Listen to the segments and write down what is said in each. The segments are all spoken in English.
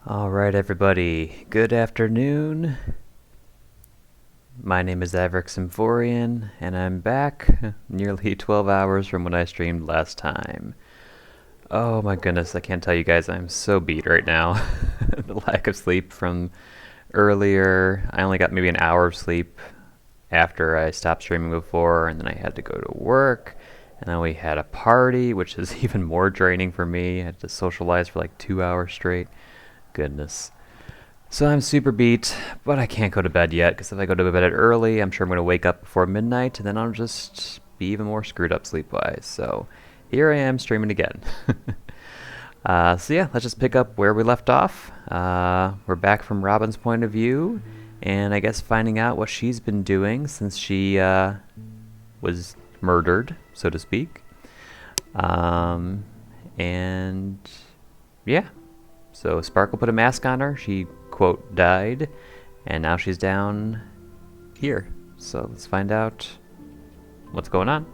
Alright, everybody. Good afternoon. My name is Averick Symphorian, and I'm back nearly 12 hours from when I streamed last time. Oh my goodness, I can't tell you guys, I'm so beat right now. The lack of sleep from earlier. I only got maybe an hour of sleep after I stopped streaming before, and then I had to go to work. And then we had a party, which is even more draining for me. I had to socialize for like 2 hours straight. Goodness. So I'm super beat, but I can't go to bed yet, because if I go to bed early, I'm sure I'm going to wake up before midnight, and then I'll just be even more screwed up sleep-wise. So here I am streaming again. So yeah, let's just pick up where we left off. We're back from Robin's point of view, and I guess finding out what she's been doing since she was murdered, so to speak. And yeah. So Sparkle put a mask on her, she, quote, died, and now she's down here. So let's find out what's going on.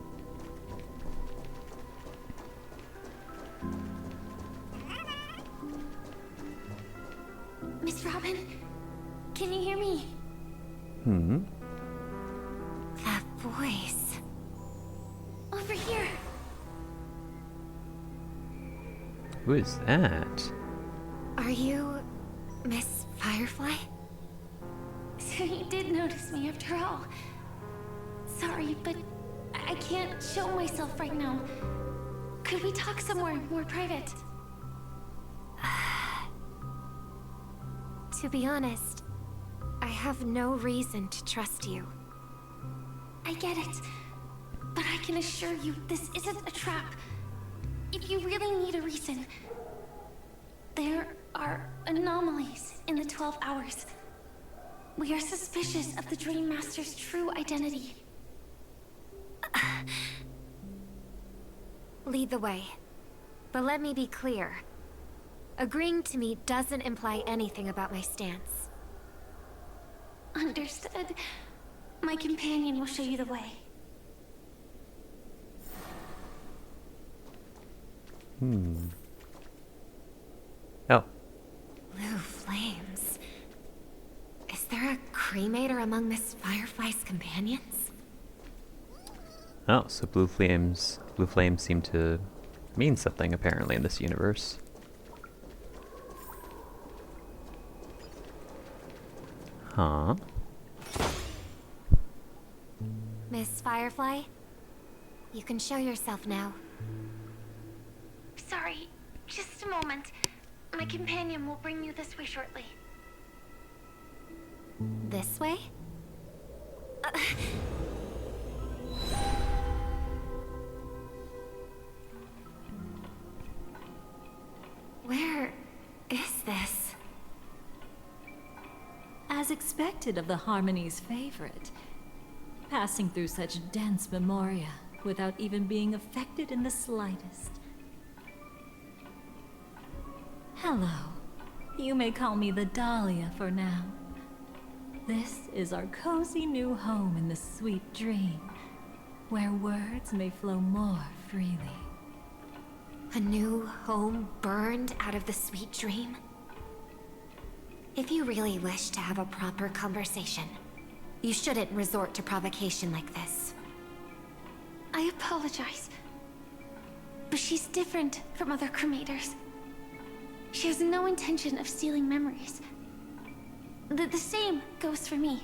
Miss Robin, can you hear me? That voice. Over here. Who is that? Are you Miss Firefly? So you did notice me after all. Sorry, but I can't show myself right now. Could we talk somewhere more private? To be honest, I have no reason to trust you. I get it, but I can assure you this isn't a trap. If you really need a reason, there are anomalies in the 12 hours. We are suspicious of the Dream Master's true identity. Lead the way. But let me be clear. Agreeing to meet doesn't imply anything about my stance. Understood. My companion will show you the way. Oh. Blue flames. Is there a cremator among Miss Firefly's companions? Oh, so blue flames seem to mean something apparently in this universe. Huh? Miss Firefly, you can show yourself now. Sorry, just a moment. My companion will bring you this way shortly. This way? Where is this? As expected of the Harmony's favorite, passing through such dense memoria without even being affected in the slightest. Hello. You may call me the Dahlia for now. This is our cozy new home in the sweet dream, where words may flow more freely. A new home burned out of the sweet dream? If you really wish to have a proper conversation, you shouldn't resort to provocation like this. I apologize, but she's different from other cremators. She has no intention of stealing memories. The same goes for me.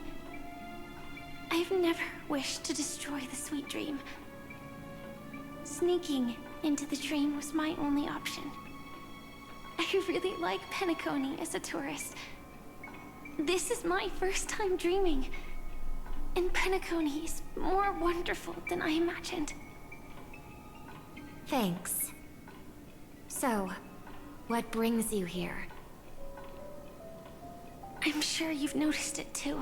I have never wished to destroy the sweet dream. Sneaking into the dream was my only option. I really like Penacony as a tourist. This is my first time dreaming, and Penacony is more wonderful than I imagined. Thanks. So, what brings you here? I'm sure you've noticed it too.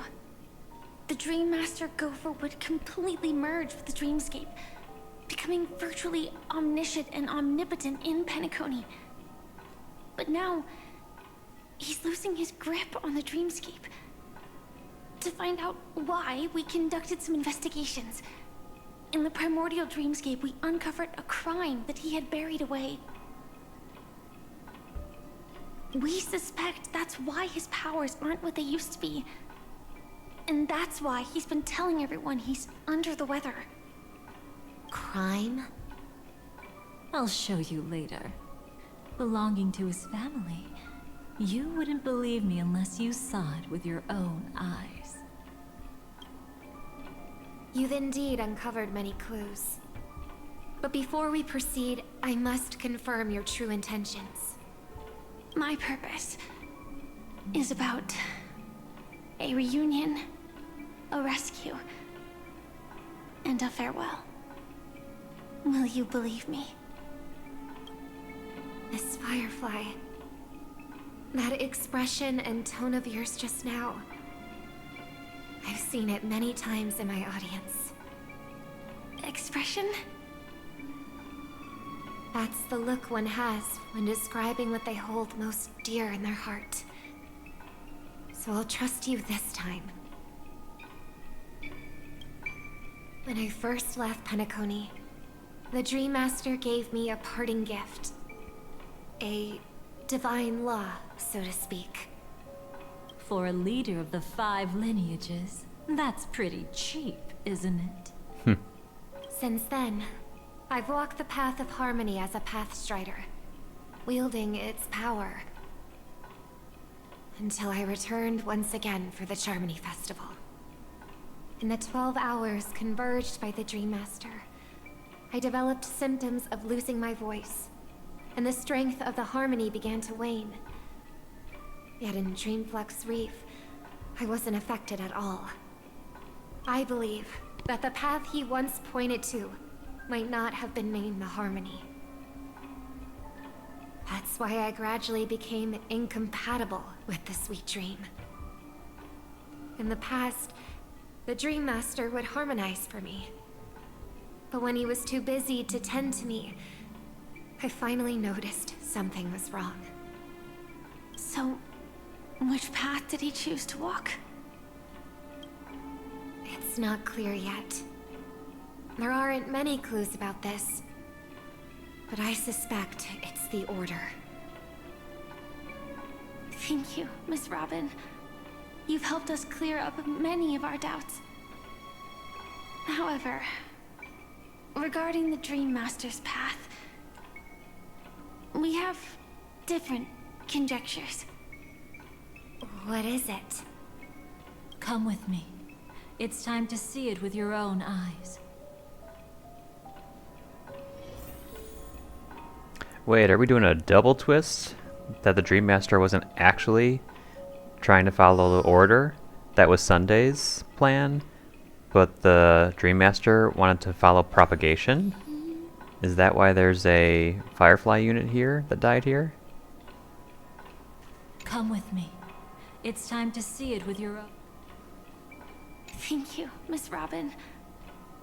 The Dream Master Gopher would completely merge with the dreamscape, becoming virtually omniscient and omnipotent in Penacony. But now, he's losing his grip on the dreamscape. To find out why, we conducted some investigations. In the primordial dreamscape, we uncovered a crime that he had buried away. We suspect that's why his powers aren't what they used to be. And that's why he's been telling everyone he's under the weather. Crime? I'll show you later. Belonging to his family, you wouldn't believe me unless you saw it with your own eyes. You've indeed uncovered many clues. But before we proceed, I must confirm your true intentions. My purpose is about a reunion, a rescue, and a farewell. Will you believe me? Miss Firefly, that expression and tone of yours just now, I've seen it many times in my audience. Expression? That's the look one has when describing what they hold most dear in their heart. So I'll trust you this time. When I first left Penacony, the Dream Master gave me a parting gift. A divine law, so to speak. For a leader of the 5 lineages, that's pretty cheap, isn't it? Since then, I've walked the path of harmony as a Pathstrider, wielding its power. Until I returned once again for the Charmony Festival. In the 12 hours converged by the Dream Master, I developed symptoms of losing my voice, and the strength of the harmony began to wane. Yet in Dreamflux Reef, I wasn't affected at all. I believe that the path he once pointed to might not have been named the Harmony. That's why I gradually became incompatible with the sweet dream. In the past, the Dream Master would harmonize for me. But when he was too busy to tend to me, I finally noticed something was wrong. So, which path did he choose to walk? It's not clear yet. There aren't many clues about this, but I suspect it's the Order. Thank you, Miss Robin. You've helped us clear up many of our doubts. However, regarding the Dream Master's path, we have different conjectures. What is it? Come with me. It's time to see it with your own eyes. Wait, are we doing a double twist? That the Dream Master wasn't actually trying to follow the Order? That was Sunday's plan? But the Dream Master wanted to follow propagation? Is that why there's a Firefly unit here that died here? Come with me. It's time to see it with your own... Thank you, Miss Robin.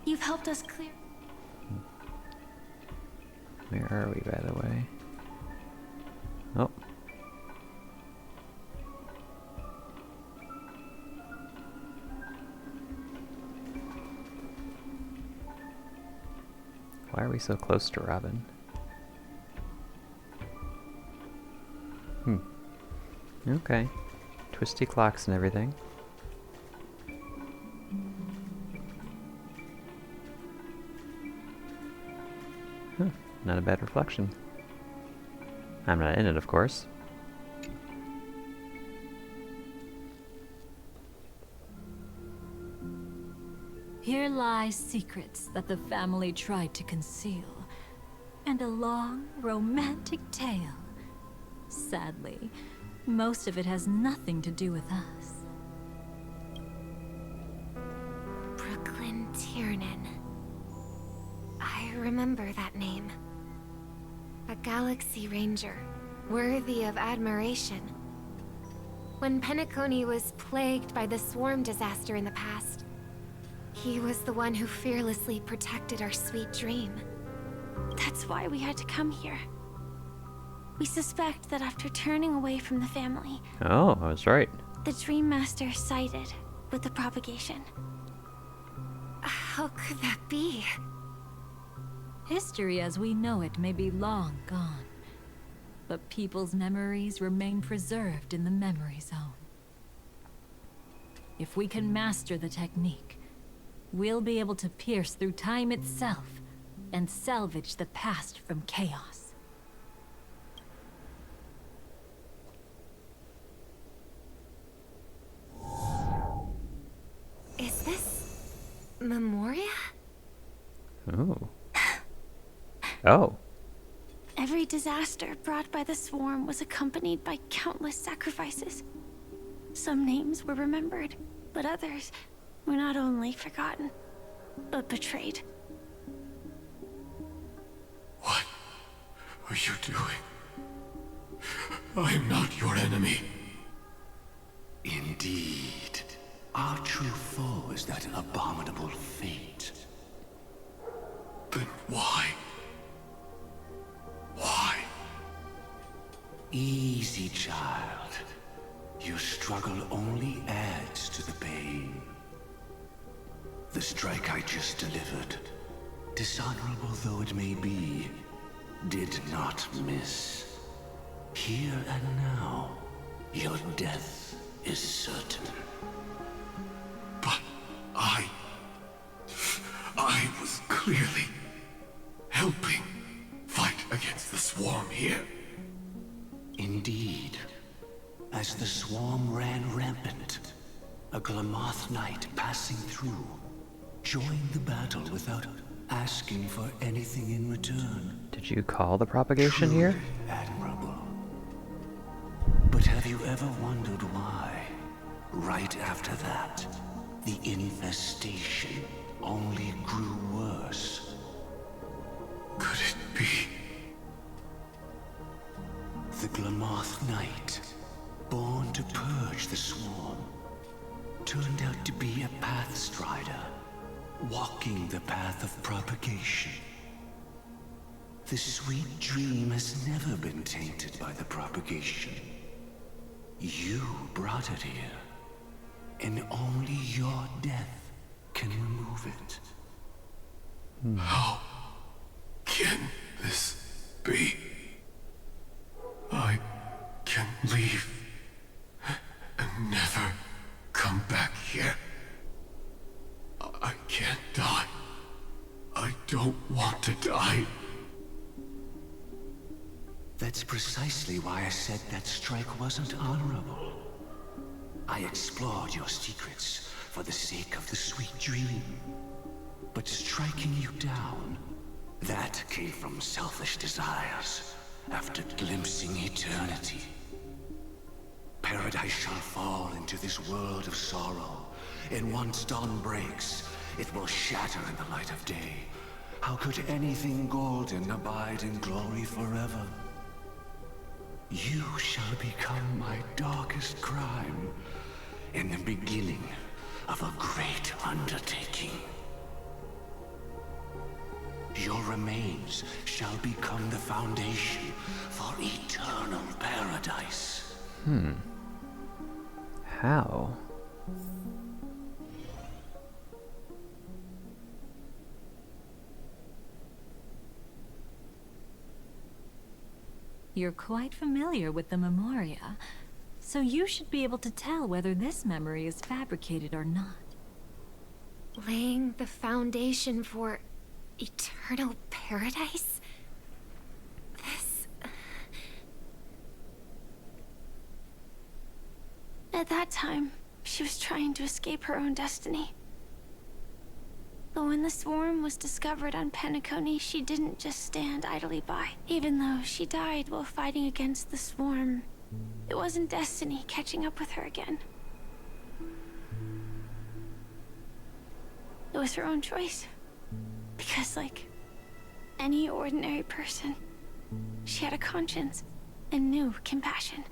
You've helped us clear... Where are we, by the way? Oh. Why are we so close to Robin? Okay. Twisty clocks and everything. Huh. Not a bad reflection. I'm not in it, of course. Here lie secrets that the family tried to conceal, and a long, romantic tale. Sadly, most of it has nothing to do with us. Brooklyn Tiernan. I remember that name. A Galaxy Ranger, worthy of admiration. When Penacony was plagued by the swarm disaster in the past, he was the one who fearlessly protected our sweet dream. That's why we had to come here. We suspect that after turning away from the family, Oh, I was right. the Dream Master sided with the propagation. How could that be? History as we know it may be long gone, but people's memories remain preserved in the memory zone. If we can master the technique, we'll be able to pierce through time itself and salvage the past from chaos. Is this Memoria? Oh. Oh. Every disaster brought by the swarm was accompanied by countless sacrifices. Some names were remembered, but others were not only forgotten, but betrayed. What are you doing? I am not your enemy. Indeed. Our true foe is that abominable fate. Then why? Why? Easy, child. Your struggle only adds to the pain. The strike I just delivered, dishonorable though it may be, did not miss. Here and now, your death is certain. But I was clearly helping fight against the swarm here. Indeed. As the swarm ran rampant, a Glamoth knight passing through joined the battle without asking for anything in return. Did you call the propagation here? Truly admirable. But have you ever wondered why, right after that, the infestation only grew worse? Could it be? The Glamoth Knight, born to purge the swarm, turned out to be a pathstrider, walking the path of propagation. The sweet dream has never been tainted by the propagation. You brought it here, and only your death can remove it. How can this be? I can leave and never come back here. I can't die. I don't want to die. That's precisely why I said that strike wasn't honorable. I explored your secrets for the sake of the sweet dream. But striking you down, that came from selfish desires after glimpsing eternity. Paradise shall fall into this world of sorrow, and once dawn breaks, it will shatter in the light of day. How could anything golden abide in glory forever? You shall become my darkest crime, in the beginning of a great undertaking. Your remains shall become the foundation for eternal paradise. How? You're quite familiar with the Memoria, so you should be able to tell whether this memory is fabricated or not. Laying the foundation for eternal paradise? This... At that time, she was trying to escape her own destiny. But when the swarm was discovered on Penacony, she didn't just stand idly by. Even though she died while fighting against the swarm, it wasn't destiny catching up with her again. It was her own choice. Because, like any ordinary person, she had a conscience and knew compassion.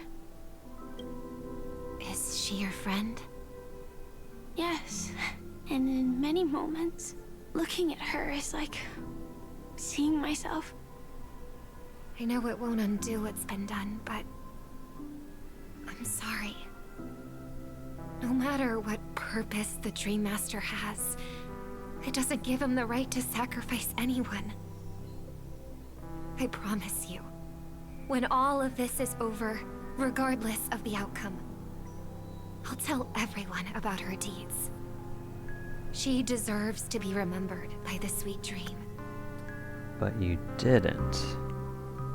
Is she your friend? Yes, and in many moments, looking at her is like seeing myself. I know it won't undo what's been done, but I'm sorry. No matter what purpose the Dream Master has, it doesn't give him the right to sacrifice anyone. I promise you, When all of this is over, regardless of the outcome, I'll tell everyone about her deeds. She deserves to be remembered by the sweet dream. But you didn't.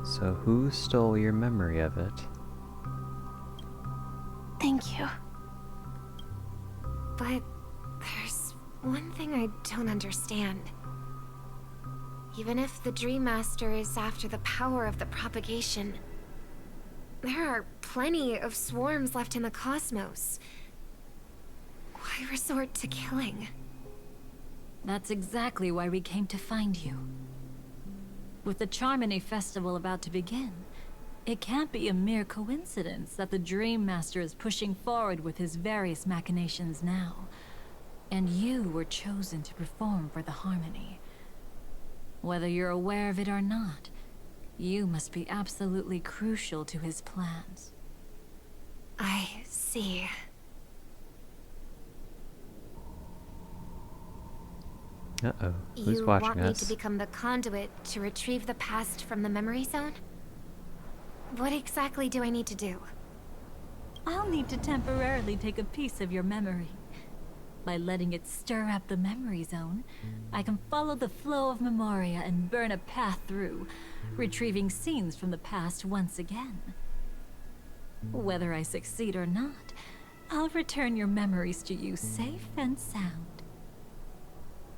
So who stole your memory of it? Thank you. But there's one thing I don't understand. Even if the Dream Master is after the power of the propagation, there are plenty of swarms left in the cosmos. Why resort to killing? That's exactly why we came to find you. With the Terminus festival about to begin, it can't be a mere coincidence that the Dream Master is pushing forward with his various machinations now. And you were chosen to perform for the Harmony. Whether you're aware of it or not, you must be absolutely crucial to his plans. I see. Uh-oh. Who's You watching want me us? to become the conduit to retrieve the past from the memory zone? What exactly do I need to do? I'll need to temporarily take a piece of your memory. By letting it stir up the memory zone, I can follow the flow of memoria and burn a path through, retrieving scenes from the past once again. Whether I succeed or not, I'll return your memories to you safe and sound.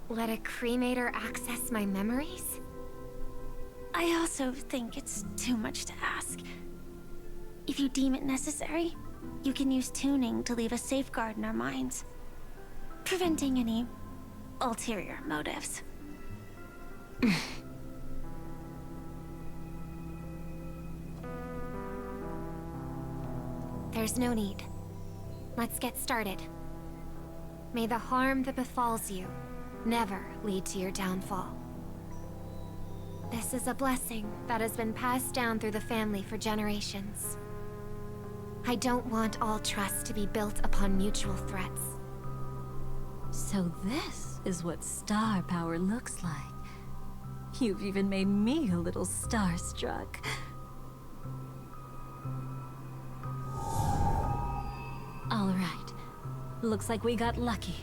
Let a cremator access my memories? I also think it's too much to ask. If you deem it necessary, you can use tuning to leave a safeguard in our minds, preventing any ulterior motives. There's no need. Let's get started. May the harm that befalls you never lead to your downfall. This is a blessing that has been passed down through the family for generations. I don't want all trust to be built upon mutual threats. So this is what star power looks like. You've even made me a little starstruck. All right. Looks like we got lucky.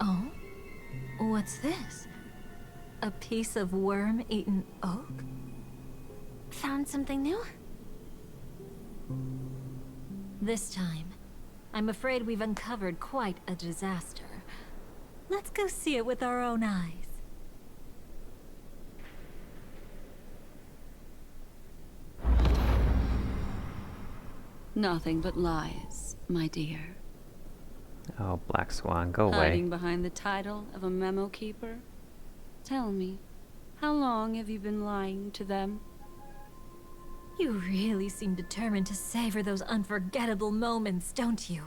Oh? What's this? A piece of worm-eaten oak? Found something new? This time, I'm afraid we've uncovered quite a disaster. Let's go see it with our own eyes. Nothing but lies, my dear. Oh, Black Swan, go away. Hiding behind the title of a memo keeper? Tell me, how long have you been lying to them? You really seem determined to savor those unforgettable moments, don't you?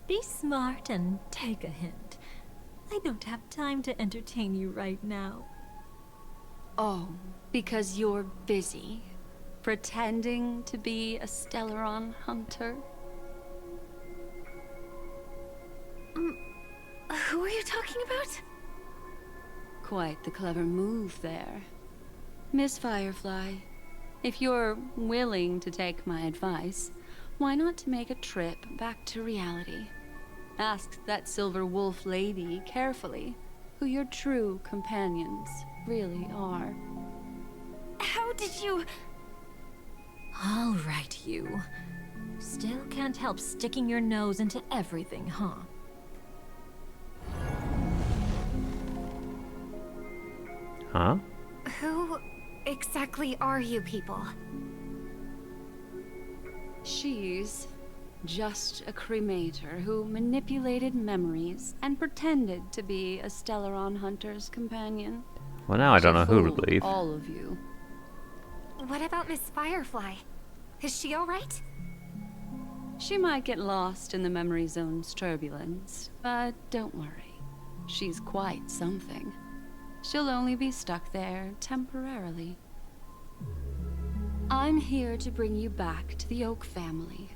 Be smart and take a hint. I don't have time to entertain you right now. Oh, because you're busy, pretending to be a Stellaron hunter? Who are you talking about? Quite the clever move there. Miss Firefly, if you're willing to take my advice, why not make a trip back to reality? Ask that Silver Wolf lady carefully who your true companions really are. How did you... All right, you. Still can't help sticking your nose into everything, huh? Huh? Who exactly are you people? She's just a cremator who manipulated memories and pretended to be a Stellaron hunter's companion. Well, now I don't To know who to fool believe. all of you. What about Miss Firefly? Is she alright? She might get lost in the memory zone's turbulence, but don't worry. She's quite something. She'll only be stuck there temporarily. I'm here to bring you back to the Oak family.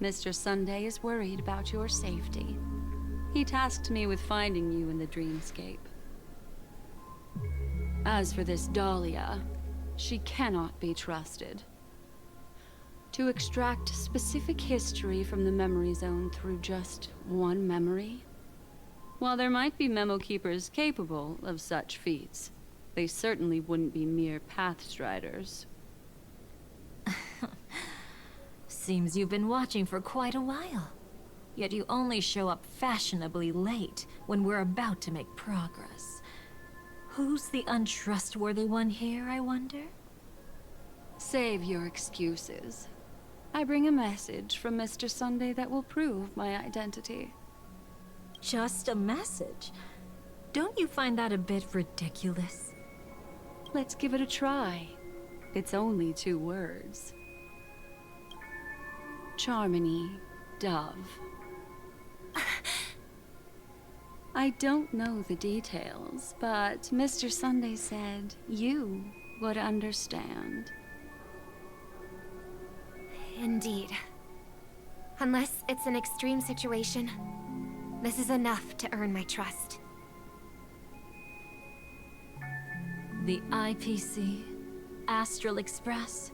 Mr. Sunday is worried about your safety. He tasked me with finding you in the dreamscape. As for this Dahlia, She cannot be trusted. To extract specific history from the memory zone through just one memory? While there might be memo keepers capable of such feats, they certainly wouldn't be mere pathstriders. Seems you've been watching for quite a while. Yet you only show up fashionably late when we're about to make progress. Who's the untrustworthy one here, I wonder? Save your excuses. I bring a message from Mr. Sunday that will prove my identity. Just a message? Don't you find that a bit ridiculous? Let's give it a try. It's only 2 words. Charmony, Dove. I don't know the details, but Mr. Sunday said you would understand. Indeed. Unless it's an extreme situation, this is enough to earn my trust. The IPC, Astral Express,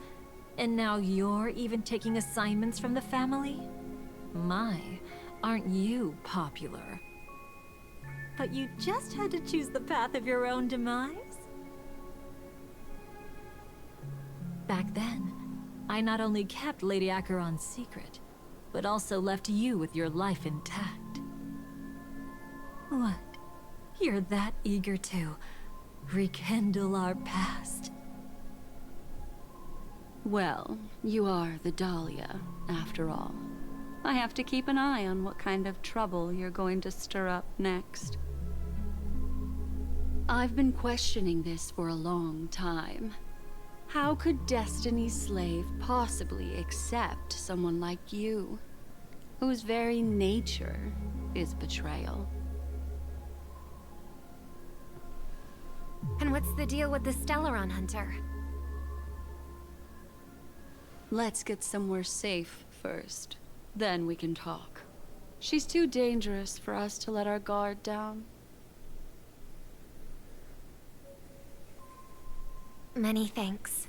and now you're even taking assignments from the family? My, aren't you popular? But you just had to choose the path of your own demise? Back then, I not only kept Lady Acheron's secret, but also left you with your life intact. What? You're that eager to rekindle our past? Well, you are the Dahlia, after all. I have to keep an eye on what kind of trouble you're going to stir up next. I've been questioning this for a long time. How could Destiny's slave possibly accept someone like you, whose very nature is betrayal? And what's the deal with the Stellaron Hunter? Let's get somewhere safe first. Then we can talk. She's too dangerous for us to let our guard down. Many thanks.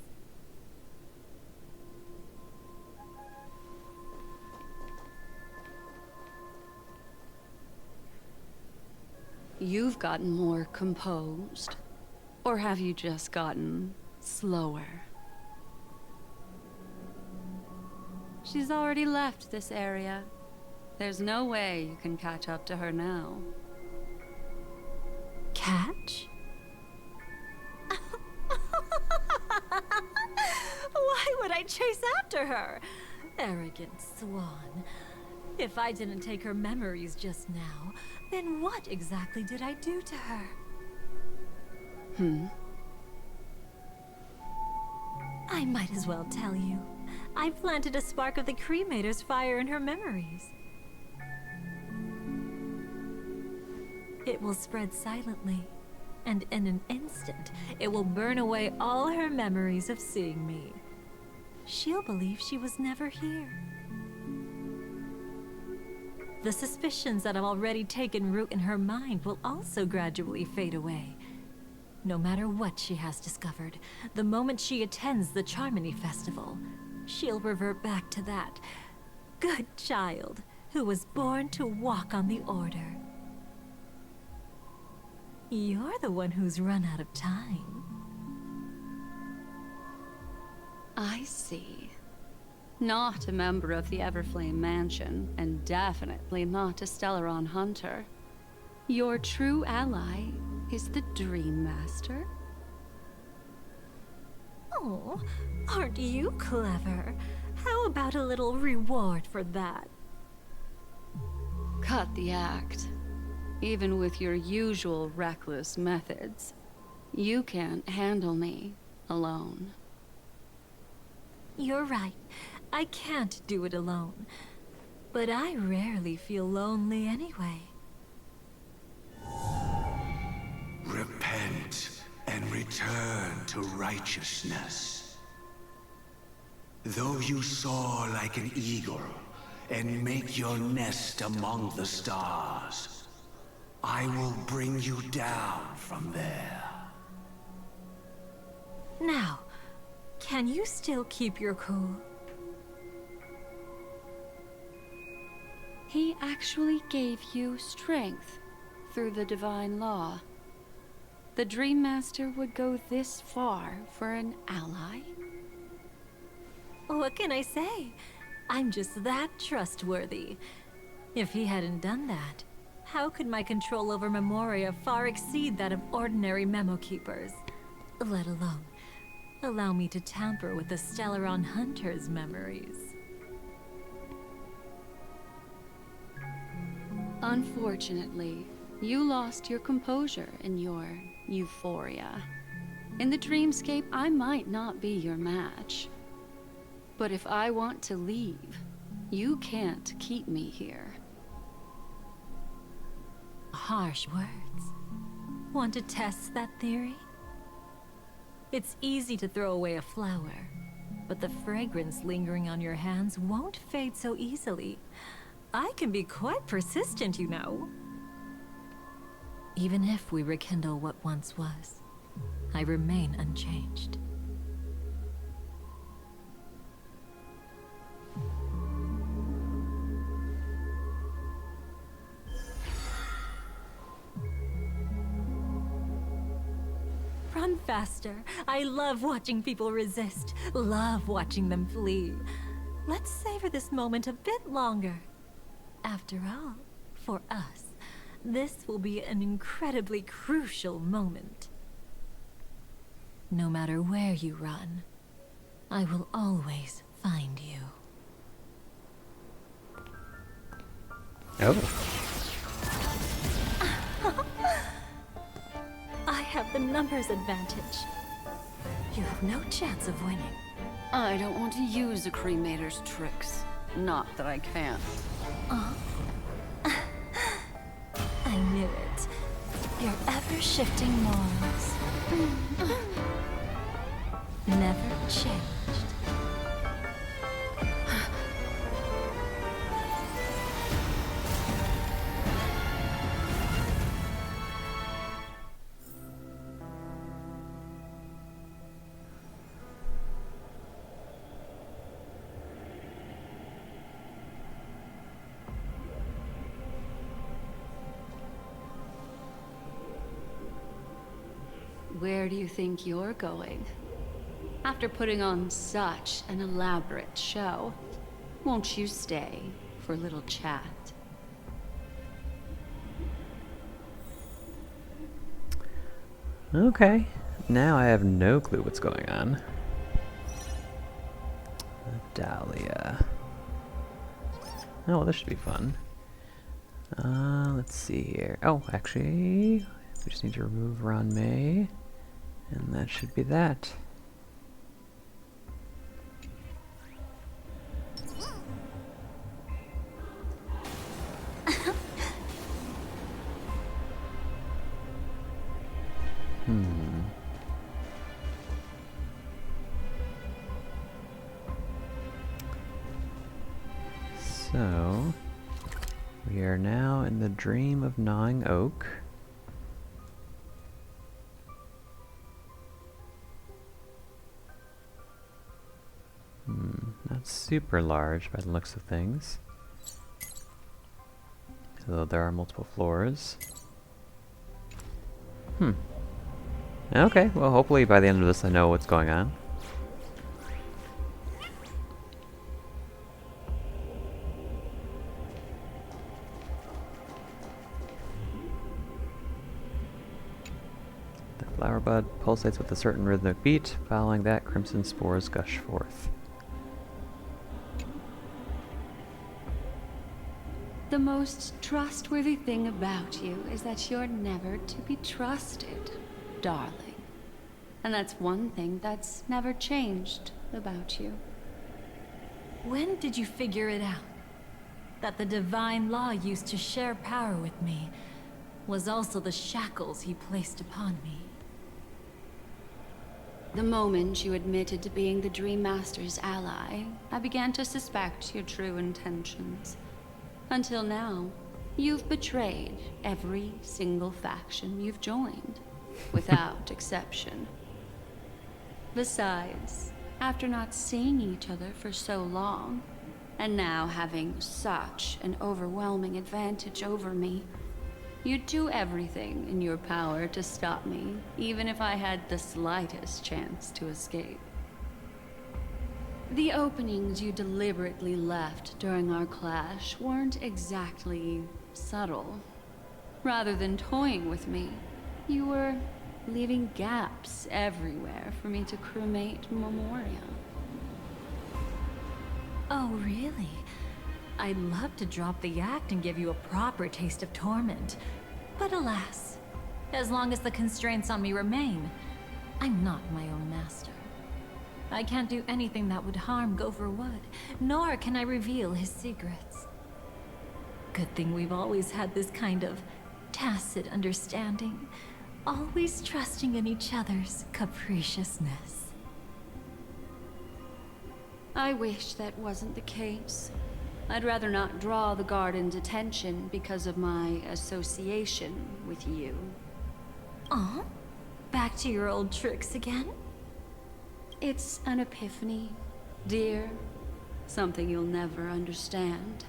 You've gotten more composed. Or have you just gotten slower? She's already left this area. There's no way you can catch up to her now. Catch? Why would I chase after her? Arrogant swan. If I didn't take her memories just now, then what exactly did I do to her? I might as well tell you. I planted a spark of the cremator's fire in her memories. It will spread silently, and in an instant, it will burn away all her memories of seeing me. She'll believe she was never here. The suspicions that have already taken root in her mind will also gradually fade away. No matter what she has discovered, the moment she attends the Charmony Festival, she'll revert back to that good child who was born to walk on the Order. You're the one who's run out of time. I see. Not a member of the Everflame Mansion, and definitely not a Stellaron Hunter. Your true ally is the Dream Master? Oh, aren't you clever? How about a little reward for that? Cut the act. Even with your usual reckless methods, you can't handle me alone. You're right. I can't do it alone. But I rarely feel lonely anyway. Repent and return to righteousness. Though you soar like an eagle and make your nest among the stars, I will bring you down from there. Now, Can you still keep your cool? He actually gave you strength through the divine law. The Dream Master would go this far for an ally? What can I say? I'm just that trustworthy. If he hadn't done that, how could my control over Memoria far exceed that of ordinary memo keepers? Let alone allow me to tamper with the Stellaron Hunter's memories. Unfortunately, you lost your composure in your euphoria. In the dreamscape, I might not be your match. But if I want to leave, you can't keep me here. Harsh words. Want to test that theory? It's easy to throw away a flower, but the fragrance lingering on your hands won't fade so easily. I can be quite persistent, you know. Even if we rekindle what once was, I remain unchanged. Run faster. I love watching people resist. Love watching them flee. Let's savor this moment a bit longer. After all, for us, this will be an incredibly crucial moment. No matter where you run, I will always find you. Oh. I have the numbers advantage. You have no chance of winning. I don't want to use a cremator's tricks. Not that I can't. I knew it. Your ever-shifting morals. Never changed. Where do you think you're going? After putting on such an elaborate show, won't you stay for a little chat? Okay. Now I have no clue what's going on. Dahlia. Oh, well, this should be fun. Let's see here. Oh, actually, we just need to remove Ron May. And that should be that. So, we are now in the Dream of Gnawing Oak. Not super large by the looks of things. So there are multiple floors. Okay, well hopefully by the end of this I know what's going on. The flower bud pulsates with a certain rhythmic beat. Following that, crimson spores gush forth. The most trustworthy thing about you is that you're never to be trusted, darling. And that's one thing that's never changed about you. When did you figure it out? That the divine law used to share power with me was also the shackles he placed upon me. The moment you admitted to being the Dream Master's ally, I began to suspect your true intentions. Until now, you've betrayed every single faction you've joined, without exception. Besides, After not seeing each other for so long, and now having such an overwhelming advantage over me, you'd do everything in your power to stop me, even if I had the slightest chance to escape. The openings you deliberately left during our clash weren't exactly subtle. Rather than toying with me, you were leaving gaps everywhere for me to cremate Memoria. Oh, really? I'd love to drop the act and give you a proper taste of torment. But alas, as long as the constraints on me remain, I'm not my own master. I can't do anything that would harm Gopher Wood, nor can I reveal his secrets. Good thing we've always had this kind of tacit understanding, always trusting in each other's capriciousness. I wish that wasn't the case. I'd rather not draw the Garden's attention because of my association with you. Aw, back to your old tricks again? It's an epiphany, dear. Something you'll never understand.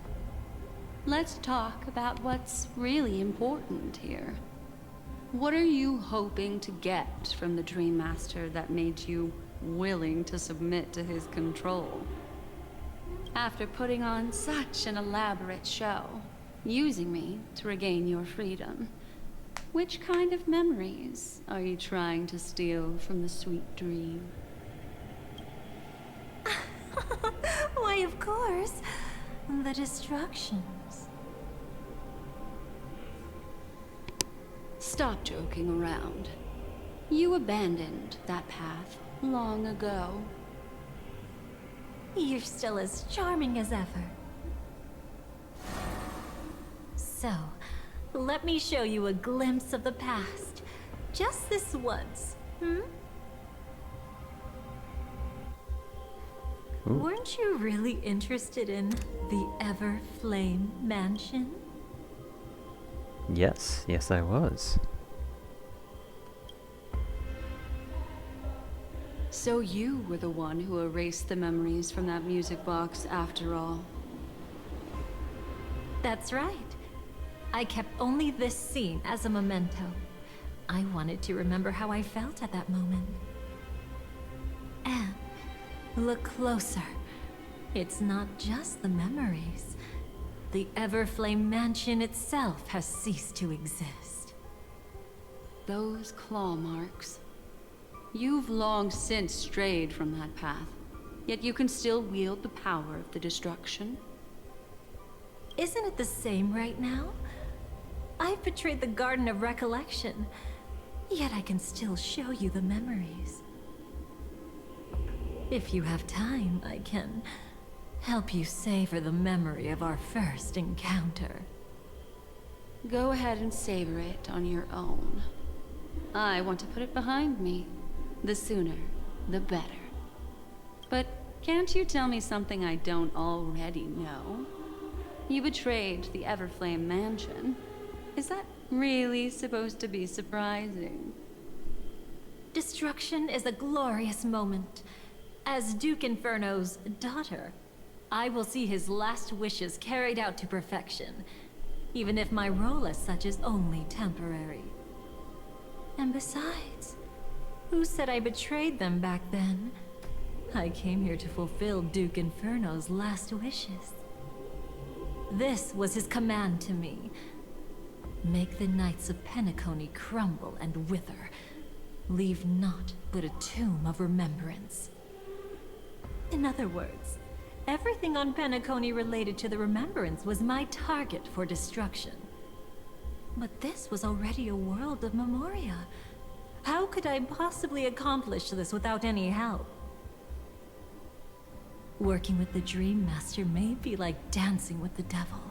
Let's talk about what's really important here. What are you hoping to get from the Dream Master that made you willing to submit to his control? After putting on such an elaborate show, using me to regain your freedom, which kind of memories are you trying to steal from the sweet dream? Why, of course, the destructions. Stop joking around. You abandoned that path long ago. You're still as charming as ever. So, let me show you a glimpse of the past. Just this once, hmm? Ooh. Weren't you really interested in the Everflame Mansion? Yes, yes I was. So you were the one who erased the memories from that music box after all. That's right. I kept only this scene as a memento. I wanted to remember how I felt at that moment. And look closer. It's not just the memories. The Everflame Mansion itself has ceased to exist. Those claw marks. You've long since strayed from that path, yet you can still wield the power of the destruction. Isn't it the same right now? I've betrayed the Garden of Recollection, yet I can still show you the memories. If you have time, I can help you savor the memory of our first encounter. Go ahead and savor it on your own. I want to put it behind me. The sooner, the better. But can't you tell me something I don't already know? You betrayed the Everflame Mansion. Is that really supposed to be surprising? Destruction is a glorious moment. As Duke Inferno's daughter, I will see his last wishes carried out to perfection, even if my role as such is only temporary. And besides, who said I betrayed them back then? I came here to fulfill Duke Inferno's last wishes. This was his command to me. Make the Knights of Penacony crumble and wither. Leave naught but a tomb of remembrance. In other words, everything on Penacony related to the remembrance was my target for destruction. But this was already a world of Memoria. How could I possibly accomplish this without any help? Working with the Dream Master may be like dancing with the devil,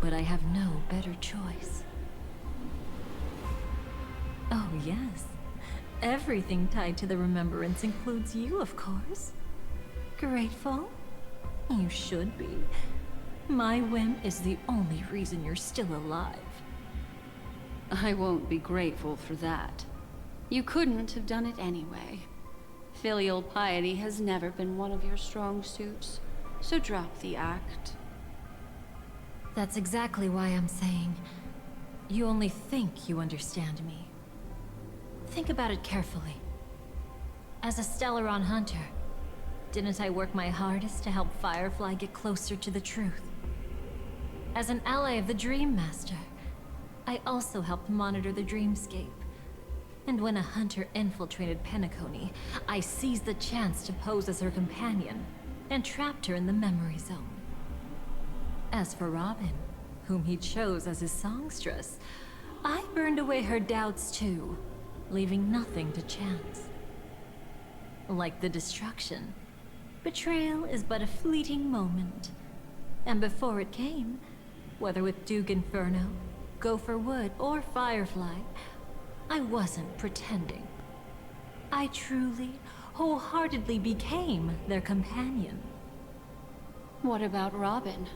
but I have no better choice. Oh yes, everything tied to the remembrance includes you, of course. Grateful? You should be. My whim is the only reason you're still alive. I won't be grateful for that. You couldn't have done it anyway. Filial piety has never been one of your strong suits, so drop the act. That's exactly why I'm saying you only think you understand me. Think about it carefully. As a Stellaron hunter, didn't I work my hardest to help Firefly get closer to the truth? As an ally of the Dream Master, I also helped monitor the dreamscape. And when a hunter infiltrated Penacony, I seized the chance to pose as her companion and trapped her in the memory zone. As for Robin, whom he chose as his songstress, I burned away her doubts too, leaving nothing to chance. Like the destruction, betrayal is but a fleeting moment. And before it came, whether with Duke Inferno, Gopher Wood, or Firefly, I wasn't pretending. I truly, wholeheartedly became their companion. What about Robin?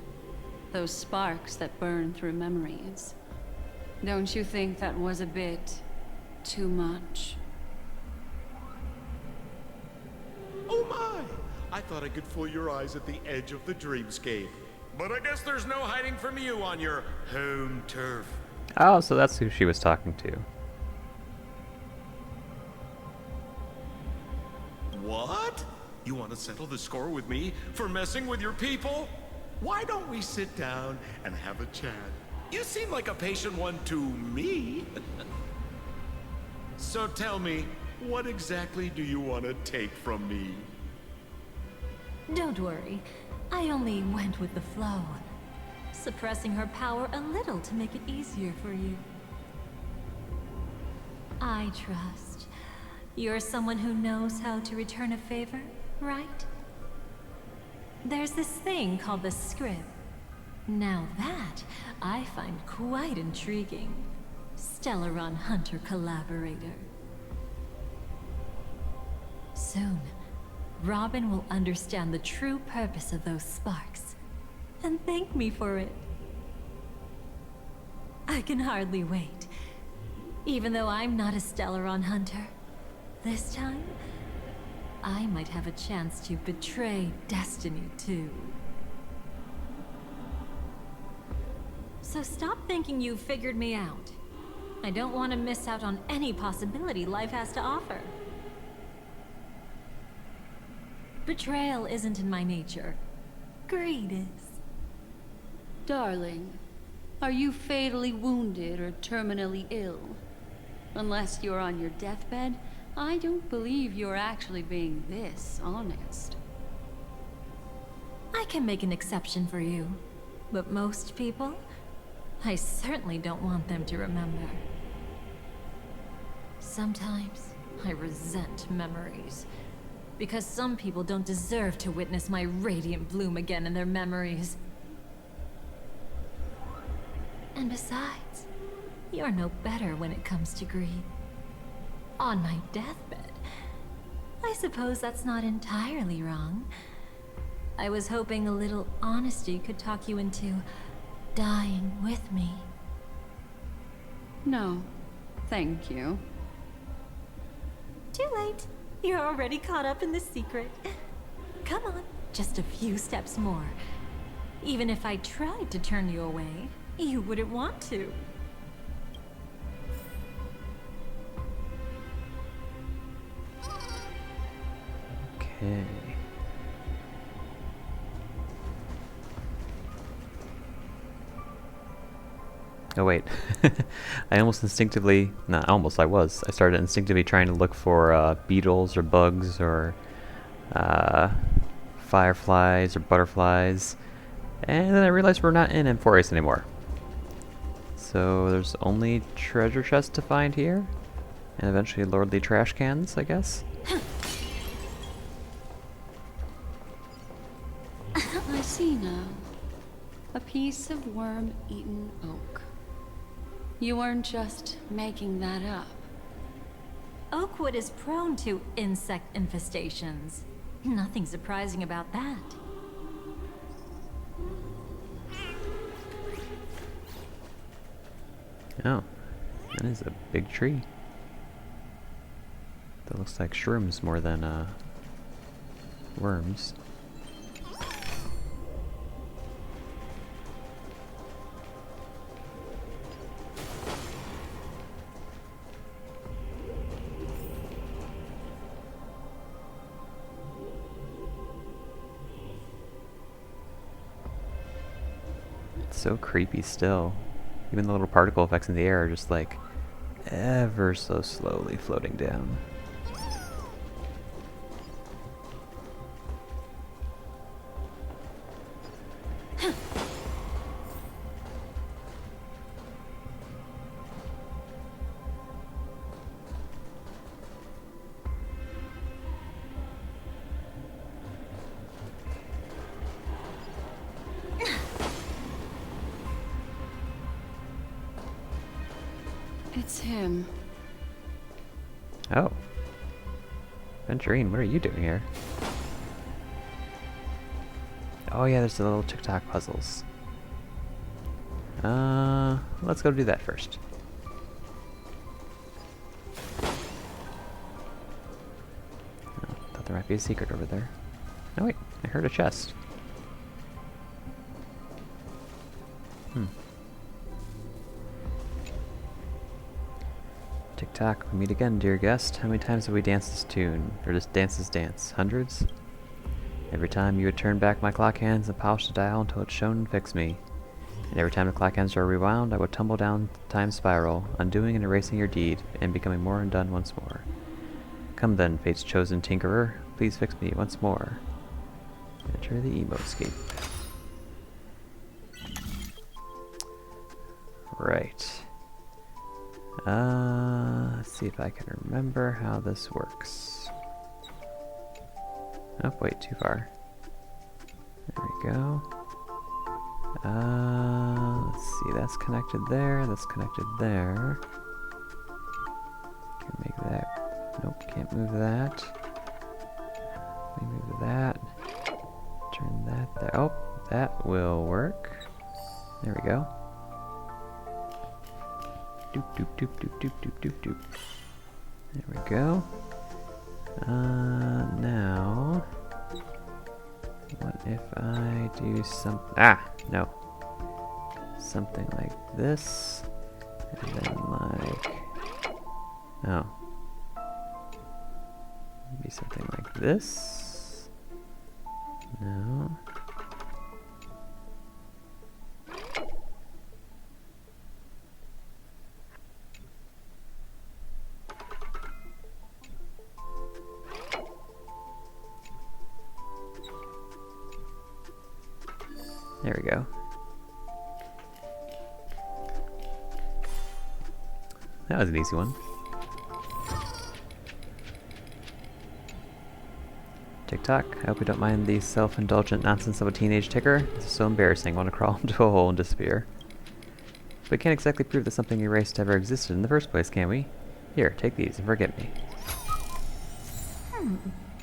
Those sparks that burn through memories. Don't you think that was a bit too much? Oh my! I thought I could fool your eyes at the edge of the dreamscape. But I guess there's no hiding from you on your home turf. Oh, so that's who she was talking to. What? You want to settle the score with me for messing with your people? Why don't we sit down and have a chat? You seem like a patient one to me. So tell me, what exactly do you want to take from me? Don't worry, I only went with the flow, suppressing her power a little to make it easier for you. I trust. You're someone who knows how to return a favor, right? There's this thing called the script. Now that, I find quite intriguing. Stellaron Hunter collaborator. Soon, Robin will understand the true purpose of those sparks, and thank me for it. I can hardly wait. Even though I'm not a Stellaron Hunter, this time, I might have a chance to betray destiny too. So stop thinking you've figured me out. I don't want to miss out on any possibility life has to offer. Betrayal isn't in my nature. Greed is. Darling, are you fatally wounded or terminally ill? Unless you're on your deathbed, I don't believe you're actually being this honest. I can make an exception for you, but most people, I certainly don't want them to remember. Sometimes I resent memories, because some people don't deserve to witness my radiant bloom again in their memories. And besides, you're no better when it comes to greed. On my deathbed, I suppose that's not entirely wrong. I was hoping a little honesty could talk you into dying with me. No, thank you. Too late. You're already caught up in the secret. Come on, just a few steps more. Even if I tried to turn you away, you wouldn't want to. Okay. Oh wait, I almost instinctively, not almost, I started instinctively trying to look for beetles or bugs or fireflies or butterflies, and then I realized we're not in Amphorius anymore. So there's only treasure chests to find here, and eventually lordly trash cans, I guess. I see now. A piece of worm-eaten oak. You weren't just making that up. Oakwood is prone to insect infestations. Nothing surprising about that. Oh, that is a big tree. That looks like shrooms more than worms. It's so creepy still. Even the little particle effects in the air are just like ever so slowly floating down. It's him. Oh. Venturine, what are you doing here? Oh yeah, there's the little TikTok puzzles. Let's go do that first. Oh, thought there might be a secret over there. Oh wait, I heard a chest. Tick-tock, we meet again, dear guest. How many times have we danced this tune? Or just dance this dance? Hundreds? Every time you would turn back my clock hands and polish the dial until it shone and fixed me. And every time the clock hands are rewound, I would tumble down time's spiral, undoing and erasing your deed, and becoming more undone once more. Come then, fate's chosen tinkerer, please fix me once more. Enter the emoscape. Right. Let's see if I can remember how this works. Oh, wait, too far. There we go. Let's see, that's connected there, that's connected there. Can make that. Nope, can't move that. Let me move that. Turn that there. Oh, that will work. There we go. Doop doop doop doop doop doop doop doop. There we go. Now, what if I do some? No. Something like this, and then like, oh, maybe something like this. No. There we go. That was an easy one. TikTok, I hope you don't mind the self-indulgent nonsense of a teenage ticker. This is so embarrassing. I want to crawl into a hole and disappear. But we can't exactly prove that something erased ever existed in the first place, can we? Here, take these and forget me.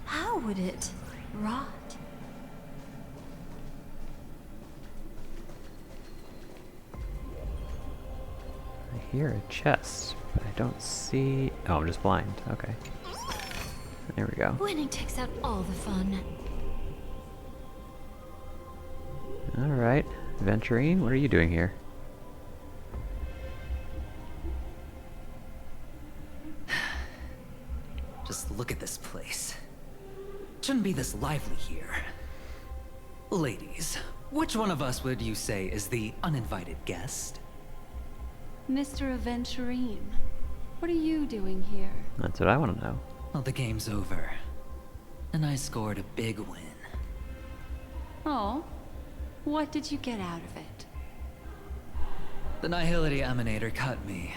How would it rot? I hear a chest, but I don't see... Oh, I'm just blind. Okay. There we go. Winning takes out all the fun. Alright. Venturine, what are you doing here? Just look at this place. Shouldn't be this lively here. Ladies, which one of us would you say is the uninvited guest? Mr. Aventurine, what are you doing here? That's what I want to know. Well, the game's over. And I scored a big win. Oh, what did you get out of it? The Nihility Emanator cut me,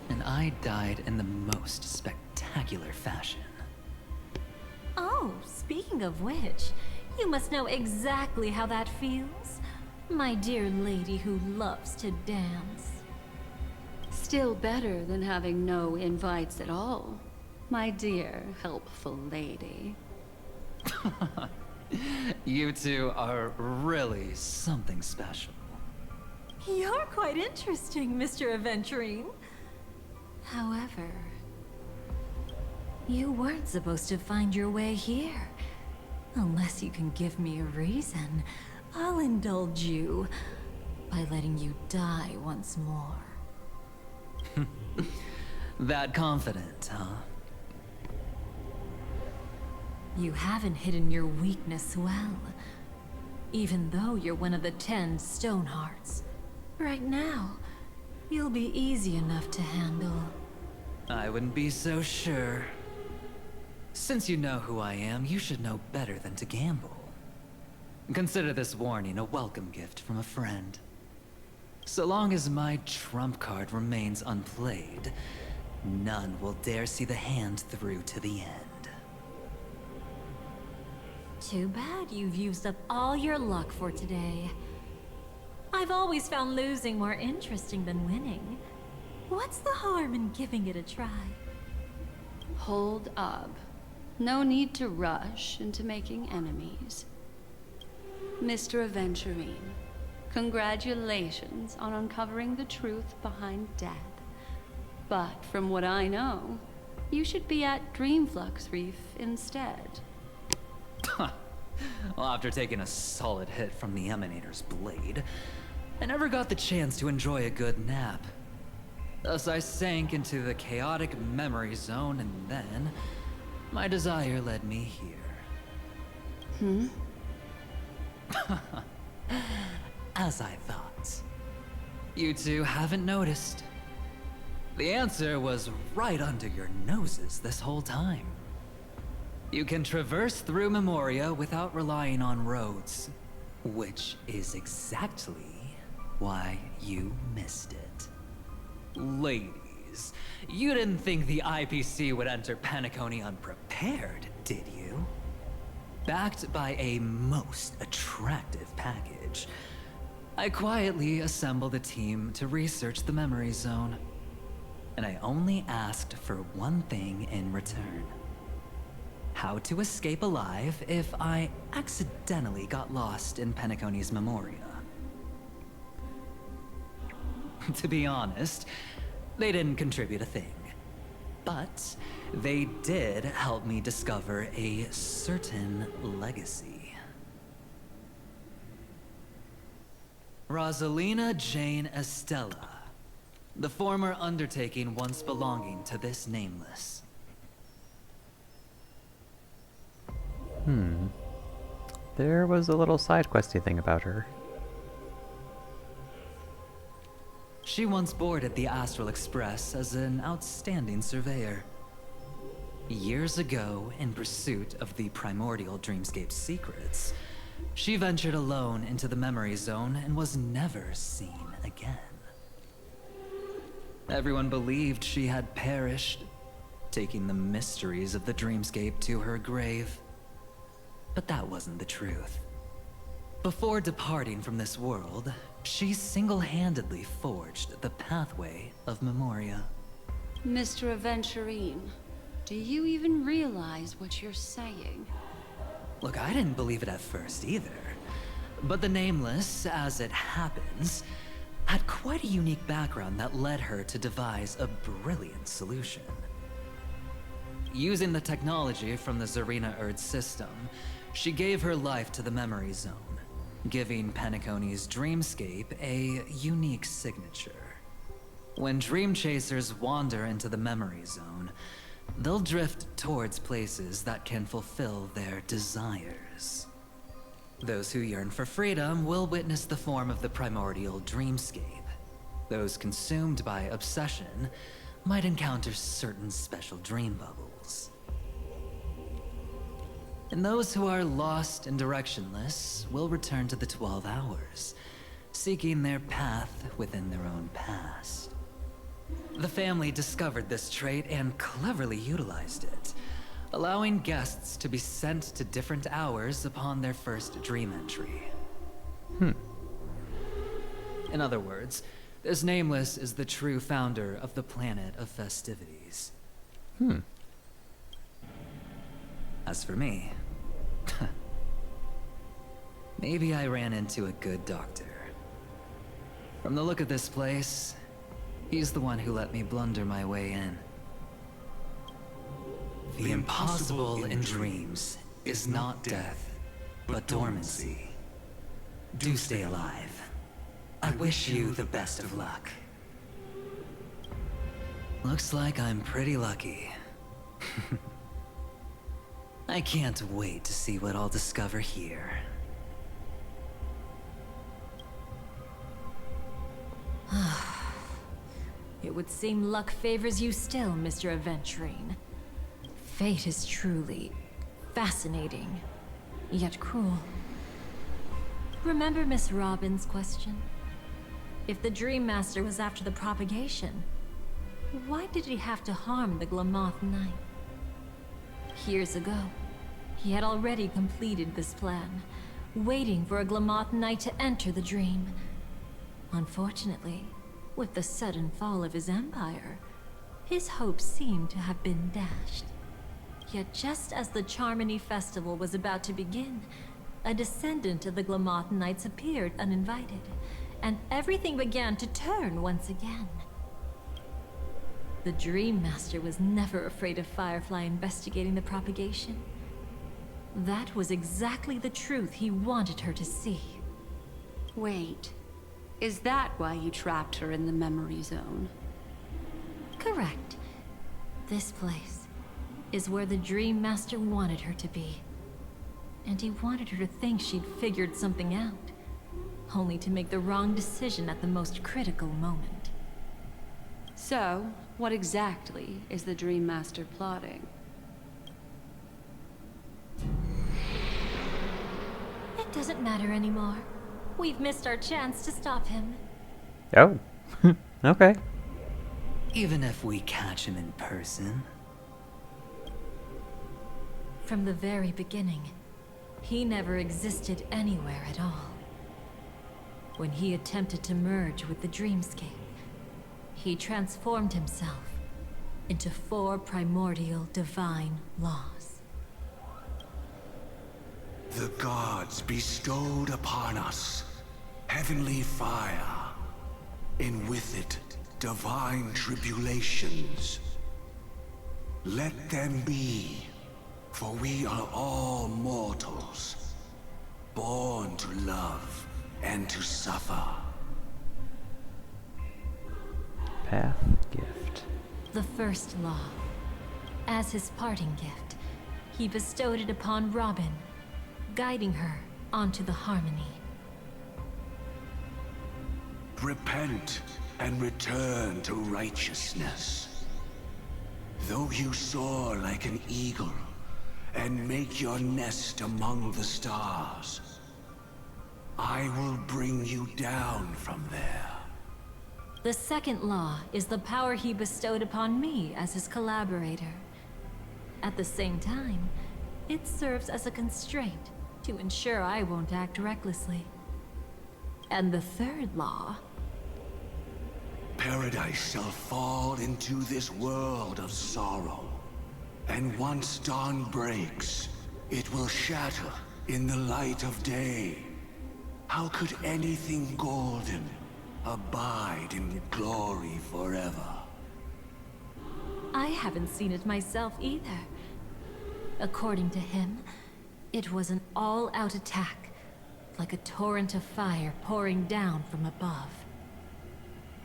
and I died in the most spectacular fashion. Oh, speaking of which, you must know exactly how that feels. My dear lady who loves to dance. Still better than having no invites at all, my dear helpful lady. You two are really something special. You're quite interesting, Mr. Aventurine. However, You weren't supposed to find your way here. Unless you can give me a reason, I'll indulge you by letting you die once more. That confident, huh? You haven't hidden your weakness well. Even though you're one of the 10 Stonehearts. Right now, you'll be easy enough to handle. I wouldn't be so sure. Since you know who I am, you should know better than to gamble. Consider this warning a welcome gift from a friend. So long as my trump card remains unplayed, none will dare see the hand through to the end. Too bad you've used up all your luck for today. I've always found losing more interesting than winning. What's the harm in giving it a try? Hold up. No need to rush into making enemies. Mr. Aventurine, congratulations on uncovering the truth behind death. But from what I know, you should be at Dreamflux Reef instead. Well, after taking a solid hit from the Emanator's blade, I never got the chance to enjoy a good nap. Thus I sank into the chaotic memory zone, and then my desire led me here. As I thought. You two haven't noticed. The answer was right under your noses this whole time. You can traverse through Memoria without relying on roads, which is exactly why you missed it. Ladies, you didn't think the IPC would enter Penacony unprepared, did you? Backed by a most attractive package, I quietly assembled a team to research the memory zone. And I only asked for one thing in return. How to escape alive if I accidentally got lost in Penacony's Memoria. To be honest, they didn't contribute a thing. But they did help me discover a certain legacy. Rosalina Jane Estella, the former undertaking once belonging to this Nameless. There was a little side questy thing about her. She once boarded the Astral Express as an outstanding surveyor. Years ago, in pursuit of the primordial dreamscape secrets, she ventured alone into the memory zone and was never seen again. Everyone believed she had perished, taking the mysteries of the dreamscape to her grave. But that wasn't the truth. Before departing from this world, she single-handedly forged the pathway of Memoria. Mr. Aventurine, do you even realize what you're saying? Look, I didn't believe it at first either. But the Nameless, as it happens, had quite a unique background that led her to devise a brilliant solution. Using the technology from the Zarina Erd system, she gave her life to the memory zone, giving Penacony's dreamscape a unique signature. When dream chasers wander into the memory zone, they'll drift towards places that can fulfill their desires. Those who yearn for freedom will witness the form of the primordial dreamscape. Those consumed by obsession might encounter certain special dream bubbles. And those who are lost and directionless will return to the 12 hours, seeking their path within their own past. The family discovered this trait and cleverly utilized it, allowing guests to be sent to different hours upon their first dream entry. In other words, this Nameless is the true founder of the planet of festivities. As for me, maybe I ran into a good doctor. From the look of this place, he's the one who let me blunder my way in. The impossible in dreams is not death, but dormancy. Do stay alive. I wish you the best of luck. Looks like I'm pretty lucky. I can't wait to see what I'll discover here. It would seem luck favors you still, Mr. Aventurine. Fate is truly fascinating, yet cruel. Remember Miss Robin's question? If the Dream Master was after the propagation, why did he have to harm the Glamoth Knight? Years ago, he had already completed this plan, waiting for a Glamoth Knight to enter the dream. Unfortunately, with the sudden fall of his empire, his hopes seemed to have been dashed. Yet just as the Charmony Festival was about to begin, a descendant of the Glamoth Knights appeared uninvited, and everything began to turn once again. The Dream Master was never afraid of Firefly investigating the propagation. That was exactly the truth he wanted her to see. Wait, is that why you trapped her in the memory zone? Correct. This place is where the Dream Master wanted her to be. And he wanted her to think she'd figured something out, only to make the wrong decision at the most critical moment. So, what exactly is the Dream Master plotting? It doesn't matter anymore. We've missed our chance to stop him. Oh, okay. Even if we catch him in person. From the very beginning, he never existed anywhere at all. When he attempted to merge with the dreamscape, he transformed himself into 4 primordial divine laws. The gods bestowed upon us heavenly fire, and with it divine tribulations. Let them be, for we are all mortals, born to love and to suffer. Path gift. The first law. As his parting gift, he bestowed it upon Robin, guiding her onto the harmony. Repent and return to righteousness. Though you soar like an eagle and make your nest among the stars, I will bring you down from there. The second law is the power he bestowed upon me as his collaborator. At the same time, it serves as a constraint to ensure I won't act recklessly. And the third law... Paradise shall fall into this world of sorrow. And once dawn breaks, it will shatter in the light of day. How could anything golden abide in glory forever? I haven't seen it myself either. According to him, it was an all-out attack, like a torrent of fire pouring down from above.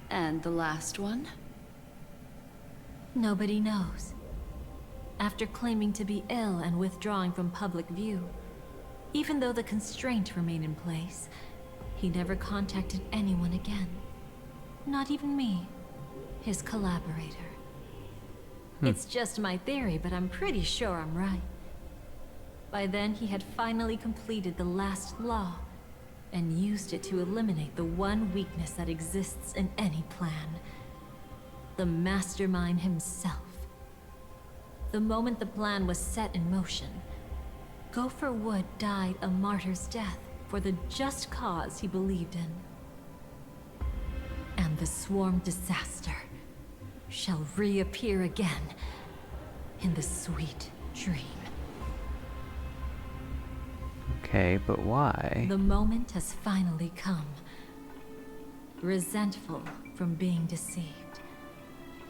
And the last one? Nobody knows. After claiming to be ill and withdrawing from public view, even though the constraint remained in place, he never contacted anyone again. Not even me, his collaborator. It's just my theory, but I'm pretty sure I'm right. By then, he had finally completed the last law, and used it to eliminate the one weakness that exists in any plan. The mastermind himself. The moment the plan was set in motion, Gopher Wood died a martyr's death for the just cause he believed in. And the swarm disaster shall reappear again in the sweet dream. Okay, but why? The moment has finally come. Resentful from being deceived.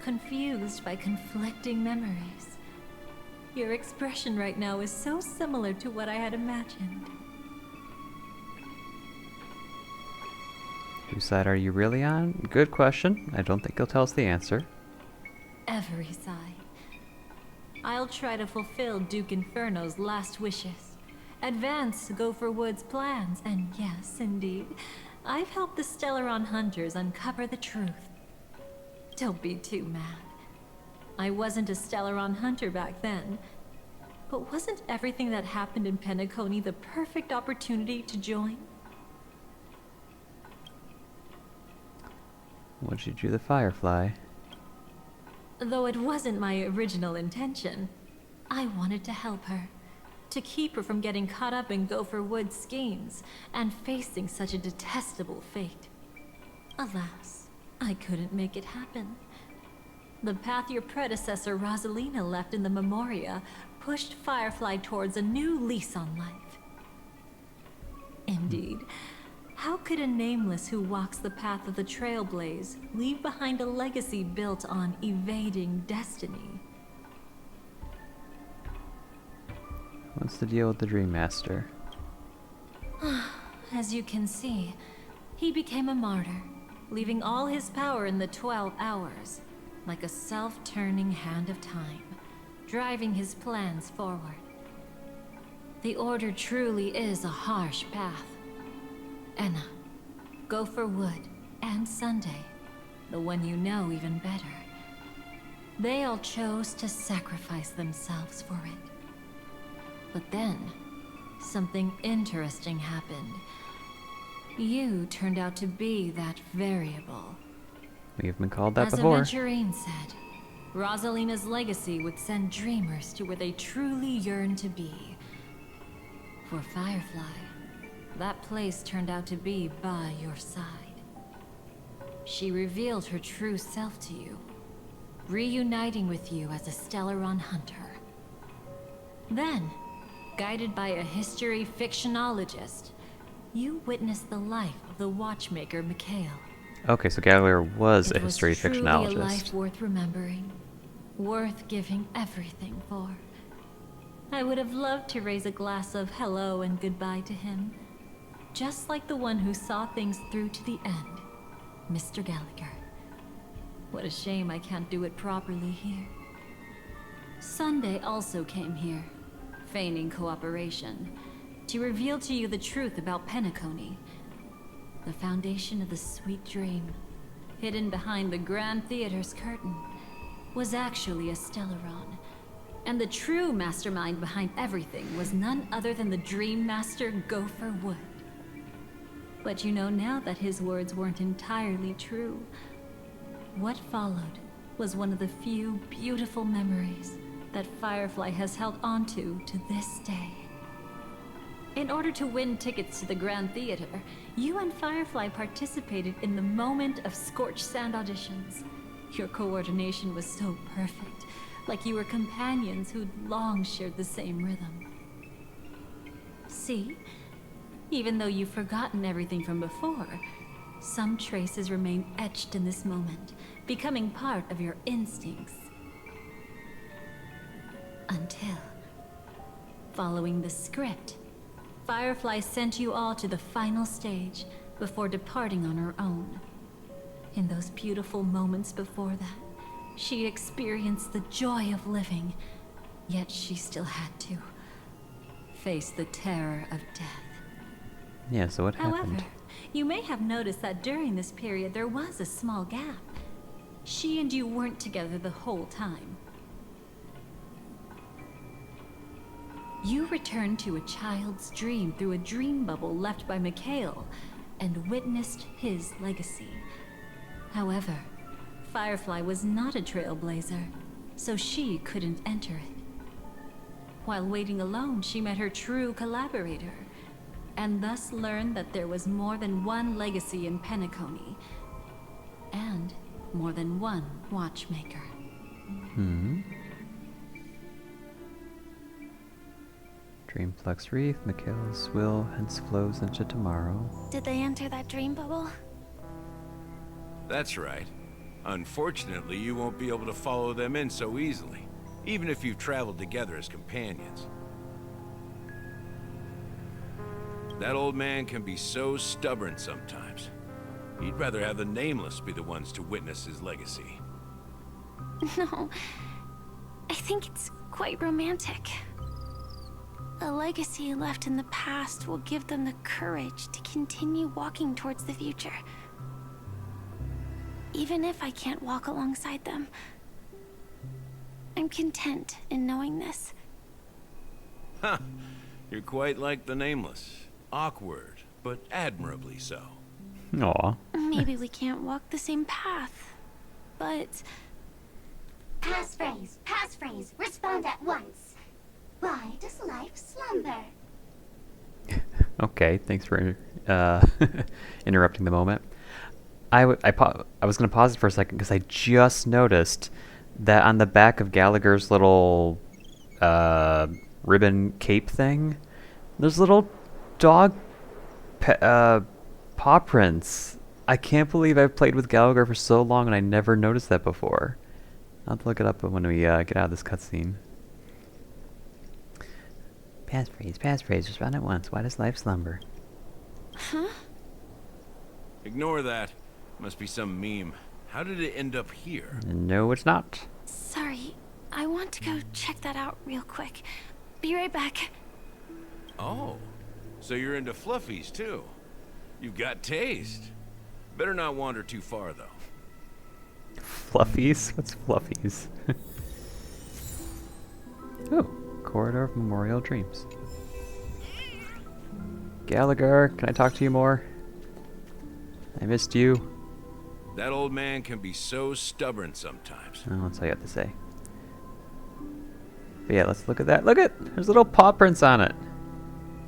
Confused by conflicting memories. Your expression right now is so similar to what I had imagined. Whose side are you really on? Good question. I don't think he'll tell us the answer. Every side. I'll try to fulfill Duke Inferno's last wishes. Advance Gopher Wood's plans, and yes, indeed, I've helped the Stellaron hunters uncover the truth. Don't be too mad. I wasn't a Stellaron hunter back then, but wasn't everything that happened in Penacony the perfect opportunity to join? What'd you do to Firefly? Though it wasn't my original intention, I wanted to help her. To keep her from getting caught up in Gopher Wood's schemes and facing such a detestable fate. Alas, I couldn't make it happen. The path your predecessor Rosalina left in the Memoria pushed Firefly towards a new lease on life. Indeed, how could a nameless who walks the path of the Trailblaze leave behind a legacy built on evading destiny? What's the deal with the Dream Master? As you can see, he became a martyr, leaving all his power in the 12 hours, like a self-turning hand of time, driving his plans forward. The Order truly is a harsh path. Enna, Gopher Wood, and Sunday, the one you know even better. They all chose to sacrifice themselves for it. But then, something interesting happened. You turned out to be that variable. We've been called that As before. Aventurine said, Rosalina's legacy would send dreamers to where they truly yearn to be. For Firefly, that place turned out to be by your side. She revealed her true self to you, reuniting with you as a Stellaron hunter. Then, guided by a history fictionologist, you witnessed the life of the watchmaker Mikhail. Okay, so Gallagher was a history It was truly fictionologist. a life worth remembering, worth giving everything for. I would have loved to raise a glass of hello and goodbye to him, just like the one who saw things through to the end, Mr. Gallagher. What a shame I can't do it properly here. Sunday also came here, feigning cooperation, to reveal to you the truth about Penacony, the foundation of the sweet dream, hidden behind the Grand Theater's curtain, was actually a Stellaron. And the true mastermind behind everything was none other than the Dream Master Gopher Wood. But you know now that his words weren't entirely true. What followed was one of the few beautiful memories that Firefly has held onto to this day. In order to win tickets to the Grand Theater, you and Firefly participated in the Moment of Scorched Sand auditions. Your coordination was so perfect, like you were companions who'd long shared the same rhythm. See? Even though you've forgotten everything from before, some traces remain etched in this moment, becoming part of your instincts. Until, following the script, Firefly sent you all to the final stage before departing on her own. In those beautiful moments before that, she experienced the joy of living, yet she still had to face the terror of death. Yeah, so what However, happened? you may have noticed that during this period there was a small gap. She and you weren't together the whole time. You returned to a child's dream through a dream bubble left by Mikhail and witnessed his legacy. However, Firefly was not a trailblazer, so she couldn't enter it. While waiting alone, she met her true collaborator, and thus learned that there was more than one legacy in Penacony, and more than one watchmaker. Dreamflux Reef, Mikhail's will hence flows into tomorrow. Did they enter that dream bubble? That's right. Unfortunately, you won't be able to follow them in so easily. even if you've traveled together as companions. That old man can be so stubborn sometimes. He'd rather have the Nameless be the ones to witness his legacy. No, I think it's quite romantic. A legacy left in the past will give them the courage to continue walking towards the future. Even if I can't walk alongside them, I'm content in knowing this. Huh. You're quite like the Nameless. Awkward, but admirably so. Aw. Maybe we can't walk the same path, but... Passphrase, respond at once. Why does life slumber? Okay, thanks for interrupting the moment. I was going to pause it for a second because I just noticed that on the back of Gallagher's little ribbon cape thing, there's little dog paw prints. I can't believe I've played with Gallagher for so long and I never noticed that before. I'll have to look it up when we get out of this cutscene. Passphrase, respond at once. Why does life slumber? Huh? Ignore that. Must be some meme. How did it end up here? No, it's not. Sorry, I want to go check that out real quick. Be right back. Oh, so you're into fluffies too. You've got taste. Better not wander too far though. Fluffies? What's fluffies? Oh, Corridor of Memorial Dreams. Gallagher, can I talk to you more? I missed you. That old man can be so stubborn sometimes. Oh, that's all you have to say. But yeah, let's look at that. Look at, there's little paw prints on it.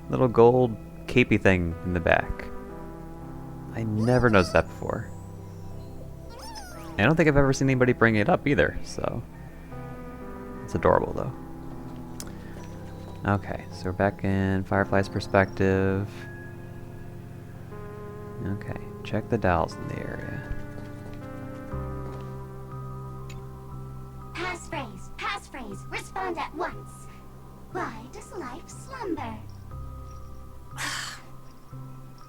Little gold capey thing in the back. I never noticed that before. I don't think I've ever seen anybody bring it up either, so it's adorable though. Okay, so we're back in Firefly's perspective. Okay, check the dolls in the area. Passphrase, respond at once. Why does life slumber?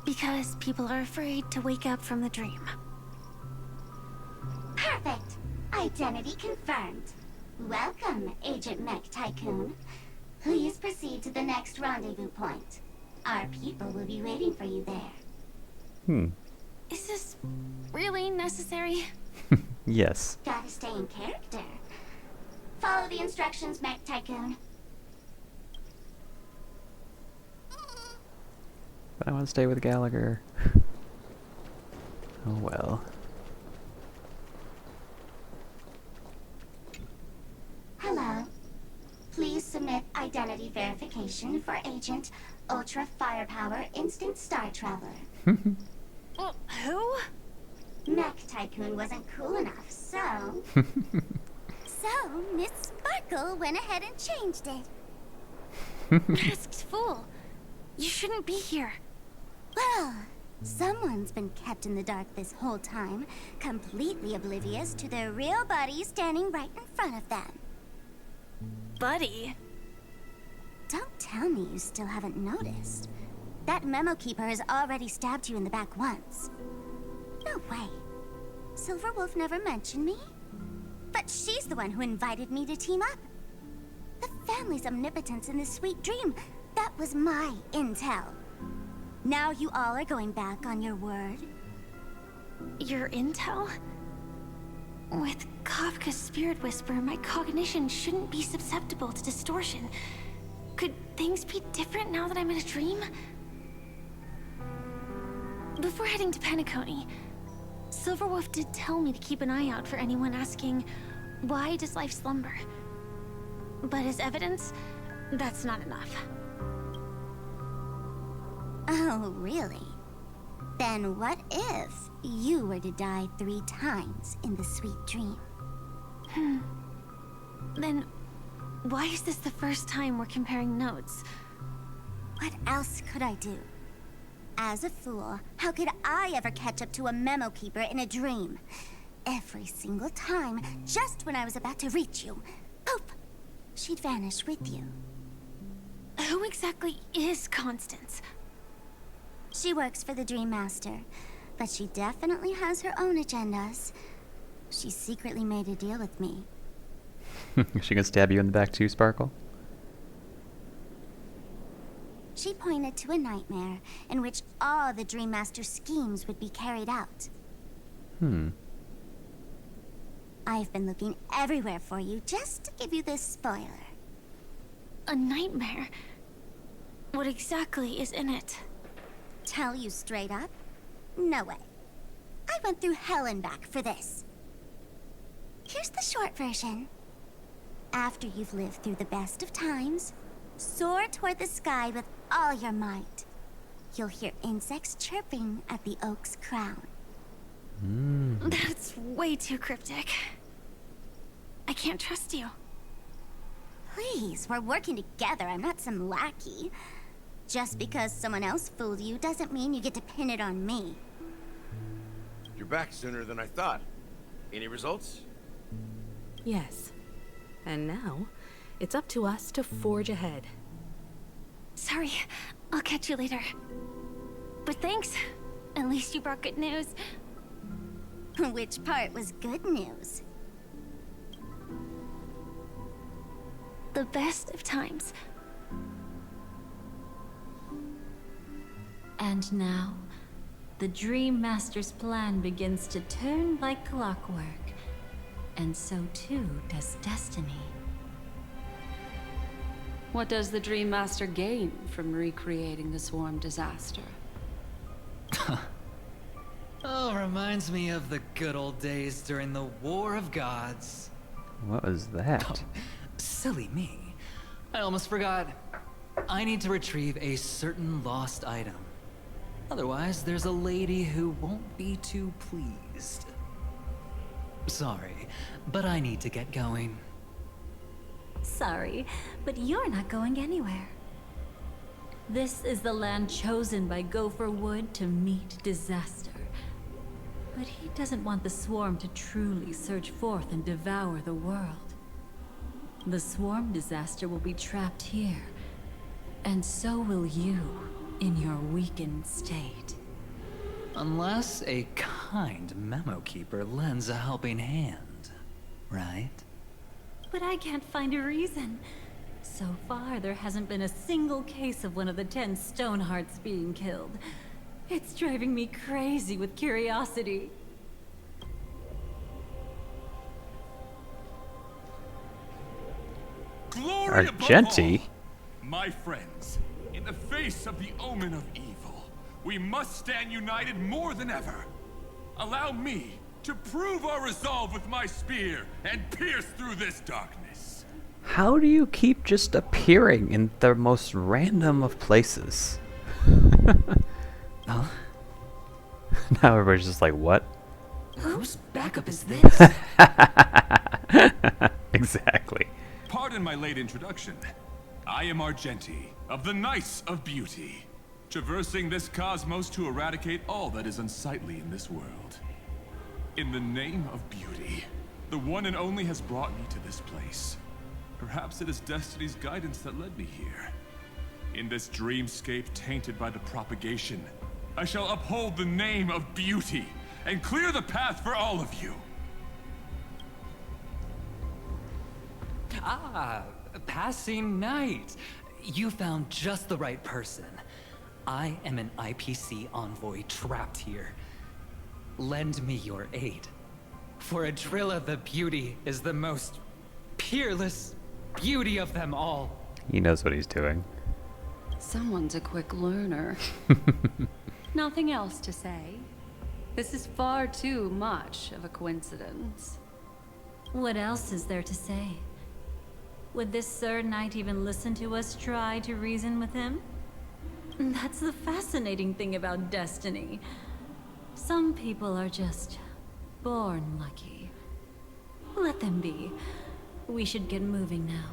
Because people are afraid to wake up from the dream. Perfect. Identity confirmed. Welcome, Agent Mech Tycoon. Please proceed to the next rendezvous point. Our people will be waiting for you there. Is this really necessary? Yes. Gotta stay in character. Follow the instructions, Mech Tycoon. But I want to stay with Gallagher. Oh well. Hello. Please submit identity verification for Agent Ultra Firepower Instant Star Traveler. Who? Mech Tycoon wasn't cool enough, so... So, Miss Sparkle went ahead and changed it. Masked fool. You shouldn't be here. Well, someone's been kept in the dark this whole time, completely oblivious to their real body standing right in front of them. Buddy. Don't tell me you still haven't noticed. That memo keeper has already stabbed you in the back once. No way. Silverwolf never mentioned me. But she's the one who invited me to team up. The family's omnipotence in this sweet dream, that was my intel. Now you all are going back on your word? Your intel? With Kafka's spirit whisper, my cognition shouldn't be susceptible to distortion. Could things be different now that I'm in a dream? Before heading to Penacony, Silverwolf did tell me to keep an eye out for anyone asking, why does life slumber? But as evidence, that's not enough. Oh, really? Then what if you were to die 3 times in the sweet dream? Then, why is this the first time we're comparing notes? What else could I do? As a fool, how could I ever catch up to a memo keeper in a dream? Every single time, just when I was about to reach you, poof, she'd vanish with you. Who exactly is Constance? She works for the Dream Master, but she definitely has her own agendas. She secretly made a deal with me. Is she gonna stab you in the back too, Sparkle? She pointed to a nightmare in which all the Dream Master's schemes would be carried out. I've been looking everywhere for you just to give you this spoiler. A nightmare? What exactly is in it? Tell you straight up? No way. I went through hell and back for this. Here's the short version. After you've lived through the best of times, soar toward the sky with all your might. You'll hear insects chirping at the oak's crown. That's way too cryptic. I can't trust you. Please, we're working together. I'm not some lackey. Just because someone else fooled you doesn't mean you get to pin it on me. You're back sooner than I thought. Any results? Yes. And now, it's up to us to forge ahead. Sorry, I'll catch you later. But thanks. At least you brought good news. Which part was good news? The best of times. And now, the Dream Master's plan begins to turn like clockwork. And so too does destiny. What does the Dream Master gain from recreating the swarm disaster? Oh, reminds me of the good old days during the War of Gods. What was that? Oh, silly me. I almost forgot. I need to retrieve a certain lost item. Otherwise, there's a lady who won't be too pleased. Sorry, but I need to get going. Sorry, but you're not going anywhere. This is the land chosen by Gopher Wood to meet disaster. But he doesn't want the swarm to truly surge forth and devour the world. The swarm disaster will be trapped here, and so will you in your weakened state. Unless a kind memo keeper lends a helping hand, right? But I can't find a reason. So far, there hasn't been a single case of one of the 10 Stonehearts being killed. It's driving me crazy with curiosity. Glory above Argenti? all. My friends, in the face of the omen of evil, we must stand united more than ever. Allow me to prove our resolve with my spear and pierce through this darkness. How do you keep just appearing in the most random of places? Huh? Now everybody's just like, what? Whose backup is this? Exactly. Pardon my late introduction. I am Argenti, of the Knights of Beauty, traversing this cosmos to eradicate all that is unsightly in this world. In the name of beauty, the one and only has brought me to this place. Perhaps it is destiny's guidance that led me here. In this dreamscape tainted by the propagation, I shall uphold the name of beauty and clear the path for all of you. Ah, passing knight. You found just the right person. I am an IPC envoy trapped here. Lend me your aid. For Adrilla the Beauty is the most peerless beauty of them all. He knows what he's doing. Someone's a quick learner. Nothing else to say. This is far too much of a coincidence. What else is there to say? Would this Sir Knight even listen to us try to reason with him? That's the fascinating thing about destiny. Some people are just born lucky. Let them be. We should get moving now.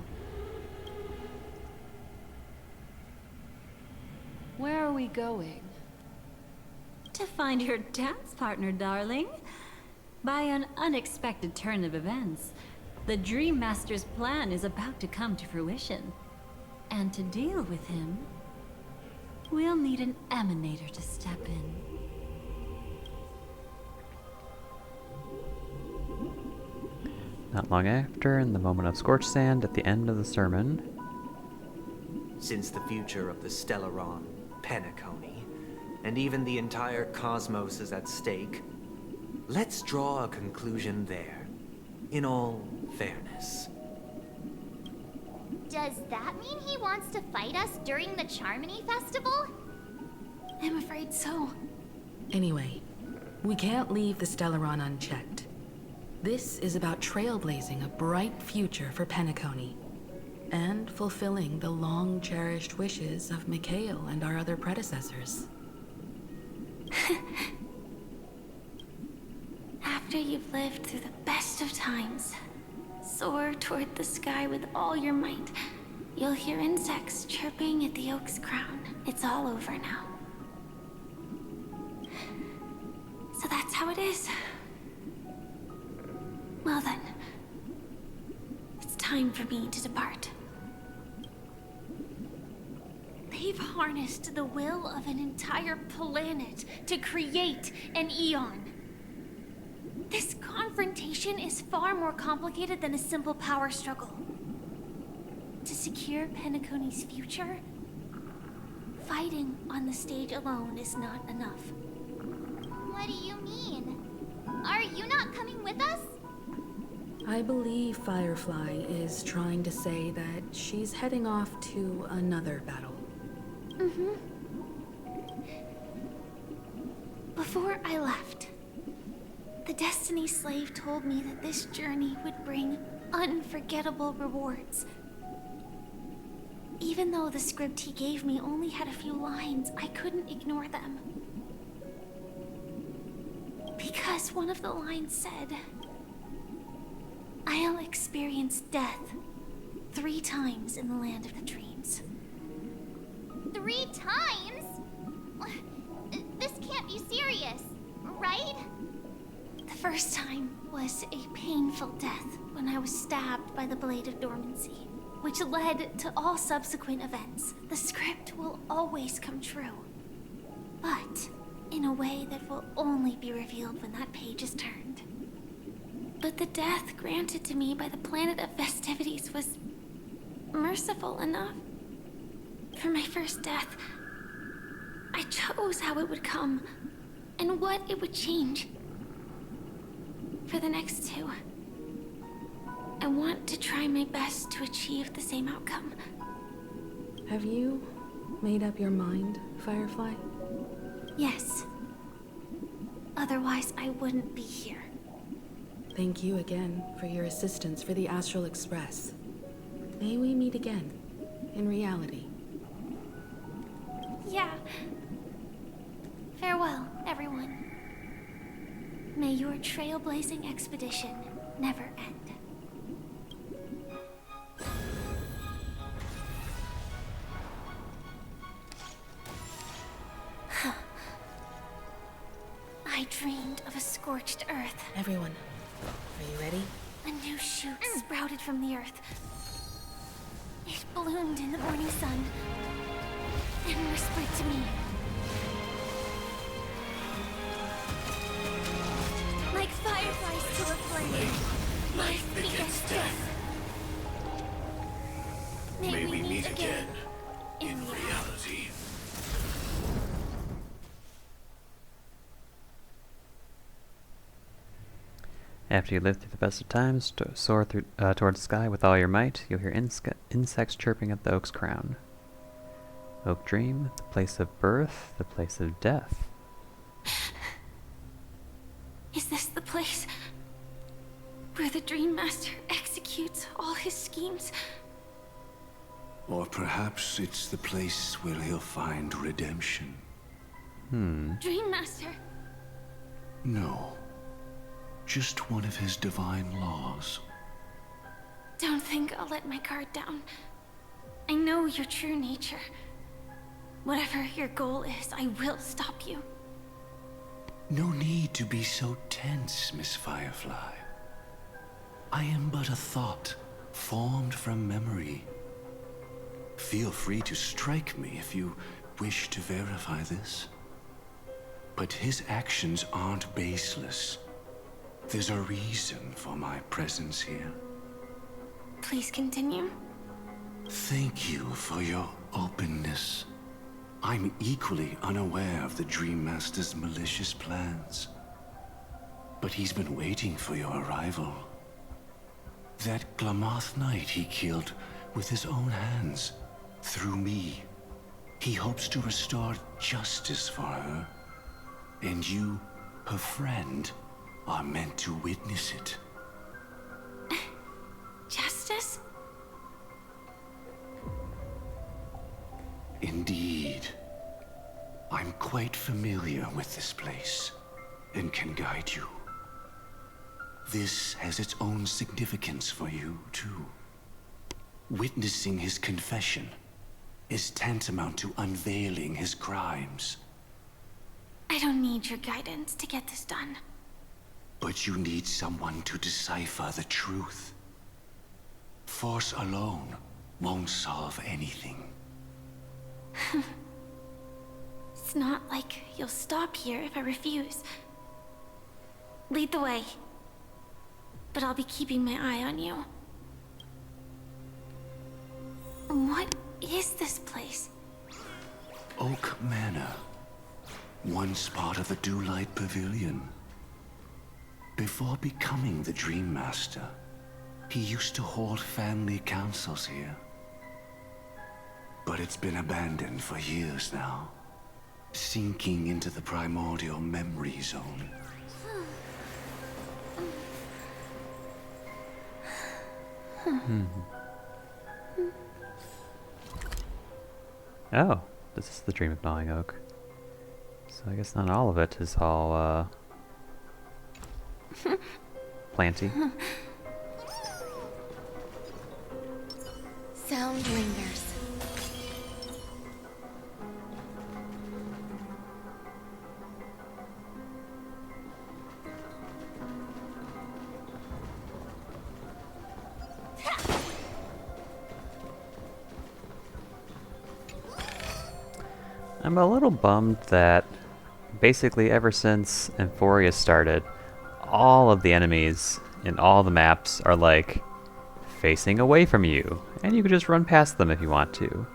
Where are we going? To find your dance partner, darling. By an unexpected turn of events, The Dream Master's plan is about to come to fruition. And to deal with him, we'll need an emanator to step in. Not long after, in the moment of scorched sand at the end of the sermon, since the future of the Stellaron, Penacony, and even the entire cosmos is at stake, let's draw a conclusion there, in all fairness. Does that mean he wants to fight us during the Charmony Festival? I'm afraid so. Anyway, we can't leave the Stellaron unchecked. This is about trailblazing a bright future for Penacony, and fulfilling the long-cherished wishes of Mikhail and our other predecessors. After you've lived through the best of times, soar toward the sky with all your might. You'll hear insects chirping at the oak's crown. It's all over now. So that's how it is. Well then, it's time for me to depart. They've harnessed the will of an entire planet to create an Eon. This confrontation is far more complicated than a simple power struggle. To secure Penacony's future, fighting on the stage alone is not enough. What do you mean? Are you not coming with us? I believe Firefly is trying to say that she's heading off to another battle. Mm-hmm. Before I left, the Destiny Slave told me that this journey would bring unforgettable rewards. Even though the script he gave me only had a few lines, I couldn't ignore them. Because one of the lines said, I'll experience death 3 times in the land of the dreams. 3 times? This can't be serious, right? The first time was a painful death when I was stabbed by the Blade of Dormancy, which led to all subsequent events. The script will always come true, but in a way that will only be revealed when that page is turned. But the death granted to me by the planet of festivities was merciful enough. For my first death, I chose how it would come and what it would change. For the next 2, I want to try my best to achieve the same outcome. Have you made up your mind, Firefly? Yes. Otherwise, I wouldn't be here. Thank you again for your assistance for the Astral Express. May we meet again, in reality. Yeah. Farewell, everyone. May your trailblazing expedition never end. I dreamed of a scorched earth. Everyone, are you ready? A new shoot sprouted from the earth. It bloomed in the morning sun and whispered to me. Like fireflies to a flame, life begets death. May we meet again in reality. After you live through the best of times, soar through, towards the sky with all your might, you'll hear insects chirping at the oak's crown. Oak Dream, the place of birth, the place of death. Is this the place where the Dream Master executes all his schemes? Or perhaps it's the place where he'll find redemption. Dream Master! No. Just one of his divine laws. Don't think I'll let my guard down. I know your true nature. Whatever your goal is, I will stop you. No need to be so tense, Miss Firefly. I am but a thought, formed from memory. Feel free to strike me if you wish to verify this. But his actions aren't baseless. There's a reason for my presence here. Please continue. Thank you for your openness. I'm equally unaware of the Dream Master's malicious plans. But he's been waiting for your arrival. That Glamoth Knight he killed with his own hands, through me. He hopes to restore justice for her. And you, her friend, are meant to witness it. Justice? Indeed. I'm quite familiar with this place, and can guide you. This has its own significance for you, too. Witnessing his confession is tantamount to unveiling his crimes. I don't need your guidance to get this done. But you need someone to decipher the truth. Force alone won't solve anything. It's not like you'll stop here if I refuse. Lead the way. But I'll be keeping my eye on you. What is this place? Oak Manor. Once part of the Dewlight Pavilion. Before becoming the Dream Master, he used to hold family councils here. But it's been abandoned for years now, sinking into the primordial memory zone. Oh, this is the Dream of Gnawing Oak. So I guess not all of it is all, planty. Sound lingers. I'm a little bummed that basically ever since Euphoria started, all of the enemies in all the maps are like facing away from you, and you can just run past them if you want to.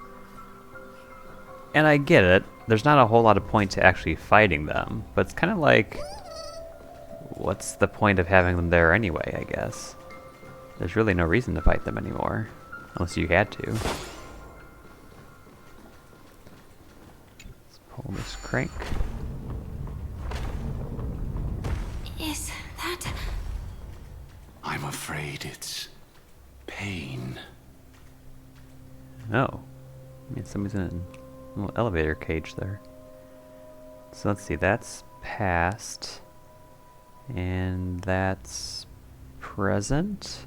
And I get it, there's not a whole lot of point to actually fighting them, but it's kind of like, what's the point of having them there anyway, I guess? There's really no reason to fight them anymore, unless you had to. Pull this crank. Is that... I'm afraid it's pain. Oh. I mean, somebody's in a little elevator cage there. So let's see, that's past. And that's present,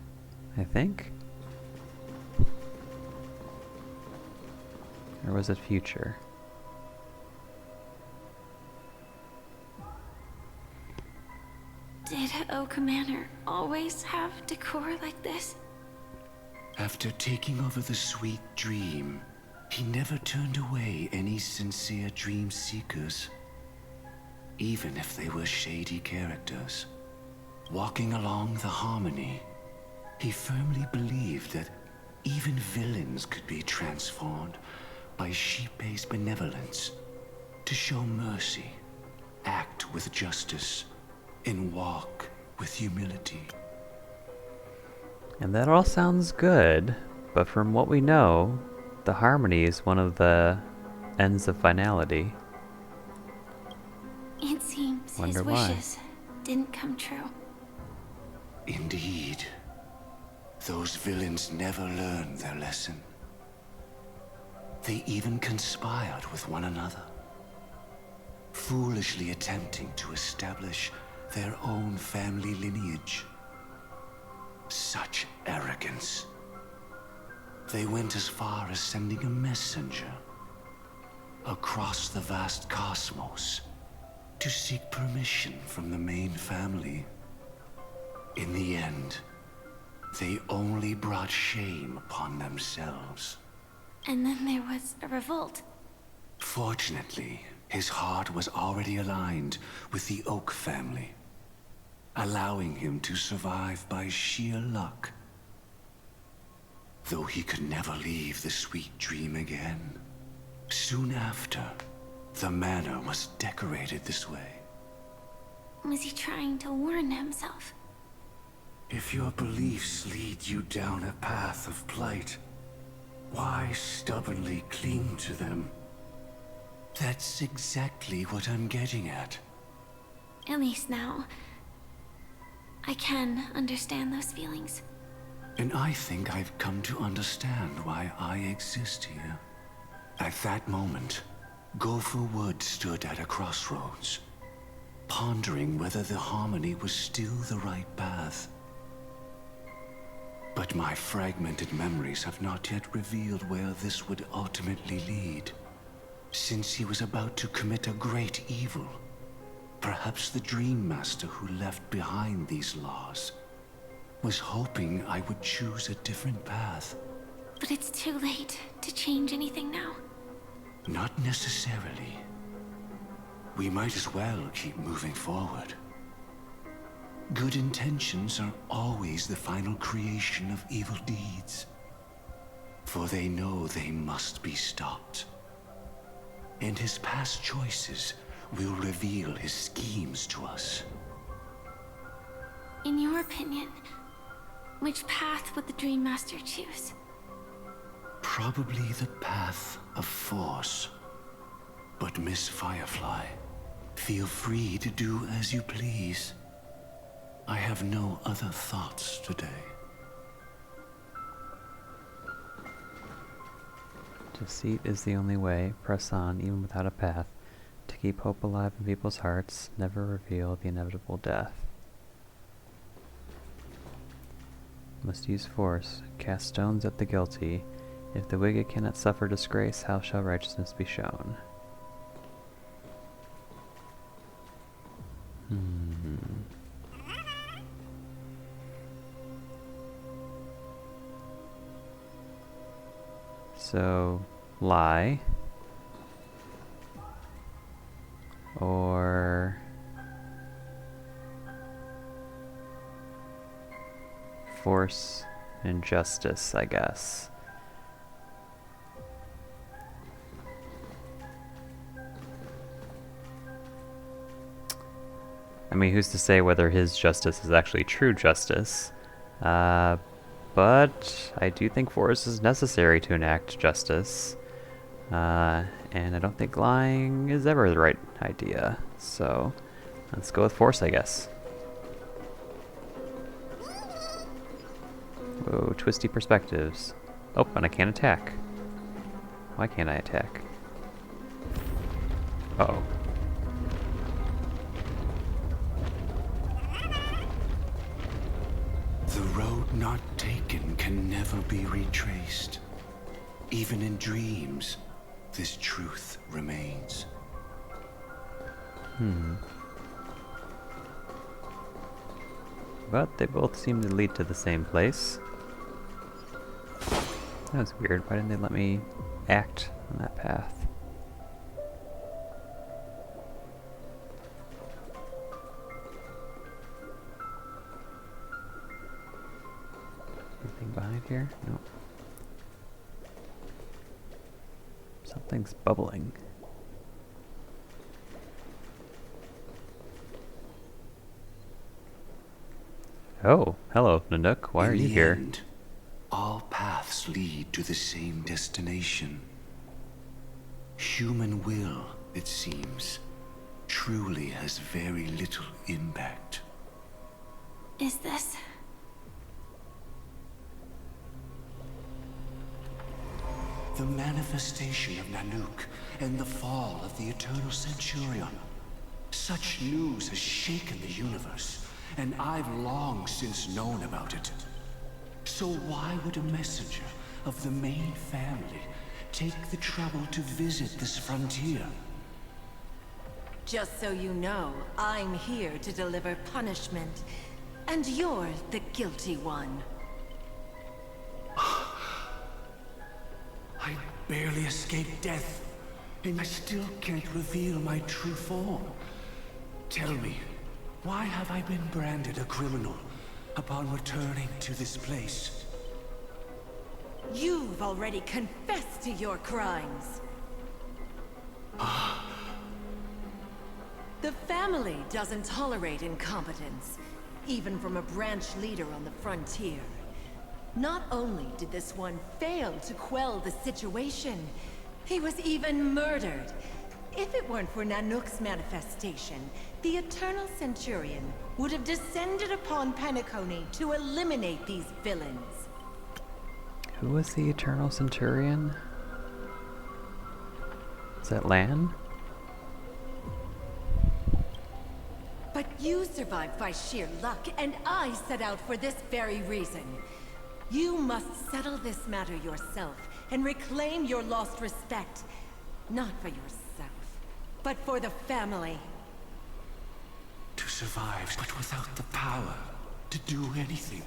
I think? Or was it future? Did Oak Manor always have decor like this? After taking over the Sweet Dream, he never turned away any sincere dream seekers, even if they were shady characters. Walking along the Harmony, he firmly believed that even villains could be transformed by Shippei's benevolence to show mercy, act with justice, and walk with humility. And that all sounds good, but from what we know, the Harmony is one of the ends of finality. It seems Wonder his why. wishes didn't come true. Indeed. Those villains never learned their lesson. They even conspired with one another, foolishly attempting to establish their own family lineage. Such arrogance. They went as far as sending a messenger across the vast cosmos to seek permission from the main family. In the end, they only brought shame upon themselves. And then there was a revolt. Fortunately, his heart was already aligned with the Oak family, allowing him to survive by sheer luck. Though he could never leave the sweet dream again. Soon after, the manor was decorated this way. Was he trying to warn himself? If your beliefs lead you down a path of plight, why stubbornly cling to them? That's exactly what I'm getting at. At least now, I can understand those feelings. And I think I've come to understand why I exist here. At that moment, Gopher Wood stood at a crossroads, pondering whether the harmony was still the right path. But my fragmented memories have not yet revealed where this would ultimately lead. Since he was about to commit a great evil, perhaps the Dream Master who left behind these laws was hoping I would choose a different path. But it's too late to change anything now. Not necessarily. We might as well keep moving forward. Good intentions are always the final creation of evil deeds, for they know they must be stopped. And his past choices will reveal his schemes to us. In your opinion, which path would the Dream Master choose? Probably the path of force. But Miss Firefly, feel free to do as you please. I have no other thoughts today. Deceit is the only way. Press on, even without a path. To keep hope alive in people's hearts, never reveal the inevitable death. Must use force. Cast stones at the guilty. If the wicked cannot suffer disgrace, how shall righteousness be shown? So, lie. Or force and justice, I guess. I mean, who's to say whether his justice is actually true justice? But I do think force is necessary to enact justice. And I don't think lying is ever the right idea. So, let's go with force, I guess. Whoa, twisty perspectives. Oh, and I can't attack. Why can't I attack? Uh-oh. The road not taken can never be retraced. Even in dreams, this truth remains. But they both seem to lead to the same place. That was weird. Why didn't they let me act on that path? Anything behind here? Nope. Something's bubbling. Oh, hello, Nanook. Why are you here? In the end, all paths lead to the same destination. Human will, it seems, truly has very little impact. Is this? The manifestation of Nanook and the fall of the Eternal Centurion. Such news has shaken the universe, and I've long since known about it. So why would a messenger of the main family take the trouble to visit this frontier? Just so you know, I'm here to deliver punishment, and you're the guilty one. barely escaped death, and I still can't reveal my true form. Tell me, why have I been branded a criminal upon returning to this place? You've already confessed to your crimes. The family doesn't tolerate incompetence, even from a branch leader on the frontier. Not only did this one fail to quell the situation, he was even murdered. If it weren't for Nanook's manifestation, the Eternal Centurion would have descended upon Penacony to eliminate these villains. Who was the Eternal Centurion? Is that Lan? But you survived by sheer luck, and I set out for this very reason. You must settle this matter yourself and reclaim your lost respect. Not for yourself, but for the family. To survive, but without the power to do anything.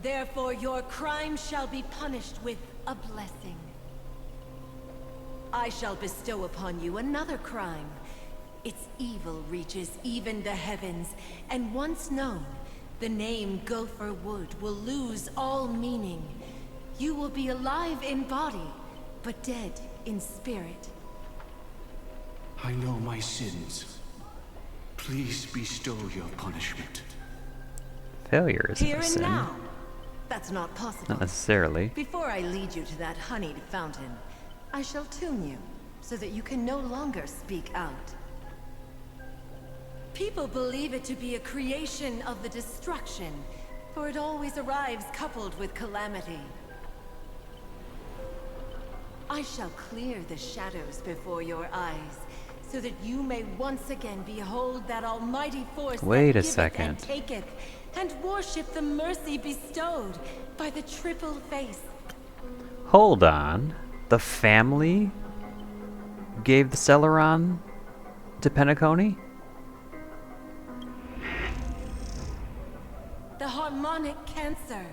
Therefore, your crime shall be punished with a blessing. I shall bestow upon you another crime. Its evil reaches even the heavens, and once known, the name Gopher Wood will lose all meaning. You will be alive in body, but dead in spirit. I know my sins. Please bestow your punishment. Failure is Here a and sin. now. That's not possible. Not necessarily. Before I lead you to that honeyed fountain, I shall tune you so that you can no longer speak out. People believe it to be a creation of the destruction, for it always arrives coupled with calamity. I shall clear the shadows before your eyes, so that you may once again behold that almighty force Wait that a giveth second. and taketh, and worship the mercy bestowed by the triple face. Hold on. The family gave the Stellaron to Penacony? The harmonic cancer,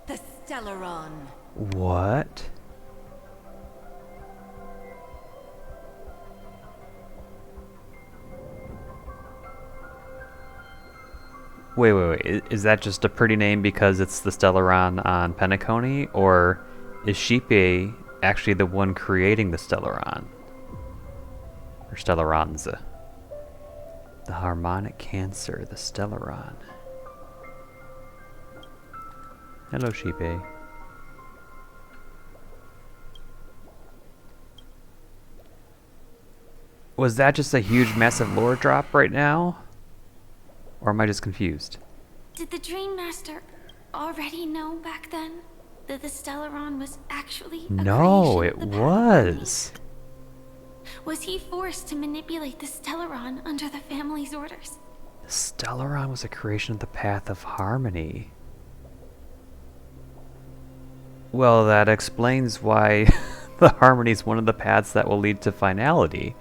the Stellaron. What? Wait. Is that just a pretty name because it's the Stellaron on Penacony? Or is Shipe actually the one creating the Stellaron? Or Stellarons? The harmonic cancer, the Stellaron. Hello, Shipe. Was that just a huge, massive lore drop right now? Or am I just confused? Did the Dream Master already know back then that the Stellaron was actually a No, creation it of the Path of was. Harmony? Was he forced to manipulate the Stellaron under the family's orders? The Stellaron was a creation of the Path of Harmony. Well, that explains why the Harmony is one of the paths that will lead to finality.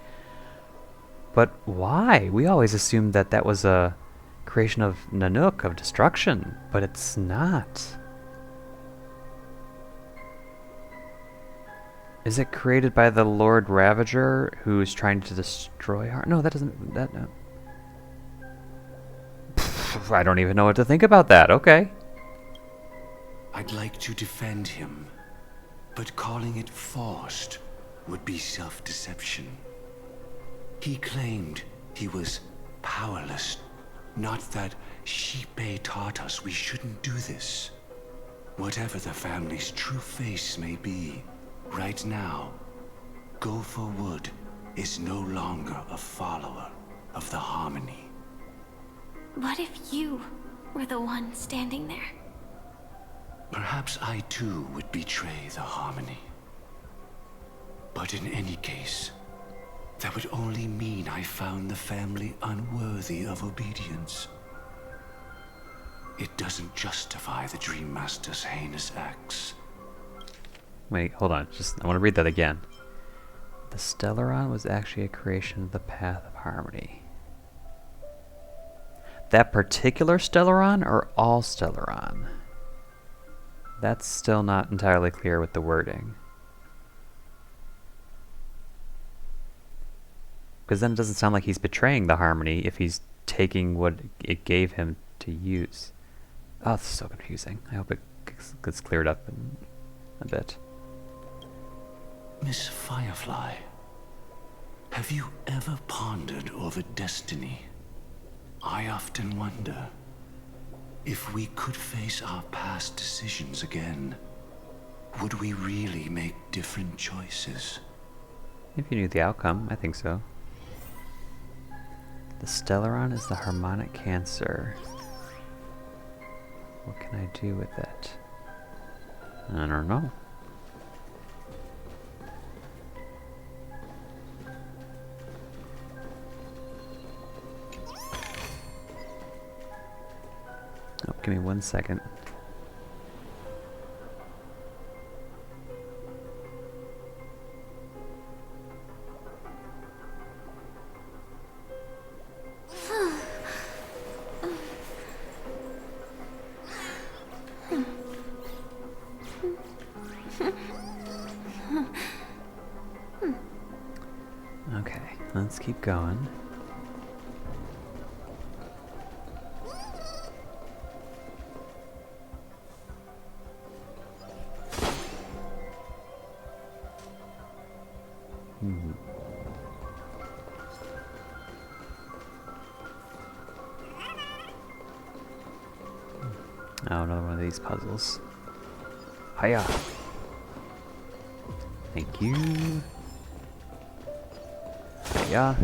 But why? We always assumed that that was a creation of Nanook, of destruction, but it's not. Is it created by the Lord Ravager, who's trying to destroy her? No, that doesn't... no. I don't even know what to think about that. Okay. I'd like to defend him, but calling it forced would be self-deception. He claimed he was powerless, not that Shipe taught us we shouldn't do this. Whatever the family's true face may be, right now, Gopher Wood is no longer a follower of the Harmony. What if you were the one standing there? Perhaps I too would betray the Harmony. But in any case, that would only mean I found the family unworthy of obedience. It doesn't justify the Dream Master's heinous acts. Wait, hold on. I want to read that again. The Stellaron was actually a creation of the Path of Harmony. That particular Stellaron or all Stellaron? That's still not entirely clear with the wording. Because then it doesn't sound like he's betraying the harmony if he's taking what it gave him to use. Oh, this is so confusing. I hope it gets cleared up in a bit. Miss Firefly, have you ever pondered over destiny? I often wonder if we could face our past decisions again, would we really make different choices? If you knew the outcome, I think so. The Stellaron is the harmonic cancer. What can I do with it? I don't know. Oh, give me 1 second. Okay, let's keep going. Oh, another one of these puzzles. Hiya! Thank you. Hiya.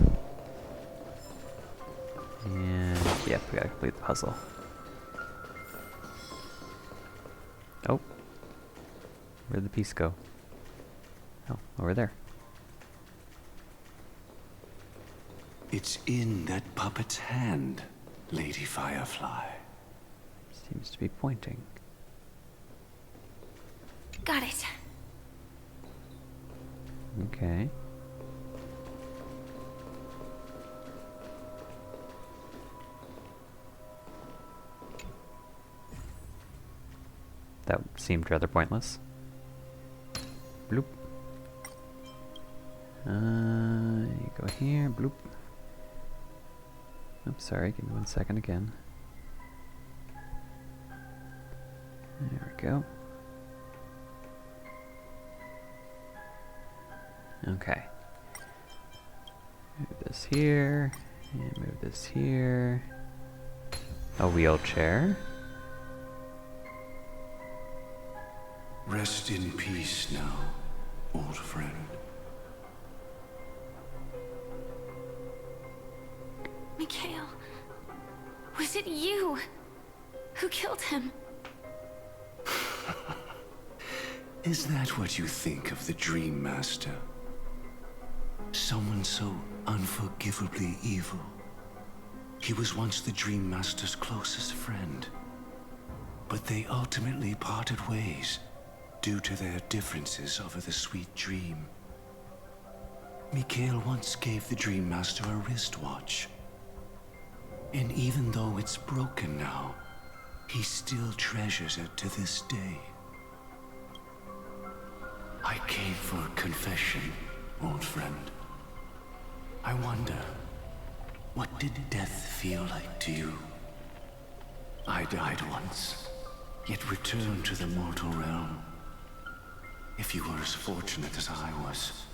And yep, we gotta complete the puzzle. Oh. Where'd the piece go? Oh, over there. It's in that puppet's hand, Lady Firefly. Seems to be pointing. Got it. Okay. That seemed rather pointless. Bloop. You go here, bloop. Oops, sorry, give me 1 second again. There we go. Okay. Move this here, and move this here. A wheelchair. Rest in peace now, old friend. Mikhail, was it you who killed him? Is that what you think of the Dream Master? Someone so unforgivably evil. He was once the Dream Master's closest friend, but they ultimately parted ways due to their differences over the sweet dream. Mikhail once gave the Dream Master a wristwatch, and even though it's broken now, he still treasures it to this day. I came for a confession, old friend. I wonder, what did death feel like to you? I died once, yet returned to the mortal realm. If you were as fortunate as I was,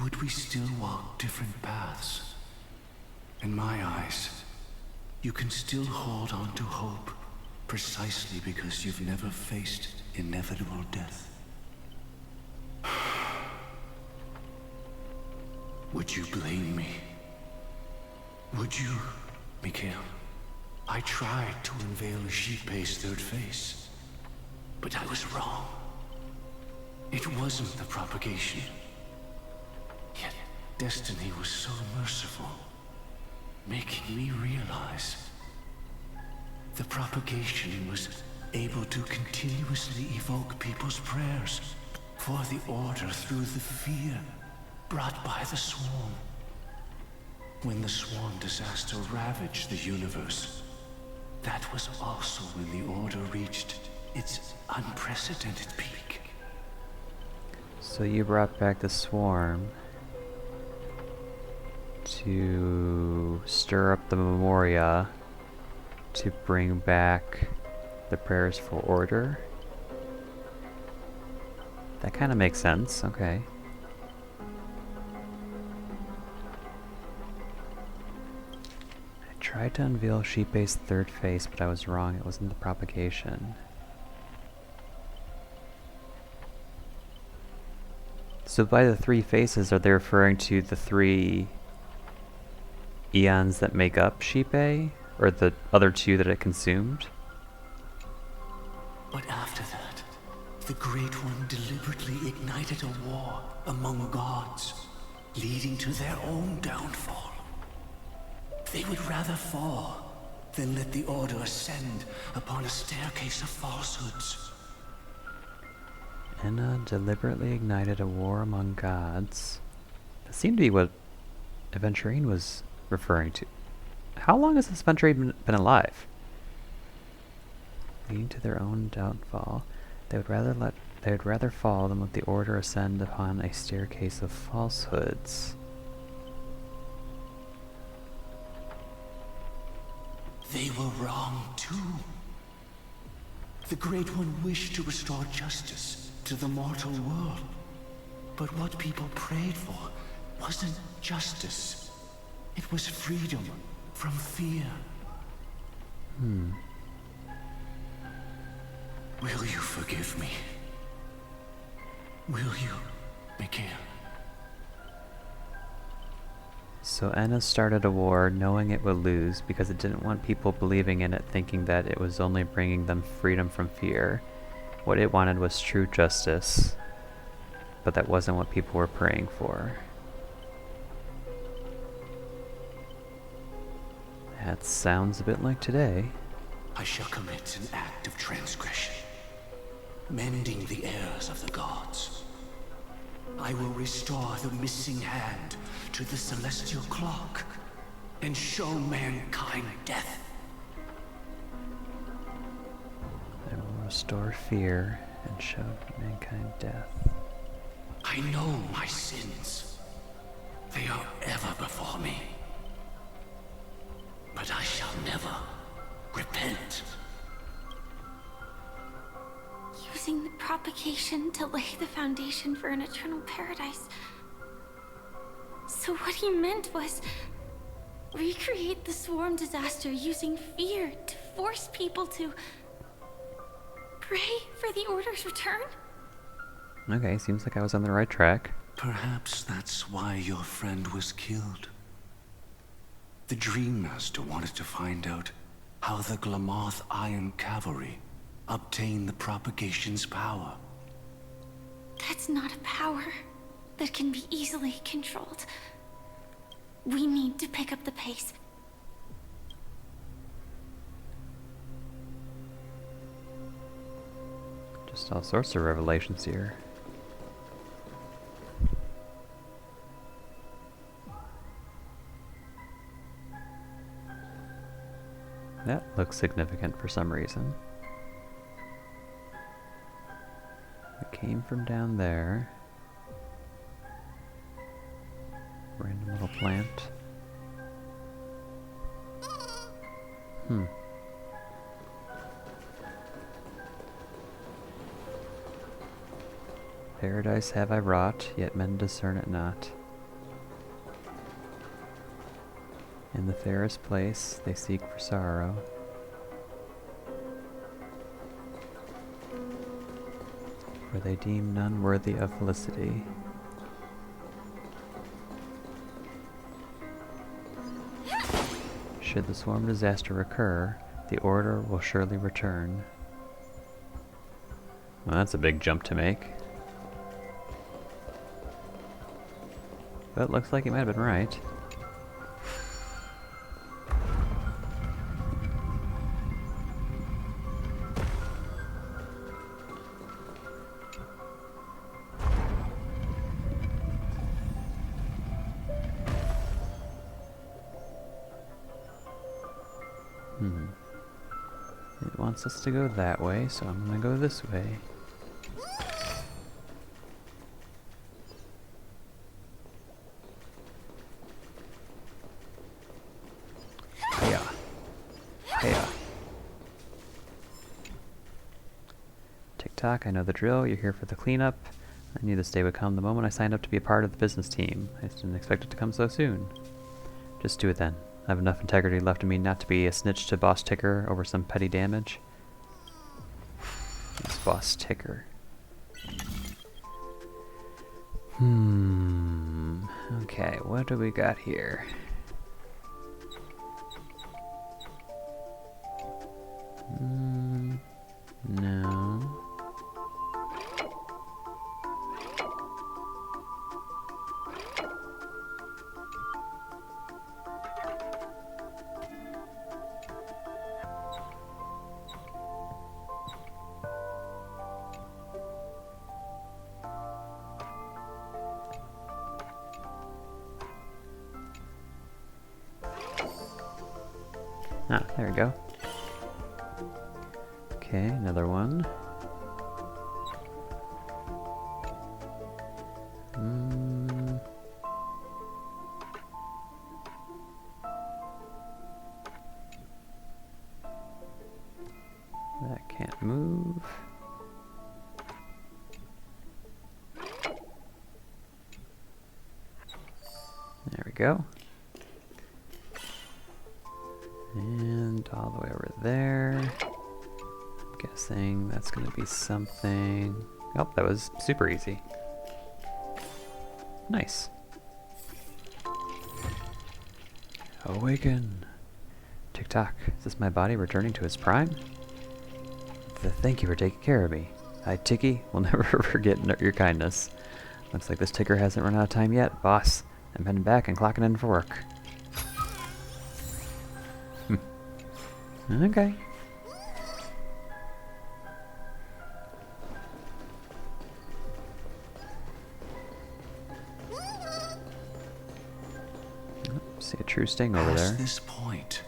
would we still walk different paths? In my eyes, you can still hold on to hope, precisely because you've never faced inevitable death. Would you blame me? Would you, Mikhail? I tried to unveil Xipe's third face, but I was wrong. It wasn't the propagation. Yet destiny was so merciful, making me realize the propagation was able to continuously evoke people's prayers for the Order through the fear brought by the Swarm. When the Swarm disaster ravaged the universe, that was also when the Order reached its unprecedented peak. So you brought back the Swarm to stir up the Memoria to bring back the prayers for order. That kind of makes sense, okay. I tried to unveil Sheepei's third face, but I was wrong. It wasn't the propagation. So by the three faces, are they referring to the three eons that make up Sheepei? Or the other two that it consumed? But after that, the Great One deliberately ignited a war among gods, leading to their own downfall. They would rather fall than let the Order ascend upon a staircase of falsehoods. Enna deliberately ignited a war among gods. That seemed to be what Aventurine was referring to. How long has this Aventurine been alive? Leading to their own downfall. They would rather fall than let the Order ascend upon a staircase of falsehoods. They were wrong too. The Great One wished to restore justice to the mortal world. But what people prayed for wasn't justice. It was freedom from fear. Will you forgive me? Will you, Mikael? So Enna started a war knowing it would lose because it didn't want people believing in it, thinking that it was only bringing them freedom from fear. What it wanted was true justice, but that wasn't what people were praying for. That sounds a bit like today. I shall commit an act of transgression, mending the errors of the gods. I will restore the missing hand to the celestial clock and show mankind death. I will restore fear and show mankind death. I know my sins. They are ever before me. But I shall never repent. Using the propagation to lay the foundation for an eternal paradise. So what he meant was recreate the swarm disaster using fear to force people to pray for the Order's return? Okay, seems like I was on the right track. Perhaps that's why your friend was killed. The Dream Master wanted to find out how the Glamoth Iron Cavalry obtained the propagation's power. That's not a power that can be easily controlled. We need to pick up the pace. Just all sorts of revelations here. That looks significant for some reason. It came from down there. Random little plant. Paradise have I wrought, yet men discern it not. In the fairest place they seek for sorrow. For they deem none worthy of felicity. Should the swarm disaster recur, the Order will surely return. Well, that's a big jump to make. But it looks like it might have been right. It wants us to go that way, so I'm gonna go this way. TikTok, I know the drill. You're here for the cleanup. I knew this day would come the moment I signed up to be a part of the business team. I just didn't expect it to come so soon. Just do it then. I have enough integrity left in me not to be a snitch to Boss Ticker over some petty damage. It's Boss Ticker. Okay, what do we got here? No. Ah, there we go. Okay, another one. That can't move. There we go. And all the way over there. I'm guessing that's going to be something... Oh, that was super easy. Nice. Awaken. Tick-tock. Is this my body returning to its prime? Thank you for taking care of me. I, Ticky, will never forget your kindness. Looks like this ticker hasn't run out of time yet. Boss, I'm heading back and clocking in for work. Okay. See a true sting over there. Past this point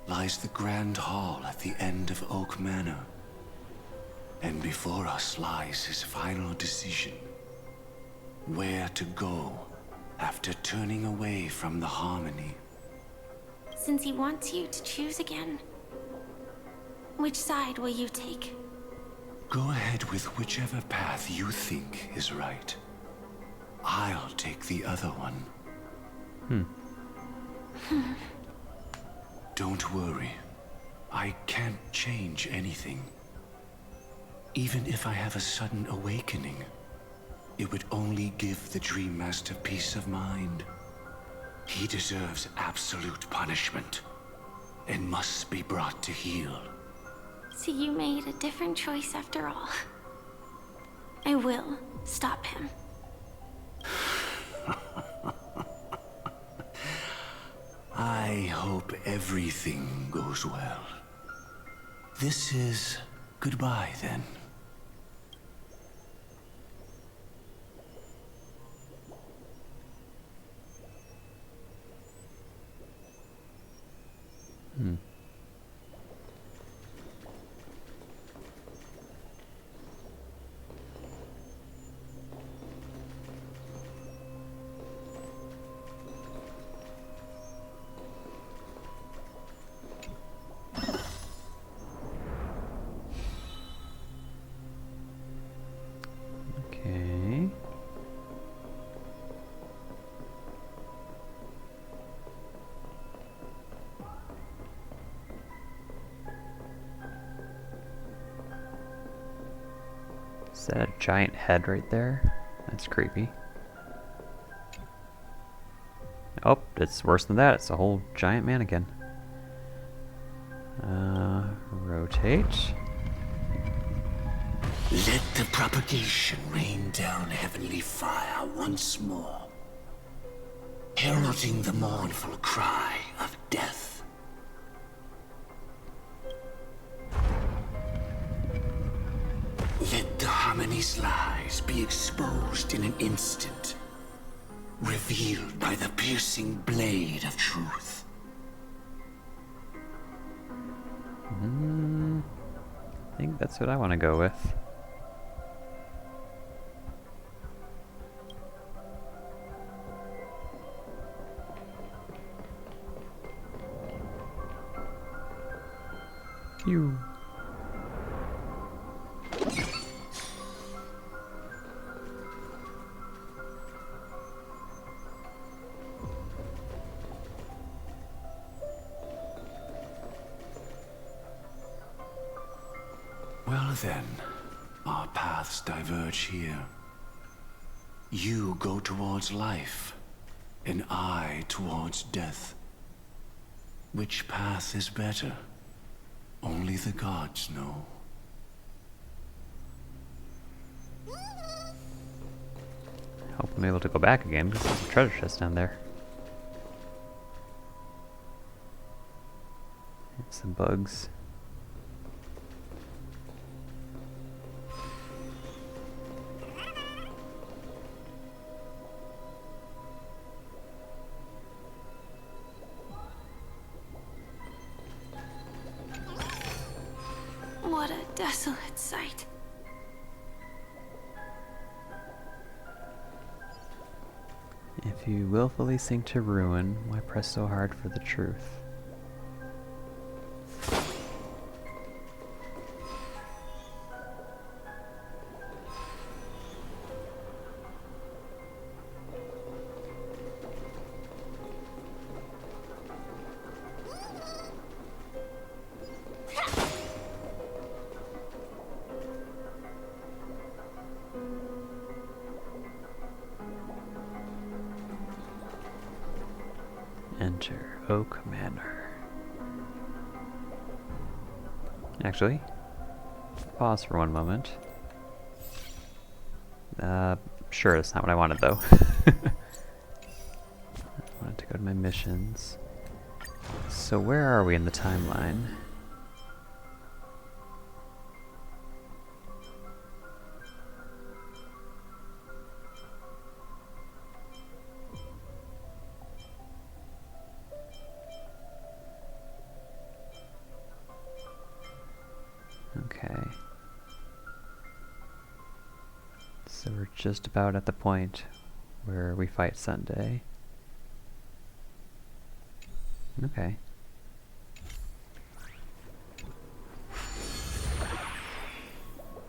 lies the Grand Hall at the end of Oak Manor. And before us lies his final decision. Where to go after turning away from the Harmony. Since he wants you to choose again, which side will you take? Go ahead with whichever path you think is right. I'll take the other one. Don't worry. I can't change anything. Even if I have a sudden awakening, it would only give the Dream Master peace of mind. He deserves absolute punishment and must be brought to heel. So you made a different choice after all. I will stop him. I hope everything goes well. This is goodbye then. Okay. Is that a giant head right there? That's creepy. Oh, it's worse than that. It's a whole giant mannequin. Rotate. Let the propagation rain down heavenly fire once more, heralding the mournful cry of death. Let the Harmony's lies be exposed in an instant, revealed by the piercing blade of truth. I think that's what I want to go with. Well then, our paths diverge here. You go towards life, and I towards death. Which path is better? Only the gods know. Hope I'm able to go back again, because there's a treasure chest down there. And some bugs. What a desolate sight. If you willfully sink to ruin, why press so hard for the truth? Enter Oak Manor. Actually, pause for one moment. Sure, that's not what I wanted though. I wanted to go to my missions. So where are we in the timeline? Okay. So we're just about at the point where we fight Sunday. Okay.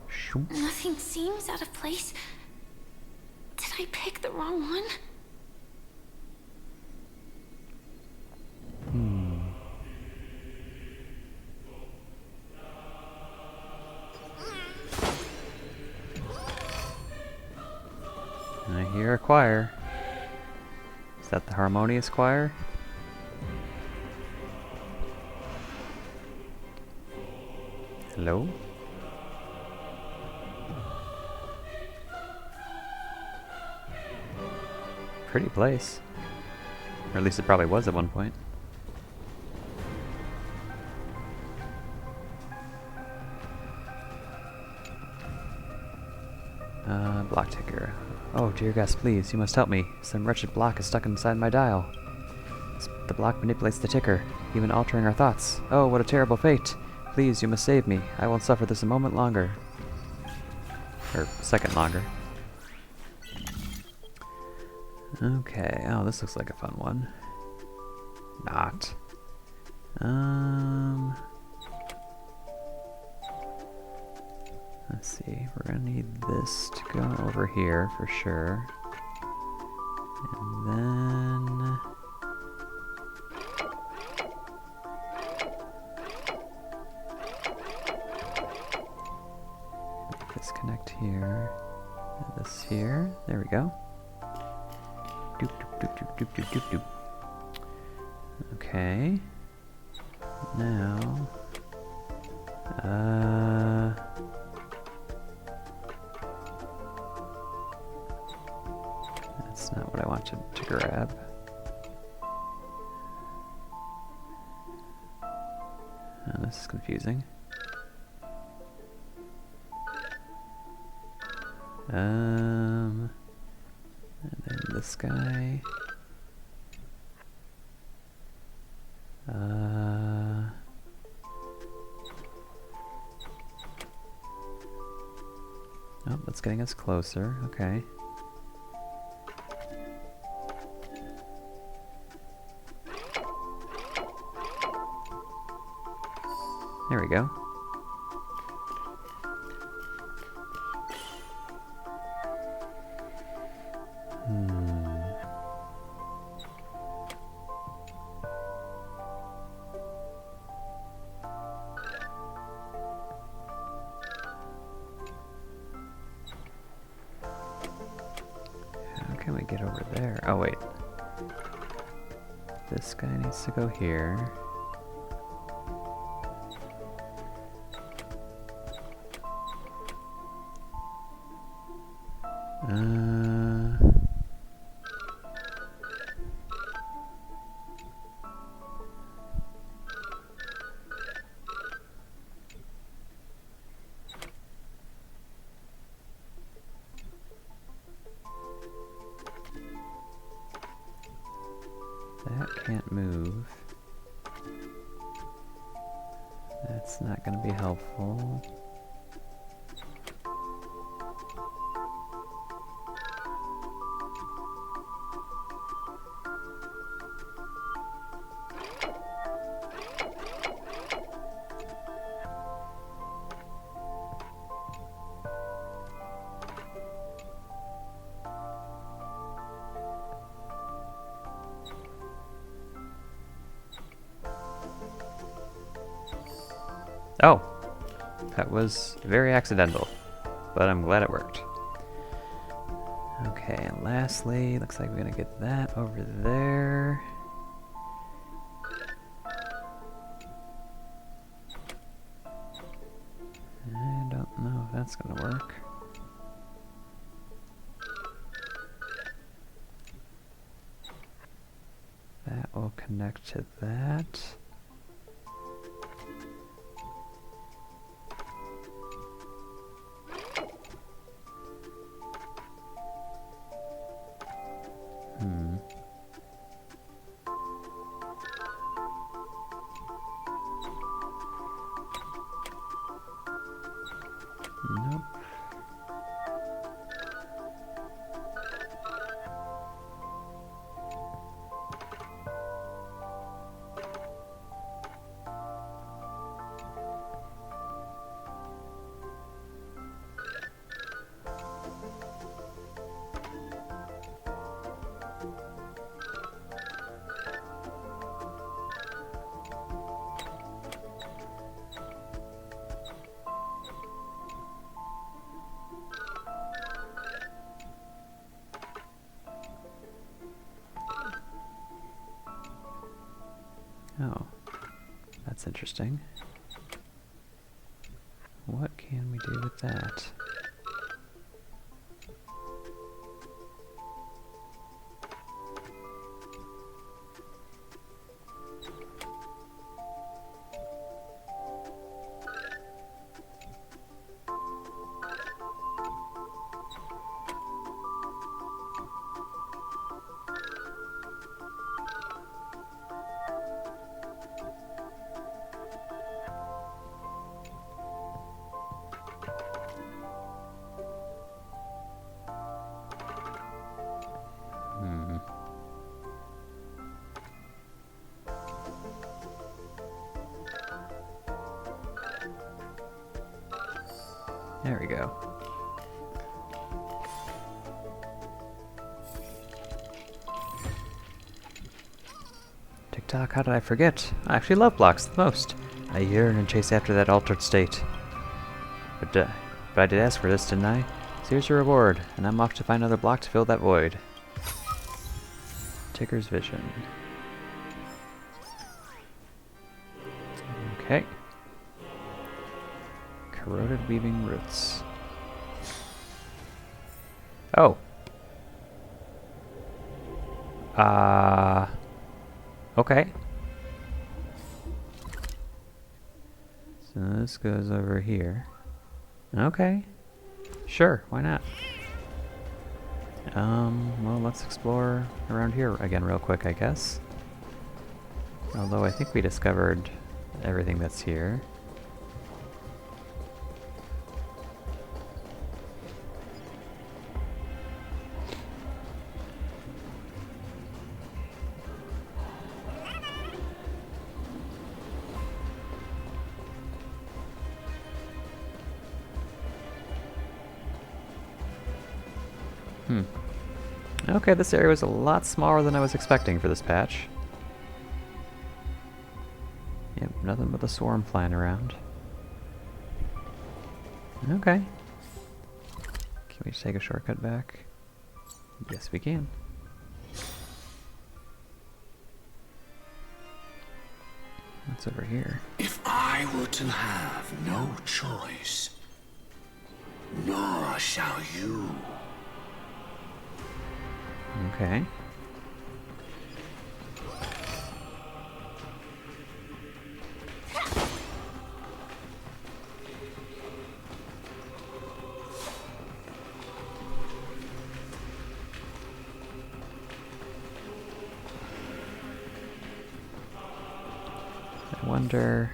Shoop. Nothing seems out of place. Did I pick the wrong one? I hear a choir. Is that the harmonious choir? Hello? Pretty place. Or at least it probably was at one point. Block ticker. Oh, dear guest, please, you must help me. Some wretched block is stuck inside my dial. The block manipulates the ticker, even altering our thoughts. Oh, what a terrible fate. Please, you must save me. I won't suffer this a moment longer. Or, second longer. Okay, oh, this looks like a fun one. Not. Let's see, we're gonna need this to go over here for sure. And then... disconnect here. And this here. There we go. Doop doop doop doop doop doop doop. Okay. Now... that's not what I wanted to grab. Oh, this is confusing. And then this guy. Oh, that's getting us closer. Okay. There we go. get over there? Oh, wait. This guy needs to go here. That can't move. That's not going to be helpful. Oh, that was very accidental, but I'm glad it worked. Okay, and lastly, looks like we're gonna get that over there. I don't know if that's gonna work. That will connect to that. Nope. Oh, that's interesting. What can we do with that? There we go. TikTok, how did I forget? I actually love blocks the most. I yearn and chase after that altered state. But I did ask for this, didn't I? So here's your reward, and I'm off to find another block to fill that void. Tigger's vision. Okay. Corroded weaving roots. Oh. Okay. So this goes over here. Okay. Sure, why not? Well, let's explore around here again real quick, I guess. Although I think we discovered everything that's here. Okay, this area was a lot smaller than I was expecting for this patch. Yep, nothing but the swarm flying around. Okay. Can we take a shortcut back? Yes, we can. What's over here? If I were to have no choice, nor shall you. Okay. I wonder...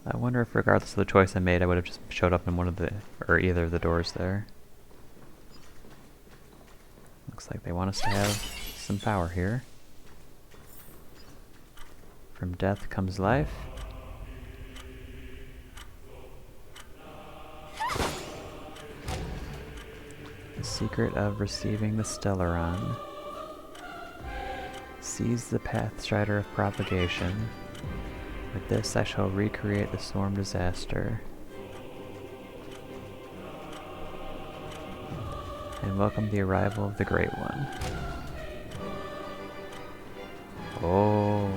I wonder if regardless of the choice I made, I would have just showed up in one of the, or either of the doors there. Looks like they want us to have some power here. From death comes life. The secret of receiving the Stellaron. Seize the Pathstrider of propagation. With this, I shall recreate the swarm disaster. And welcome the arrival of the Great One. Oh.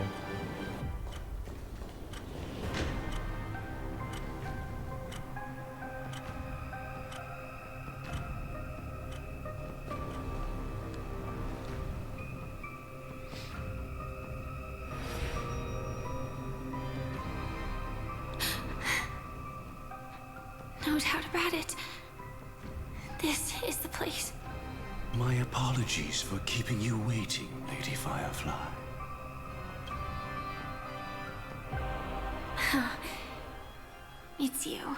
No doubt about it. This is the place. My apologies for keeping you waiting, Lady Firefly. It's you.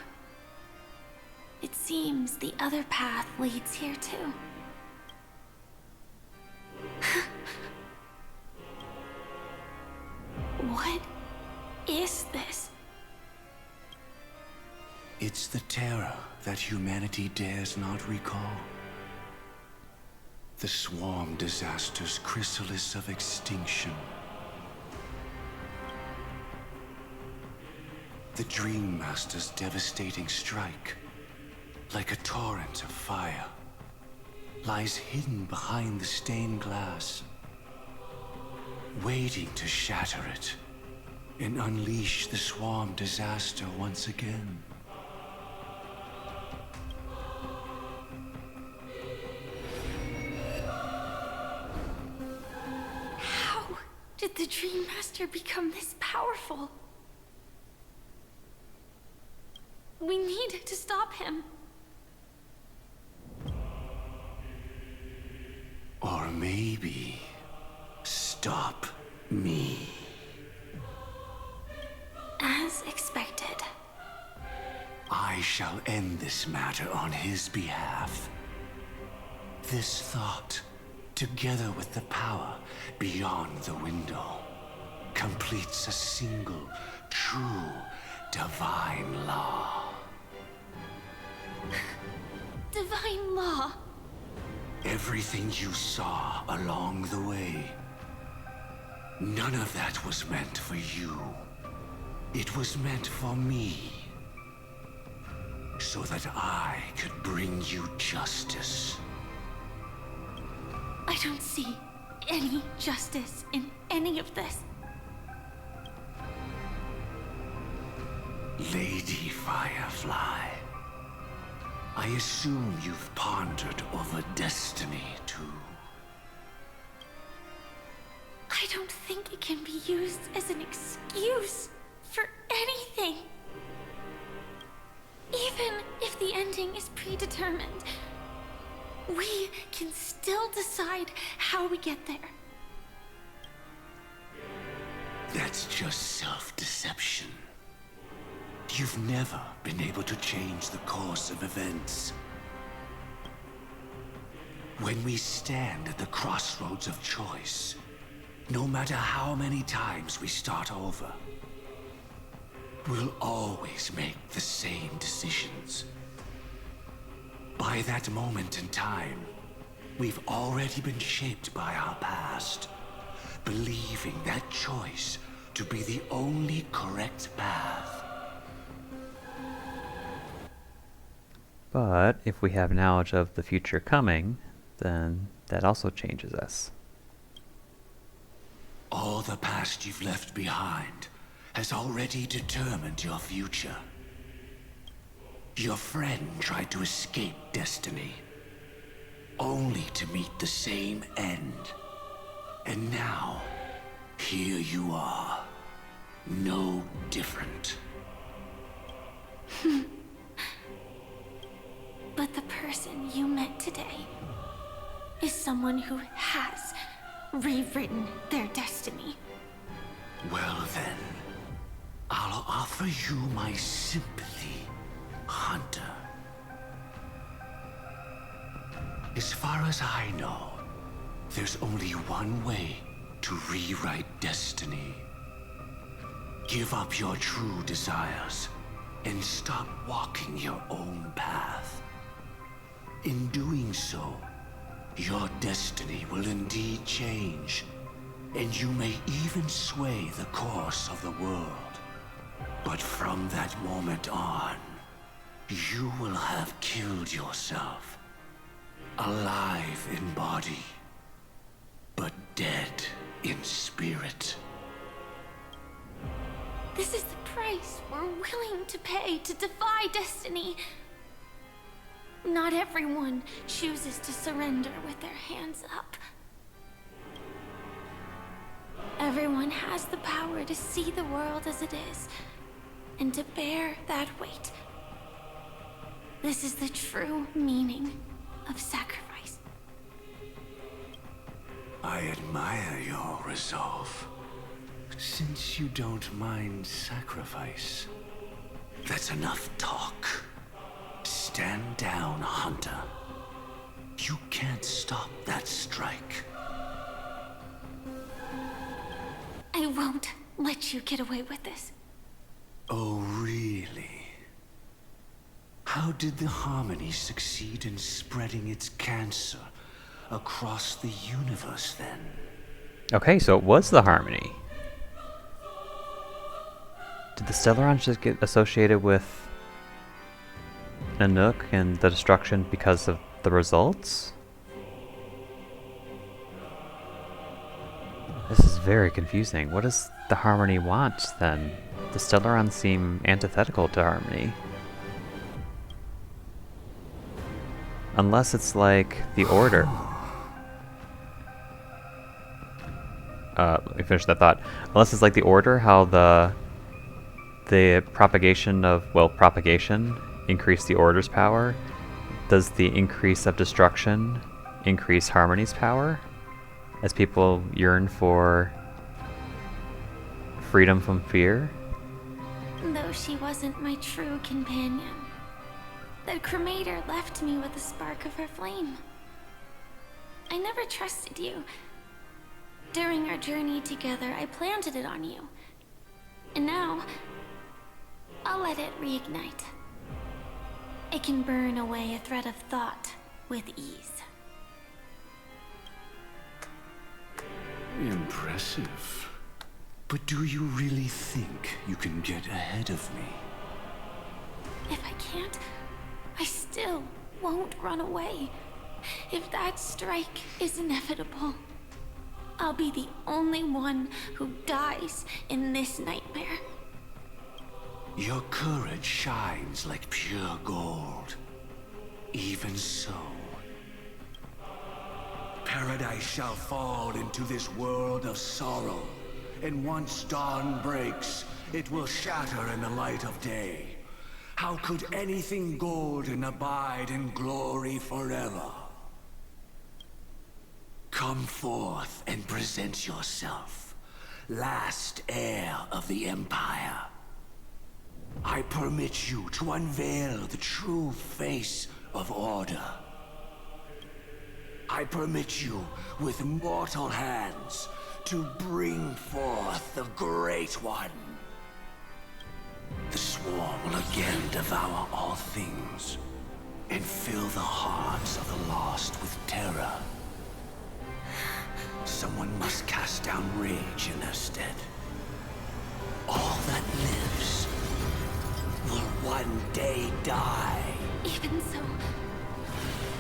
It seems the other path leads here too. What is this? It's the terror that humanity dares not recall. The swarm disaster's chrysalis of extinction. The Dream Master's devastating strike, like a torrent of fire, lies hidden behind the stained glass, waiting to shatter it and unleash the swarm disaster once again. How did the Dream Master become this powerful? We need to stop him. Or maybe stop me. As expected. I shall end this matter on his behalf. This thought, together with the power beyond the window, completes a single, true, divine law. Divine law? Everything you saw along the way, none of that was meant for you. It was meant for me. So that I could bring you justice. I don't see any justice in any of this. Lady Firefly, I assume you've pondered over destiny, too. I don't think it can be used as an excuse for anything. Even if the ending is predetermined, we can still decide how we get there. That's just self-deception. You've never been able to change the course of events. When we stand at the crossroads of choice, no matter how many times we start over, we'll always make the same decisions. By that moment in time, we've already been shaped by our past, believing that choice to be the only correct path. But if we have knowledge of the future coming, then that also changes us. All the past you've left behind has already determined your future. Your friend tried to escape destiny, only to meet the same end. And now, here you are, no different. But the person you met today is someone who has rewritten their destiny. Well then, I'll offer you my sympathy, Hunter. As far as I know, there's only one way to rewrite destiny. Give up your true desires and stop walking your own path. In doing so, your destiny will indeed change, and you may even sway the course of the world. But from that moment on, you will have killed yourself. Alive in body, but dead in spirit. This is the price we're willing to pay to defy destiny. Not everyone chooses to surrender with their hands up. Everyone has the power to see the world as it is, and to bear that weight. This is the true meaning of sacrifice. I admire your resolve. Since you don't mind sacrifice, that's enough talk. Stand down, Hunter. You can't stop that strike. I won't let you get away with this. Oh, really? How did the Harmony succeed in spreading its cancer across the universe, then? Okay, so it was the Harmony. Did the Stellarons just get associated with Nanook and the destruction because of the results? This is very confusing. What does the Harmony want, then? The Stellarons seem antithetical to Harmony. Unless it's like the Order. Let me finish that thought. Unless it's like the Order, how the propagation of, well, propagation increase the Order's power. Does the increase of destruction increase Harmony's power? As people yearn for freedom from fear? Though she wasn't my true companion, the cremator left me with a spark of her flame. I never trusted you. During our journey together, I planted it on you. And now, I'll let it reignite. It can burn away a thread of thought with ease. Impressive. But do you really think you can get ahead of me? If I can't, I still won't run away. If that strike is inevitable, I'll be the only one who dies in this nightmare. Your courage shines like pure gold. Even so, paradise shall fall into this world of sorrow, and once dawn breaks, it will shatter in the light of day. How could anything golden abide in glory forever? Come forth and present yourself, last heir of the Empire. I permit you to unveil the true face of order. I permit you, with mortal hands, to bring forth the Great One. The swarm will again devour all things, and fill the hearts of the lost with terror. Someone must cast down rage in their stead. All that lives will one day die. Even so,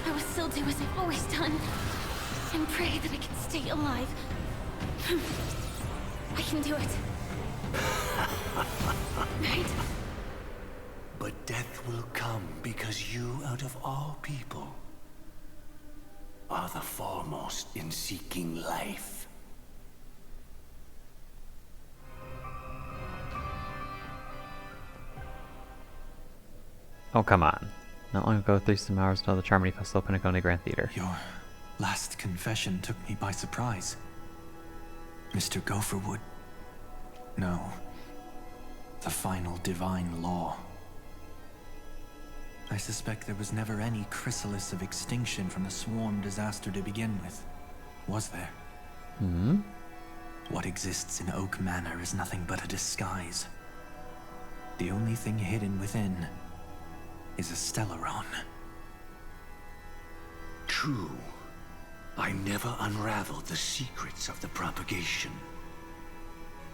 I will still do as I've always done, and pray that I can stay alive. I can do it. Right? But death will come because you, out of all people, are the foremost in seeking life. Oh, come on. Not long ago, 3 some hours until the Charmony Festival, Penacony Grand Theater. Your last confession took me by surprise. Mr. Gopherwood. No. The final divine law. I suspect there was never any chrysalis of extinction from the swarm disaster to begin with. Was there? Hmm? What exists in Oak Manor is nothing but a disguise. The only thing hidden within is a Stellaron. True. I never unraveled the secrets of the propagation.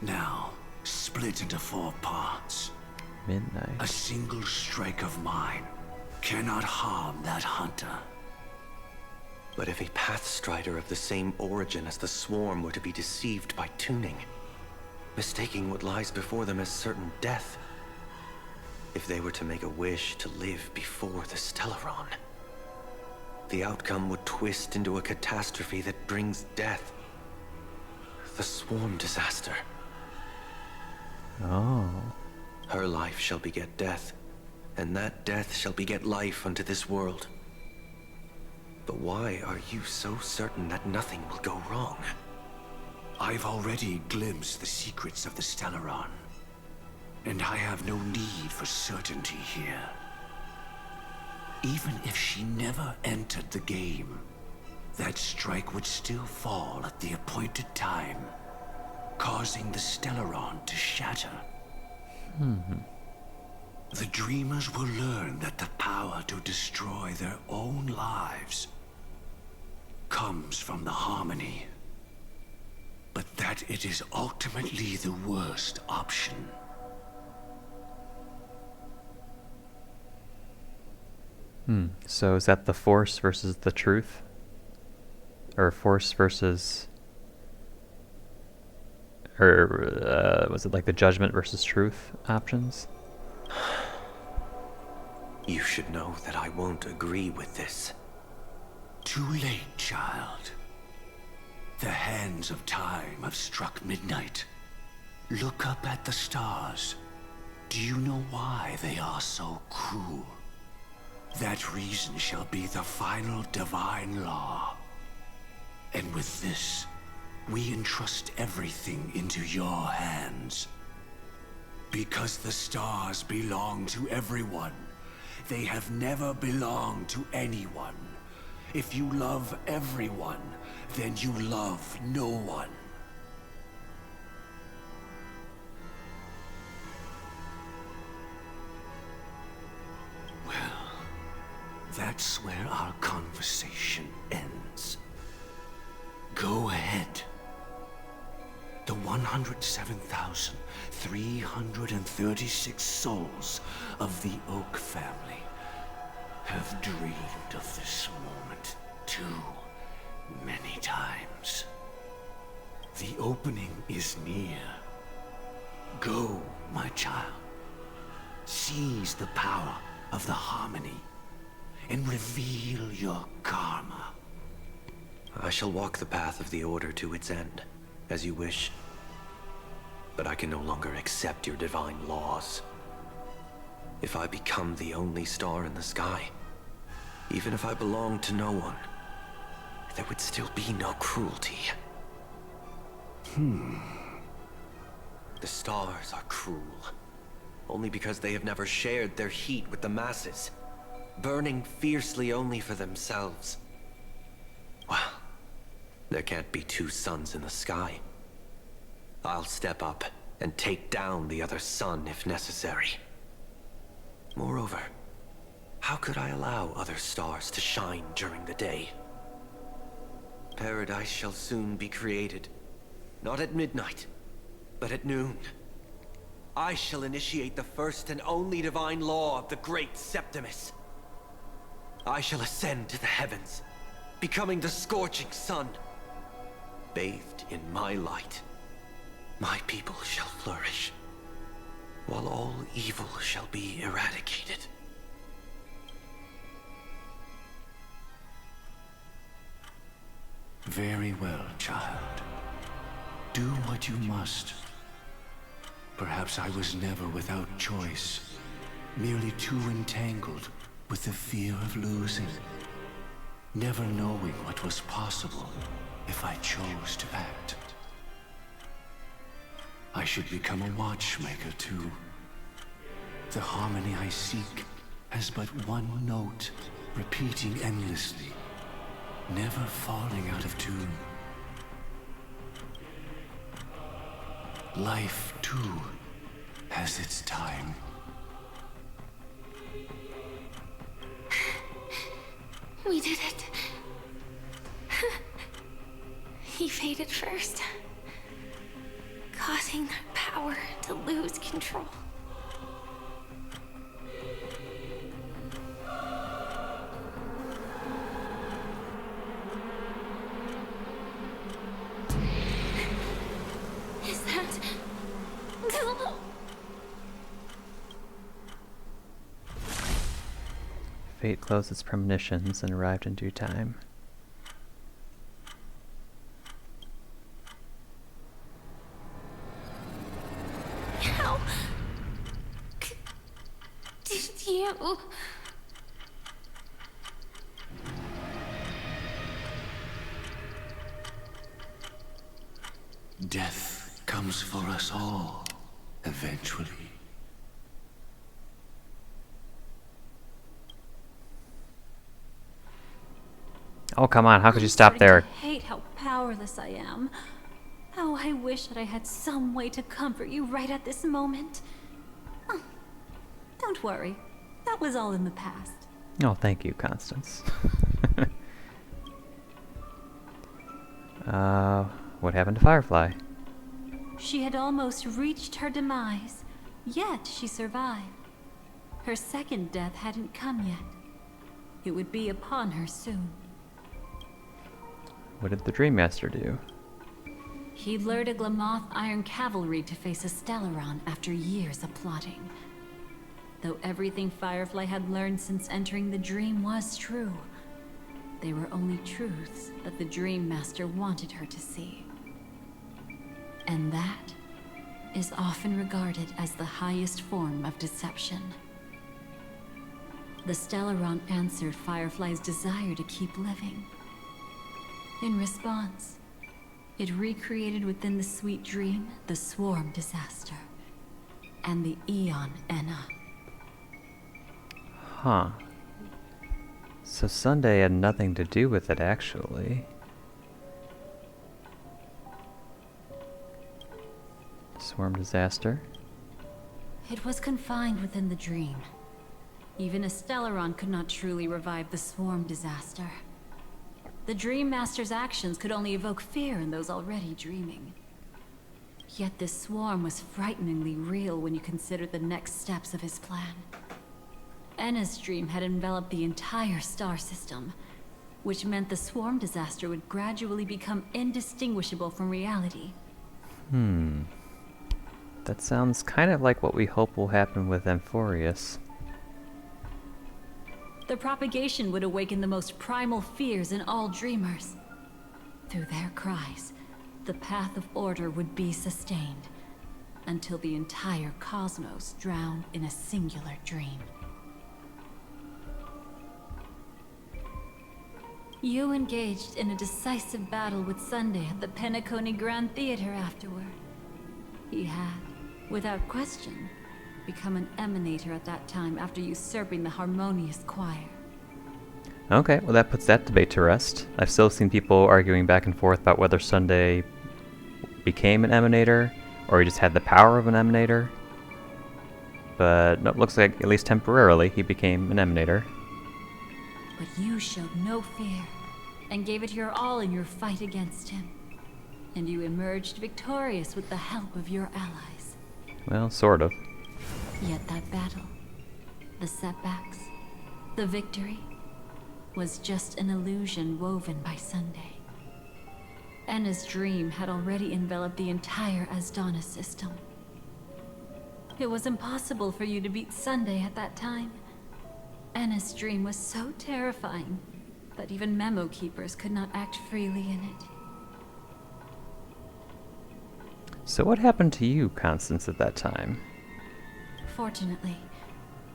Now, split into 4 parts. Midnight. A single strike of mine cannot harm that hunter. But if a Pathstrider of the same origin as the Swarm were to be deceived by tuning, mistaking what lies before them as certain death, if they were to make a wish to live before the Stellaron, the outcome would twist into a catastrophe that brings death. The Swarm disaster. Oh. Her life shall beget death, and that death shall beget life unto this world. But why are you so certain that nothing will go wrong? I've already glimpsed the secrets of the Stellaron, and I have no need for certainty here. Even if she never entered the game, that strike would still fall at the appointed time, causing the Stellaron to shatter. The Dreamers will learn that the power to destroy their own lives comes from the Harmony, but that it is ultimately the worst option. So is that the Force versus the Truth? Or Force versus... Or was it like the Judgment versus Truth options? You should know that I won't agree with this. Too late, child. The hands of time have struck midnight. Look up at the stars. Do you know why they are so cruel? That reason shall be the final divine law. And with this, we entrust everything into your hands. Because the stars belong to everyone. They have never belonged to anyone. If you love everyone, then you love no one. Well, that's where our conversation ends. Go ahead. The 107,336 souls of the Oak family have dreamed of this moment too many times. The opening is near. Go, my child. Seize the power of the Harmony and reveal your karma. I shall walk the path of the Order to its end, as you wish. But I can no longer accept your divine laws. If I become the only star in the sky, even if I belong to no one, there would still be no cruelty. The stars are cruel, only because they have never shared their heat with the masses, burning fiercely only for themselves. Well, there can't be 2 suns in the sky. I'll step up and take down the other sun if necessary. Moreover, how could I allow other stars to shine during the day? Paradise shall soon be created, not at midnight, but at noon. I shall initiate the first and only divine law of the great Septimus. I shall ascend to the heavens, becoming the scorching sun. Bathed in my light, my people shall flourish, while all evil shall be eradicated. Very well, child. Do what you must. Perhaps I was never without choice, merely too entangled with the fear of losing, never knowing what was possible if I chose to act. I should become a watchmaker too. The harmony I seek has but one note, repeating endlessly, never falling out of tune. Life, too, has its time. We did it. He faded first, causing the power to lose control. Is that... Fate closed its premonitions and arrived in due time. How did you... Death comes for us all, eventually. Oh, come on, how could you I'm stop starting there? to hate how powerless I am. Oh, I wish that I had some way to comfort you right at this moment. Oh, don't worry. That was all in the past. Oh, thank you, Constance. What happened to Firefly? She had almost reached her demise, yet she survived. Her second death hadn't come yet. It would be upon her soon. What did the Dream Master do? He lured a Glamoth Iron Cavalry to face a Stellaron after years of plotting. Though everything Firefly had learned since entering the dream was true, they were only truths that the Dream Master wanted her to see. And that is often regarded as the highest form of deception. The Stellaron answered Firefly's desire to keep living. In response, it recreated within the sweet dream the Swarm disaster and the Eon Enna. Huh. So Sunday had nothing to do with it, actually. Swarm disaster? It was confined within the dream. Even a Stellaron could not truly revive the Swarm disaster. The Dream Master's actions could only evoke fear in those already dreaming. Yet this swarm was frighteningly real when you consider the next steps of his plan. Enna's dream had enveloped the entire star system, which meant the swarm disaster would gradually become indistinguishable from reality. That sounds kind of like what we hope will happen with Amphorius. The propagation would awaken the most primal fears in all dreamers. Through their cries, the path of order would be sustained, until the entire cosmos drowned in a singular dream. You engaged in a decisive battle with Sunday at the Penacony Grand Theater afterward. He had, without question, become an emanator at that time after usurping the Harmonious Choir. Okay, well that puts that debate to rest. I've still seen people arguing back and forth about whether Sunday became an emanator, or he just had the power of an emanator. But no, it looks like, at least temporarily, he became an emanator. But you showed no fear, and gave it your all in your fight against him. And you emerged victorious with the help of your allies. Well, sort of. Yet that battle, the setbacks, the victory, was just an illusion woven by Sunday. Anna's dream had already enveloped the entire Asdana system. It was impossible for you to beat Sunday at that time. Anna's dream was so terrifying that even memo keepers could not act freely in it. So what happened to you, Constance, at that time? Fortunately,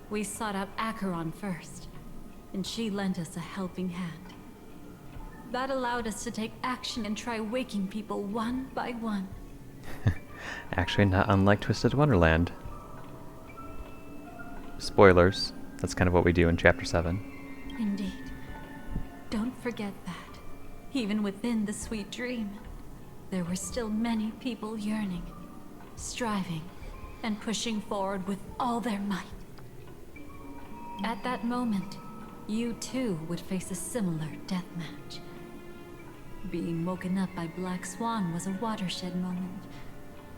we sought out Acheron first, and she lent us a helping hand. That allowed us to take action and try waking people one by one. Actually, not unlike Twisted Wonderland. Spoilers. That's kind of what we do in Chapter 7. Indeed. Don't forget that, even within the sweet dream, there were still many people yearning, striving, and pushing forward with all their might. At that moment, you too would face a similar death match. Being woken up by Black Swan was a watershed moment.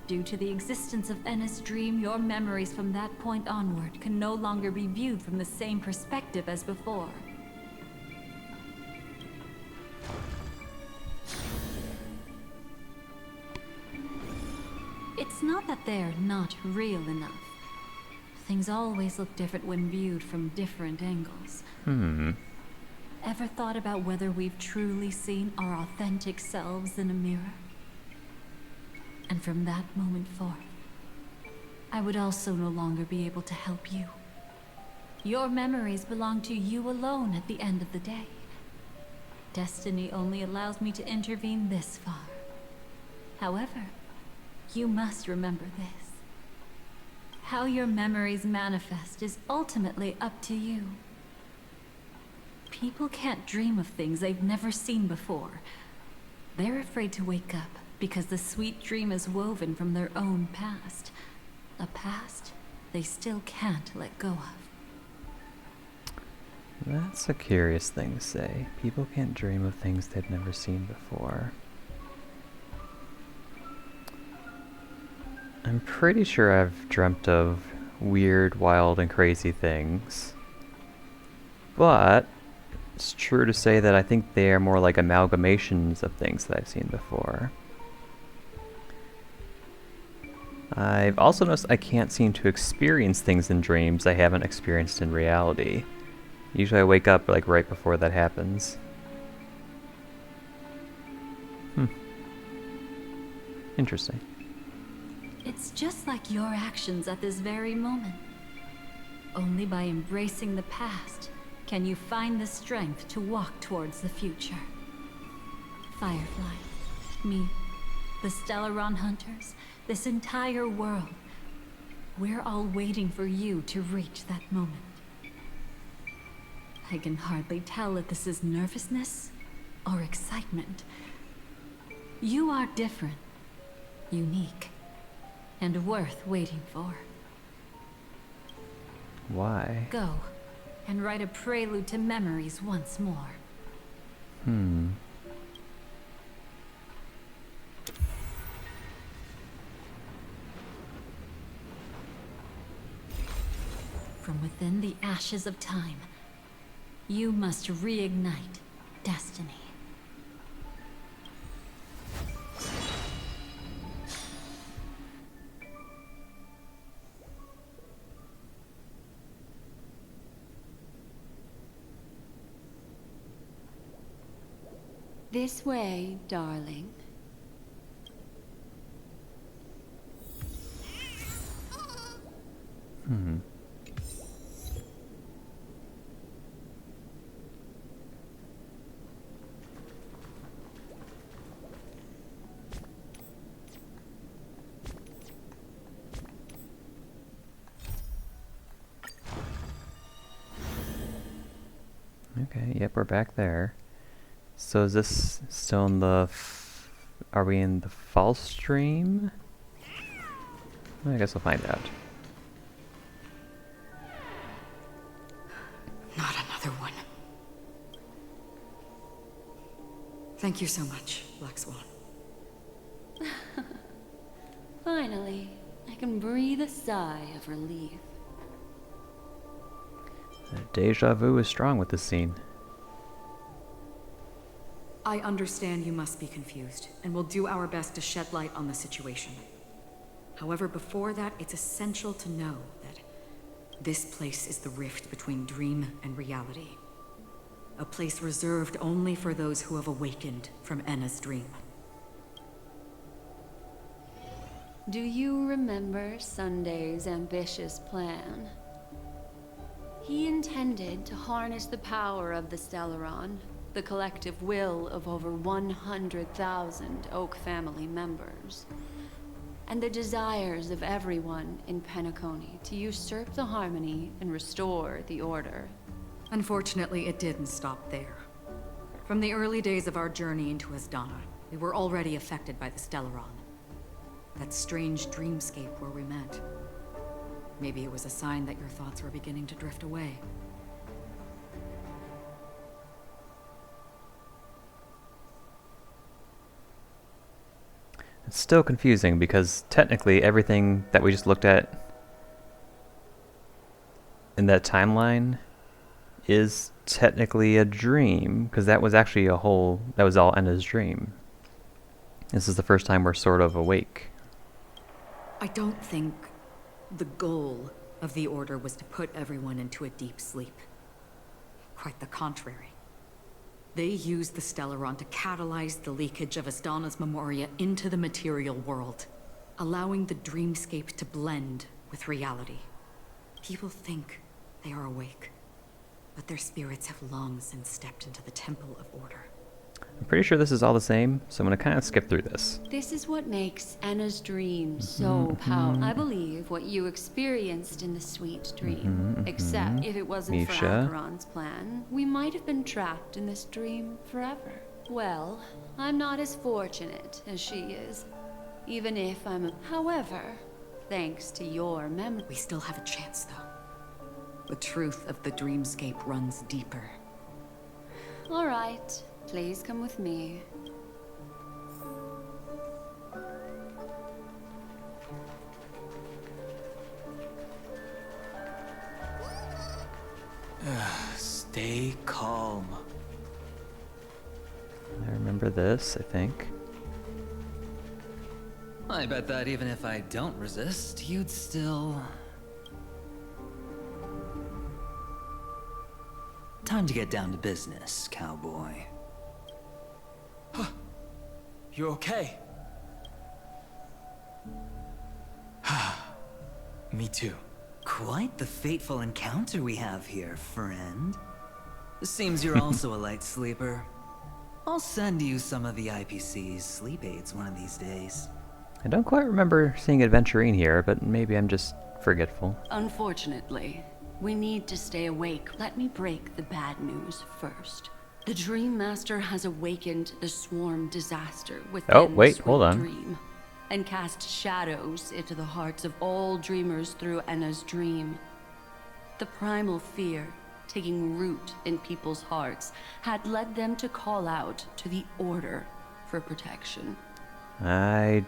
Due to the existence of Enna's dream, your memories from that point onward can no longer be viewed from the same perspective as before. It's not that they're not real enough. Things always look different when viewed from different angles. Ever thought about whether we've truly seen our authentic selves in a mirror? And from that moment forth, I would also no longer be able to help you. Your memories belong to you alone at the end of the day. Destiny only allows me to intervene this far. However, you must remember this. How your memories manifest is ultimately up to you. People can't dream of things they've never seen before. They're afraid to wake up because the sweet dream is woven from their own past. A past they still can't let go of. That's a curious thing to say. People can't dream of things they've never seen before. I'm pretty sure I've dreamt of weird, wild, and crazy things. But it's true to say that I think they are more like amalgamations of things that I've seen before. I've also noticed I can't seem to experience things in dreams I haven't experienced in reality. Usually I wake up like right before that happens. Interesting. It's just like your actions at this very moment. Only by embracing the past can you find the strength to walk towards the future. Firefly, me, the Stellaron Hunters, this entire world. We're all waiting for you to reach that moment. I can hardly tell if this is nervousness or excitement. You are different, unique, and worth waiting for. Why? Go, and write a prelude to memories once more. From within the ashes of time, you must reignite destiny. This way, darling. Okay, yep, we're back there. So is this still in the... are we in the false dream? I guess we'll find out. Not another one. Thank you so much, Black Swan. Finally, I can breathe a sigh of relief. The deja vu is strong with this scene. I understand you must be confused, and we'll do our best to shed light on the situation. However, before that, it's essential to know that this place is the rift between dream and reality. A place reserved only for those who have awakened from Enna's dream. Do you remember Sunday's ambitious plan? He intended to harness the power of the Stellaron, the collective will of over 100,000 Oak family members, and the desires of everyone in Penacony to usurp the harmony and restore the order. Unfortunately, it didn't stop there. From the early days of our journey into Asdana, we were already affected by the Stellaron. That strange dreamscape where we met. Maybe it was a sign that your thoughts were beginning to drift away. It's still confusing because technically everything that we just looked at in that timeline is technically a dream, because that was actually that was all Enna's dream. This is the first time we're sort of awake. I don't think the goal of the Order was to put everyone into a deep sleep. Quite the contrary. They used the Stellaron to catalyze the leakage of Asdana's Memoria into the material world, allowing the dreamscape to blend with reality. People think they are awake, but their spirits have long since stepped into the Temple of Order. I'm pretty sure this is all the same, so I'm going to kind of skip through this. This is what makes Enna's dream so powerful. I believe what you experienced in the sweet dream. Except if it wasn't for Acheron's plan, we might have been trapped in this dream forever. Well, I'm not as fortunate as she is. Even if However, thanks to your memory... We still have a chance, though. The truth of the dreamscape runs deeper. All right. Please come with me. Stay calm. I remember this, I think. I bet that even if I don't resist, you'd still... Time to get down to business, cowboy. You okay? Me too. Quite the fateful encounter we have here, friend. Seems you're also a light sleeper. I'll send you some of the IPC's sleep aids one of these days. I don't quite remember seeing Adventurine here, but maybe I'm just forgetful. Unfortunately, we need to stay awake. Let me break the bad news first. The Dream Master has awakened the swarm disaster within hold on. Dream, and cast shadows into the hearts of all dreamers through Enna's dream. The primal fear taking root in people's hearts had led them to call out to the Order for protection. I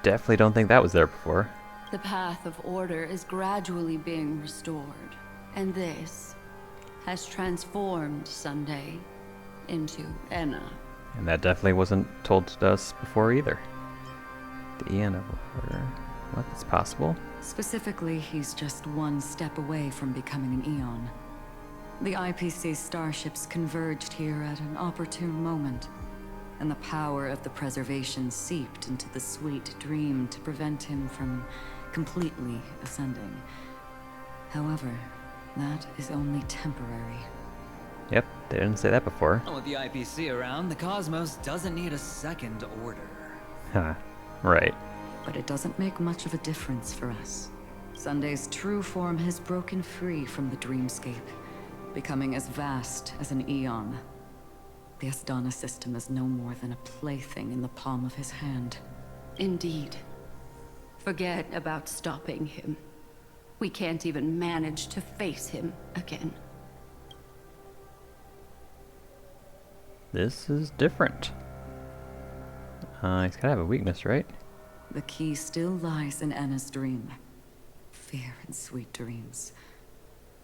definitely don't think that was there before. The path of order is gradually being restored, and this has transformed Sunday into Enna. And that definitely wasn't told to us before either. The Eon of Order. What? That's possible? Specifically, he's just one step away from becoming an Eon. The IPC starships converged here at an opportune moment, and the power of the preservation seeped into the sweet dream to prevent him from completely ascending. However, that is only temporary. Yep, they didn't say that before. With the IPC around, the cosmos doesn't need a second order. Huh, right. But it doesn't make much of a difference for us. Sunday's true form has broken free from the dreamscape, becoming as vast as an Eon. The Asdana system is no more than a plaything in the palm of his hand. Indeed. Forget about stopping him. We can't even manage to face him again. This is different. He's gotta have a weakness, right? The key still lies in Enna's dream. Fear and sweet dreams.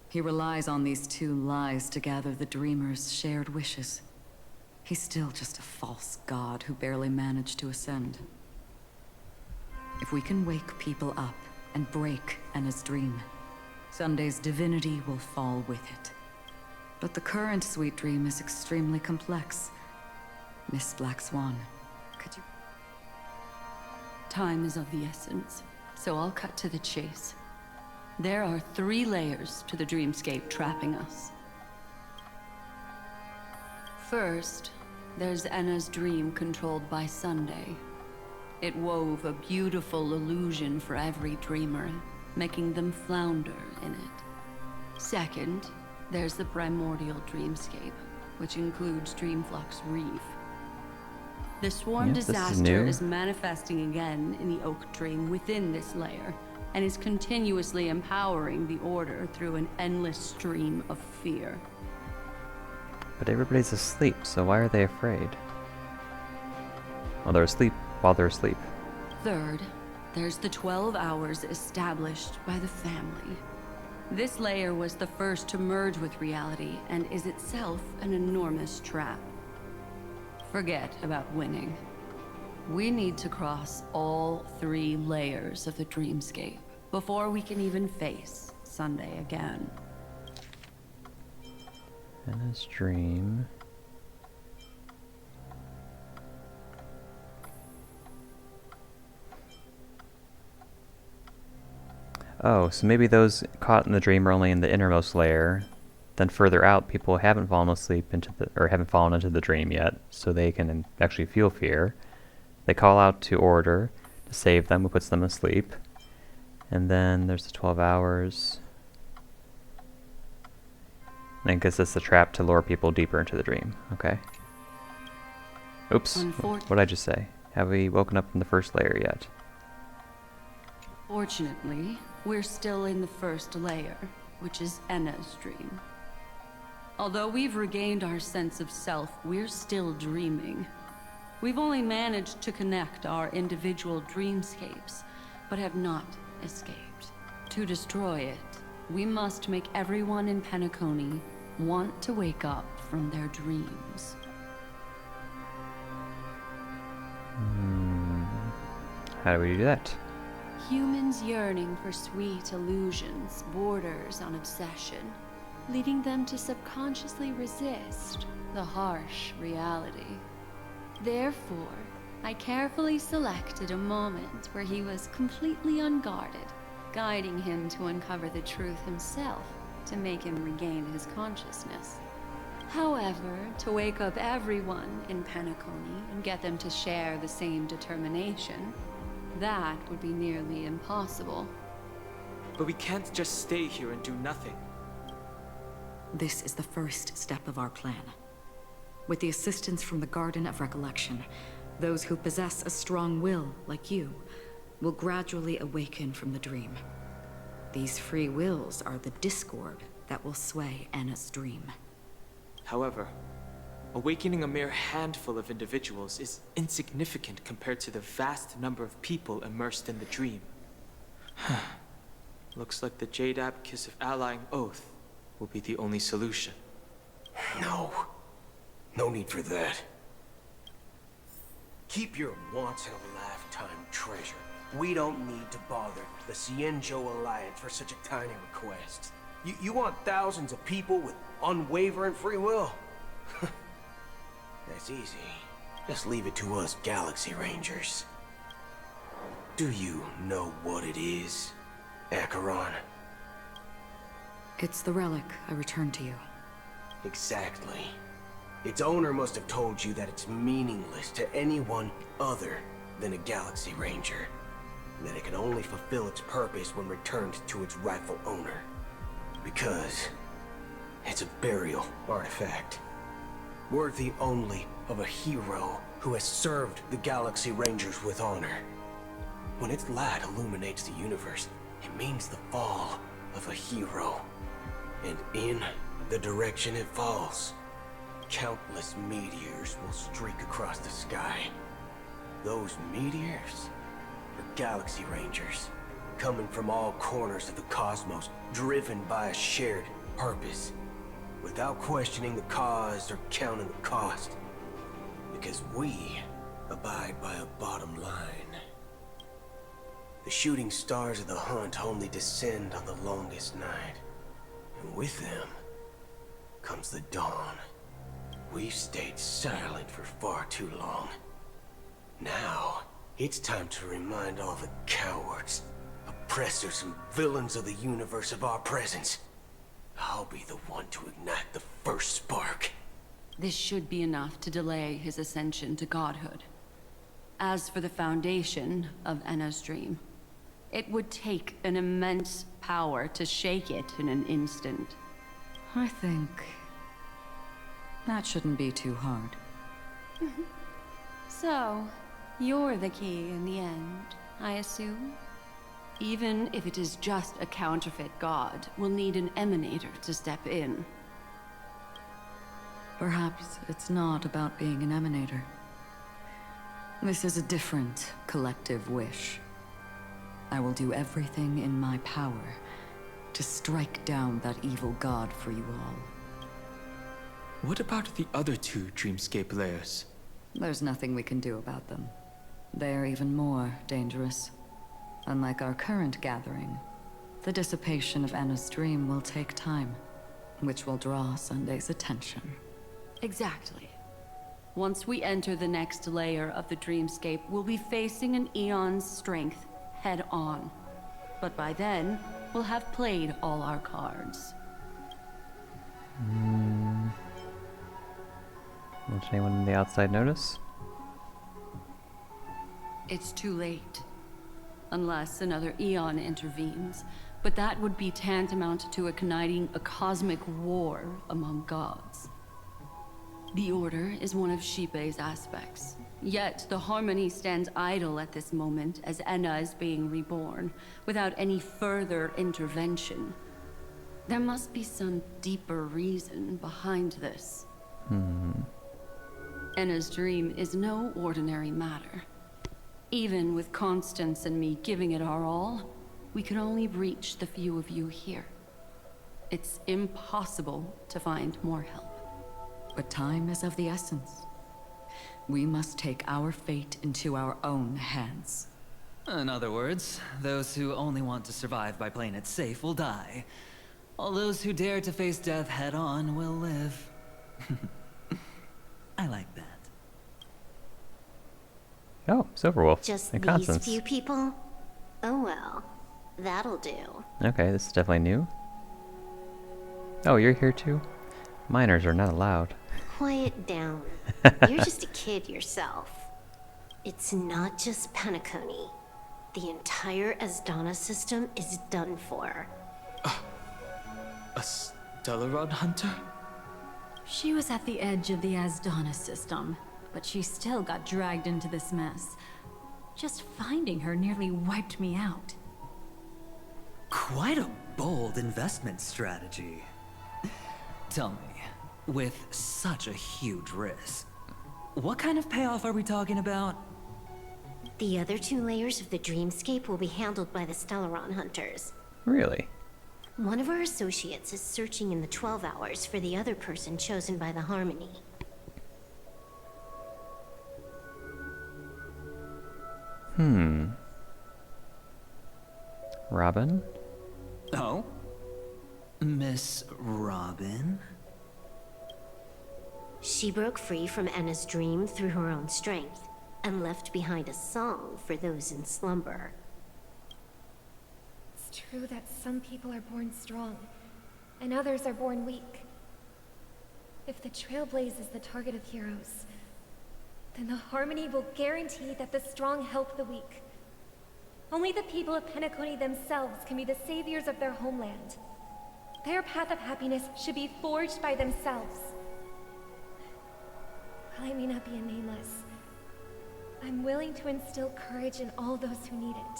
He relies on these two lies to gather the dreamer's shared wishes. He's still just a false god who barely managed to ascend. If we can wake people up and break Anna's dream, Sunday's divinity will fall with it. But the current sweet dream is extremely complex. Miss Black Swan, could you... Time is of the essence, so I'll cut to the chase. There are 3 layers to the dreamscape trapping us. First, there's Anna's dream controlled by Sunday. It wove a beautiful illusion for every dreamer, making them flounder in it. Second, there's the primordial dreamscape, which includes Dreamflux Reef. The swarm disaster is manifesting again in the Oak Dream within this layer, and is continuously empowering the Order through an endless stream of fear. But everybody's asleep, so why are they afraid? Well, they're asleep while they're asleep. Third, there's the 12 hours established by the family. This layer was the first to merge with reality and is itself an enormous trap. Forget about winning. We need to cross all 3 layers of the dreamscape before we can even face Sunday again. Anna's dream. Oh, so maybe those caught in the dream are only in the innermost layer. Then further out, people haven't fallen asleep haven't fallen into the dream yet, so they can actually feel fear. They call out to Order to save them, who puts them asleep. And then there's the 12 hours. And I guess it's the trap to lure people deeper into the dream. Okay. Oops. What did I just say? Have we woken up from the first layer yet? Fortunately, we're still in the first layer, which is Anna's dream. Although we've regained our sense of self, we're still dreaming. We've only managed to connect our individual dreamscapes, but have not escaped. To destroy it, we must make everyone in Penacony want to wake up from their dreams. How do we do that? Humans yearning for sweet illusions borders on obsession, leading them to subconsciously resist the harsh reality. Therefore, I carefully selected a moment where he was completely unguarded, guiding him to uncover the truth himself to make him regain his consciousness. However, to wake up everyone in Penacony and get them to share the same determination, that would be nearly impossible. But we can't just stay here and do nothing. This is the first step of our plan. With the assistance from the Garden of Recollection, those who possess a strong will, like you, will gradually awaken from the dream. These free wills are the discord that will sway Anna's dream. However, awakening a mere handful of individuals is insignificant compared to the vast number of people immersed in the dream. Looks like the Jade Abacus of Allying Oath will be the only solution. No. No need for that. Keep your once-in-a-lifetime treasure. We don't need to bother the Cienjo Alliance for such a tiny request. You want thousands of people with unwavering free will? That's easy. Just leave it to us Galaxy Rangers. Do you know what it is, Acheron? It's the relic I returned to you. Exactly. Its owner must have told you that it's meaningless to anyone other than a Galaxy Ranger. And that it can only fulfill its purpose when returned to its rightful owner. Because it's a burial artifact. Worthy only of a hero who has served the Galaxy Rangers with honor. When its light illuminates the universe, it means the fall of a hero. And in the direction it falls, countless meteors will streak across the sky. Those meteors are Galaxy Rangers, coming from all corners of the cosmos, driven by a shared purpose. Without questioning the cause or counting the cost, Because we abide by a bottom line. The shooting stars of the hunt only descend on the longest night. And with them comes the dawn. We've stayed silent for far too long. Now, it's time to remind all the cowards, oppressors, and villains of the universe of our presence. I'll be the one to ignite the first spark. This should be enough to delay his ascension to godhood. As for the foundation of Enna's dream, it would take an immense power to shake it in an instant. I think that shouldn't be too hard. So, you're the key in the end, I assume? Even if it is just a counterfeit god, we'll need an emanator to step in. Perhaps it's not about being an emanator. This is a different collective wish. I will do everything in my power to strike down that evil god for you all. What about the other two dreamscape layers? There's nothing we can do about them. They're even more dangerous. Unlike our current gathering, the dissipation of Enna's dream will take time, which will draw Sunday's attention. Exactly. Once we enter the next layer of the dreamscape, we'll be facing an eon's strength head on. But by then, we'll have played all our cards. Will anyone on the outside notice? It's too late. Unless another eon intervenes. But that would be tantamount to igniting a cosmic war among gods. The Order is one of Shipei's aspects. Yet the Harmony stands idle at this moment as Enna is being reborn, without any further intervention. There must be some deeper reason behind this. Enna's dream is no ordinary matter. Even with Constance and me giving it our all, we could only reach the few of you here. It's impossible to find more help. But time is of the essence. We must take our fate into our own hands. In other words, those who only want to survive by playing it safe will die. All those who dare to face death head-on will live. I like that. Oh, Silverwolf Just and these Constance. few people? Oh well, that'll do. Okay, this is definitely new. Oh, you're here too? Minors are not allowed. Quiet down. You're just a kid yourself. It's not just Penacony. The entire Asdana system is done for. A Stellaron hunter? She was at the edge of the Asdana system, but she still got dragged into this mess. Just finding her nearly wiped me out. Quite a bold investment strategy. Tell me, with such a huge risk, what kind of payoff are we talking about? The other two layers of the dreamscape will be handled by the Stellaron hunters. Really? One of our associates is searching in the 12 hours for the other person chosen by the Harmony. Robin? Oh? Miss Robin? She broke free from Enna's dream through her own strength, and left behind a song for those in slumber. It's true that some people are born strong, and others are born weak. If the Trailblaze is the target of heroes, then the Harmony will guarantee that the strong help the weak. Only the people of Penacony themselves can be the saviors of their homeland. Their path of happiness should be forged by themselves. While I may not be a nameless, I'm willing to instill courage in all those who need it.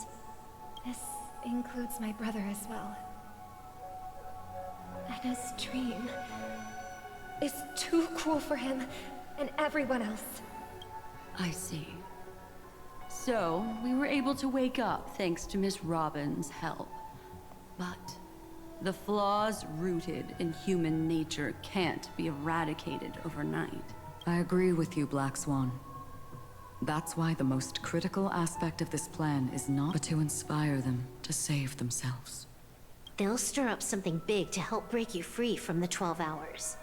This includes my brother as well. Enna's dream is too cruel for him and everyone else. I see. So, we were able to wake up thanks to Miss Robin's help. But the flaws rooted in human nature can't be eradicated overnight. I agree with you, Black Swan. That's why the most critical aspect of this plan is not but to inspire them to save themselves. They'll stir up something big to help break you free from the 12 hours.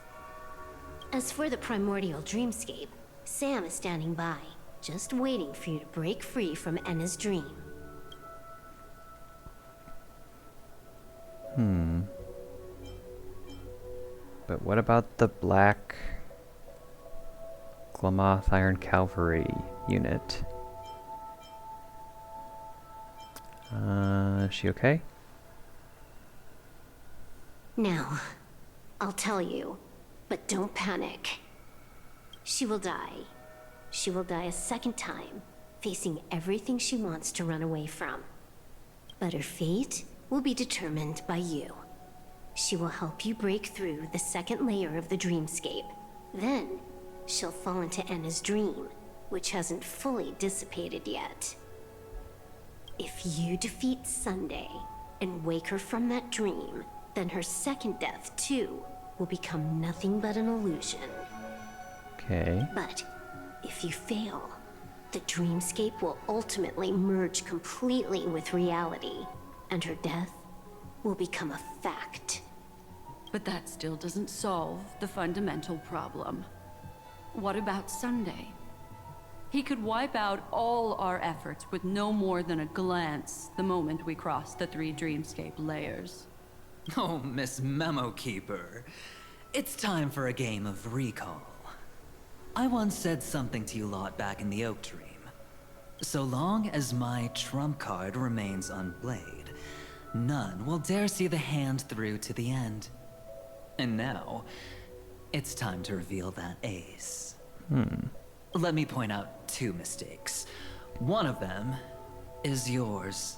As for the primordial dreamscape, Sam is standing by, just waiting for you to break free from Enna's dream. But what about the Black Glamoth Iron Cavalry unit? Is she okay? Now, I'll tell you, but don't panic. She will die. She will die a second time, facing everything she wants to run away from. But her fate will be determined by you. She will help you break through the second layer of the dreamscape. Then, she'll fall into Enna's dream, which hasn't fully dissipated yet. If you defeat Sunday and wake her from that dream, then her second death, too, will become nothing but an illusion. Okay. But if you fail, the dreamscape will ultimately merge completely with reality, and her death will become a fact. But that still doesn't solve the fundamental problem. What about Sunday? He could wipe out all our efforts with no more than a glance the moment we cross the 3 dreamscape layers. Oh, Miss Memo Keeper. It's time for a game of recall. I once said something to you lot back in the Oak Dream. So long as my trump card remains unplayed, none will dare see the hand through to the end. And now, it's time to reveal that ace. Let me point out 2 mistakes. One of them is yours.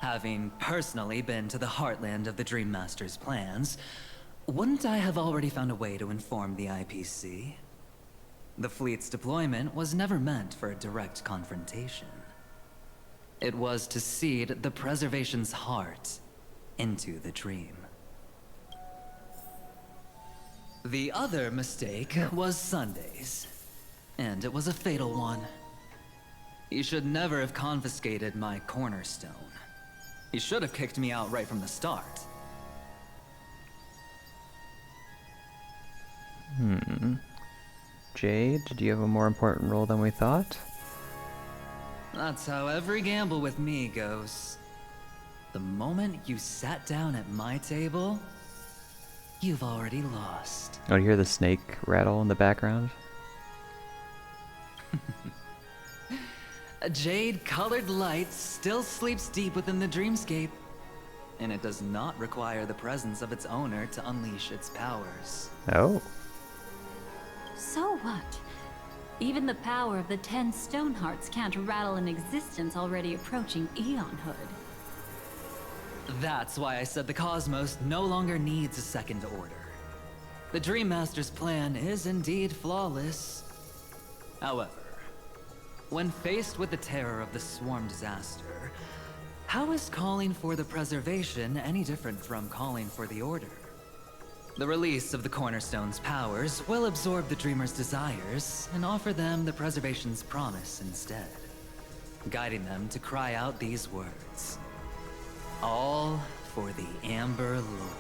Having personally been to the heartland of the Dream Master's plans, wouldn't I have already found a way to inform the IPC? The fleet's deployment was never meant for a direct confrontation. It was to seed the Preservation's heart into the dream. The other mistake was Sunday's, and it was a fatal one. You should never have confiscated my cornerstone. You should have kicked me out right from the start. Jade, do you have a more important role than we thought? That's how every gamble with me goes. The moment you sat down at my table, you've already lost. Oh, you hear the snake rattle in the background? A jade-colored light still sleeps deep within the dreamscape, and it does not require the presence of its owner to unleash its powers. Oh. So what? Even the power of the 10 Stonehearts can't rattle an existence already approaching eonhood. That's why I said the cosmos no longer needs a second order. The Dream Master's plan is indeed flawless. However, when faced with the terror of the swarm disaster, how is calling for the preservation any different from calling for the order? The release of the Cornerstone's powers will absorb the Dreamer's desires and offer them the preservation's promise instead, guiding them to cry out these words. All for the Amber Lord.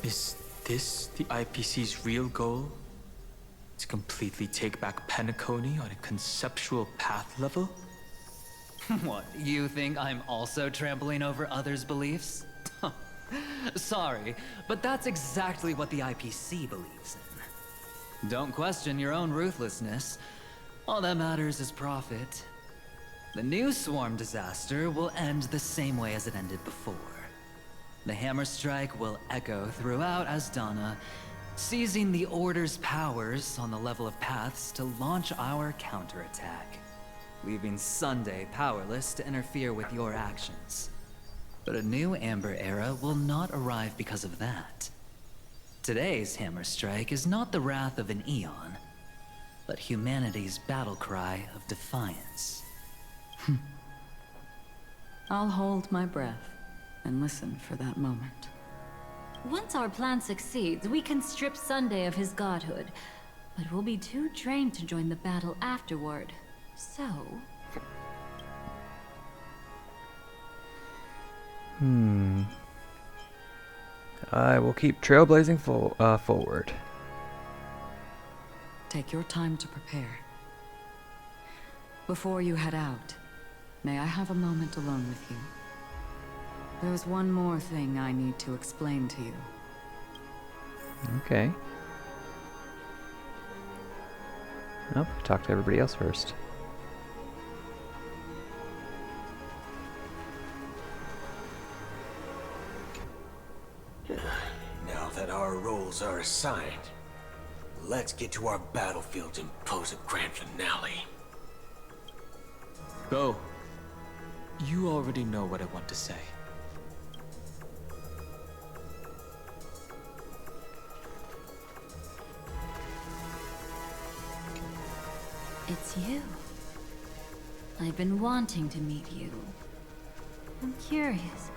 Is this the IPC's real goal? To completely take back Penacony on a conceptual path level? What, you think I'm also trampling over others' beliefs? Sorry, but that's exactly what the IPC believes in. Don't question your own ruthlessness. All that matters is profit. The new swarm disaster will end the same way as it ended before. The hammer strike will echo throughout Asdana, seizing the Order's powers on the level of paths to launch our counterattack, leaving Sunday powerless to interfere with your actions. But a new Amber Era will not arrive because of that. Today's hammer strike is not the wrath of an eon, but humanity's battle cry of defiance. I'll hold my breath and listen for that moment. Once our plan succeeds, we can strip Sunday of his godhood. but we'll be too drained to join the battle afterward. So... I will keep trailblazing forward. Take your time to prepare. Before you head out, may I have a moment alone with you? There's one more thing I need to explain to you. Okay. Oh, talk to everybody else first. Now that our roles are assigned, let's get to our battlefields and pose a grand finale. Go. You already know what I want to say. It's you. I've been wanting to meet you. I'm curious,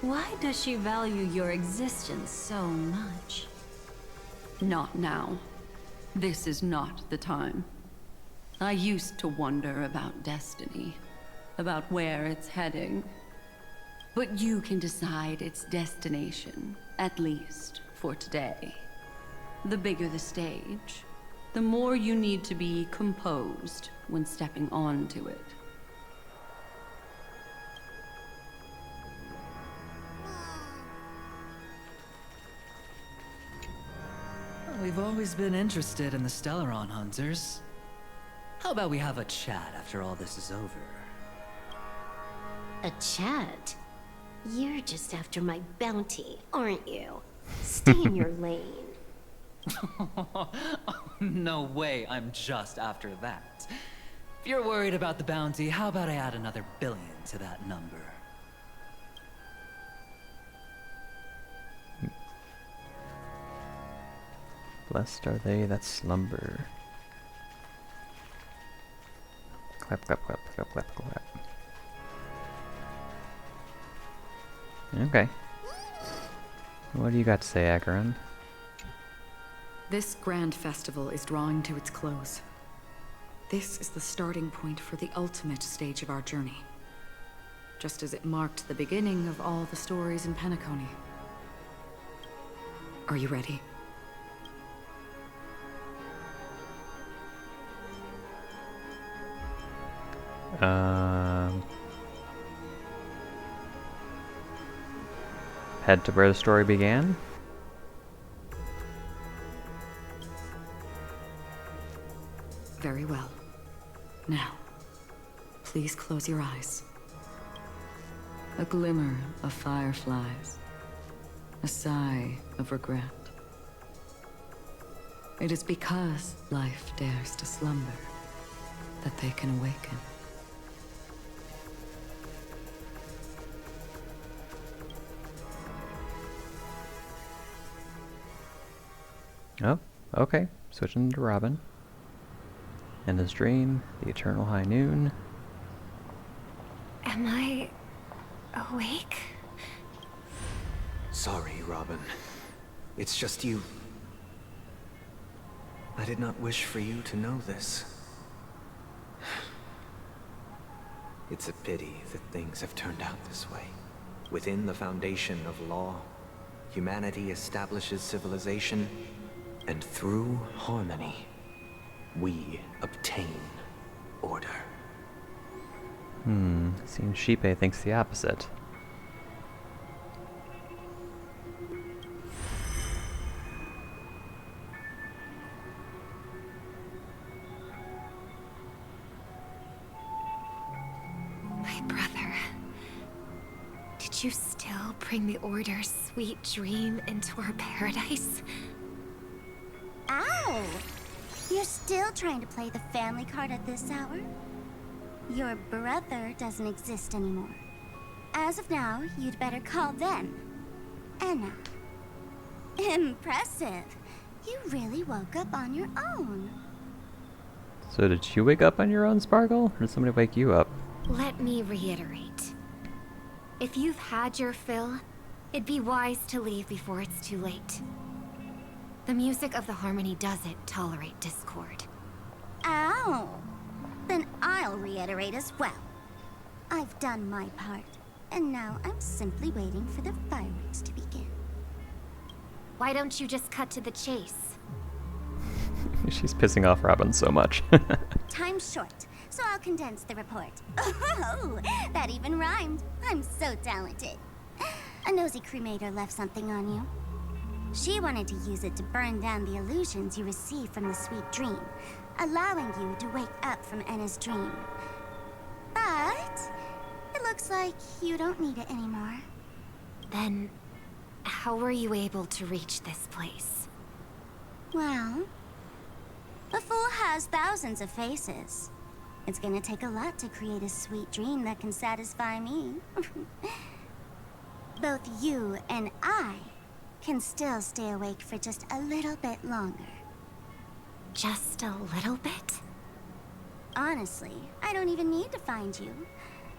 why does she value your existence so much? Not now. This is not the time. I used to wonder about destiny, about where it's heading. But you can decide its destination, at least for today. The bigger the stage, the more you need to be composed when stepping onto it. We've always been interested in the Stellaron hunters. How about we have a chat after all this is over? A chat? You're just after my bounty, aren't you? Stay in your lane. No way, I'm just after that. If you're worried about the bounty, how about I add another billion to that number? Blessed are they that slumber. Clap, clap, clap, clap, clap, clap. Okay. What do you got to say, Acheron? This grand festival is drawing to its close. This is the starting point for the ultimate stage of our journey. Just as it marked the beginning of all the stories in Penacony. Are you ready? Head to where the story began? Very well. Now, please close your eyes. A glimmer of fireflies. A sigh of regret. It is because life dares to slumber that they can awaken. Oh, okay. Switching to Robin. In his dream, the eternal high noon. Am I awake? Sorry, Robin. It's just you. I did not wish for you to know this. It's a pity that things have turned out this way. Within the foundation of law, humanity establishes civilization, and through harmony, we obtain order. Seems Sheepe thinks the opposite. My brother. Did you still bring the Order's sweet dream into our paradise? Ow! You're still trying to play the family card at this hour? Your brother doesn't exist anymore. As of now, you'd better call them Anna. Impressive. You really woke up on your own. So did you wake up on your own, Sparkle? Or did somebody wake you up? Let me reiterate. If you've had your fill, it'd be wise to leave before it's too late. The music of the harmony doesn't tolerate discord. Ow! Then I'll reiterate as well. I've done my part, and now I'm simply waiting for the fireworks to begin. Why don't you just cut to the chase? She's pissing off Robin so much. Time's short, so I'll condense the report. Oh, that even rhymed. I'm so talented. A nosy cremator left something on you. She wanted to use it to burn down the illusions you received from the sweet dream, allowing you to wake up from Enna's dream. But it looks like you don't need it anymore. Then, how were you able to reach this place? Well, a fool has thousands of faces. It's gonna take a lot to create a sweet dream that can satisfy me. Both you and I can still stay awake for just a little bit longer. Just a little bit? Honestly, I don't even need to find you.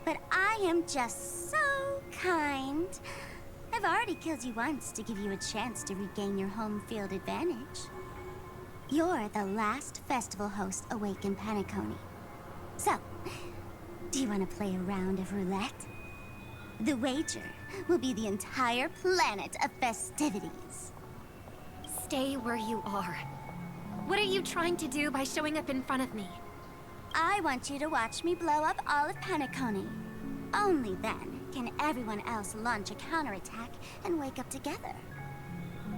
But I am just so kind. I've already killed you once to give you a chance to regain your home field advantage. You're the last festival host awake in Penacony. So, do you want to play a round of roulette? The wager will be the entire planet of festivities. Stay where you are. What are you trying to do by showing up in front of me? I want you to watch me blow up all of Penacony. Only then can everyone else launch a counterattack and wake up together.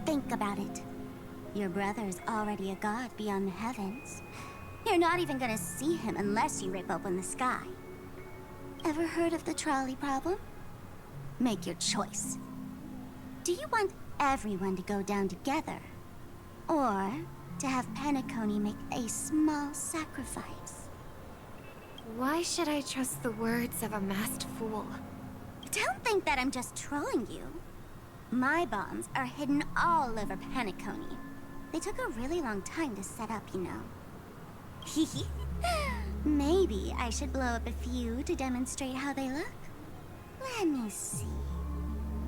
Think about it. Your brother's already a god beyond the heavens. You're not even gonna see him unless you rip open the sky. Ever heard of the trolley problem? Make your choice. Do you want everyone to go down together? Or to have Penacony make a small sacrifice? Why should I trust the words of a masked fool? Don't think that I'm just trolling you. My bombs are hidden all over Penacony. They took a really long time to set up, you know. Maybe I should blow up a few to demonstrate how they look. Let me see.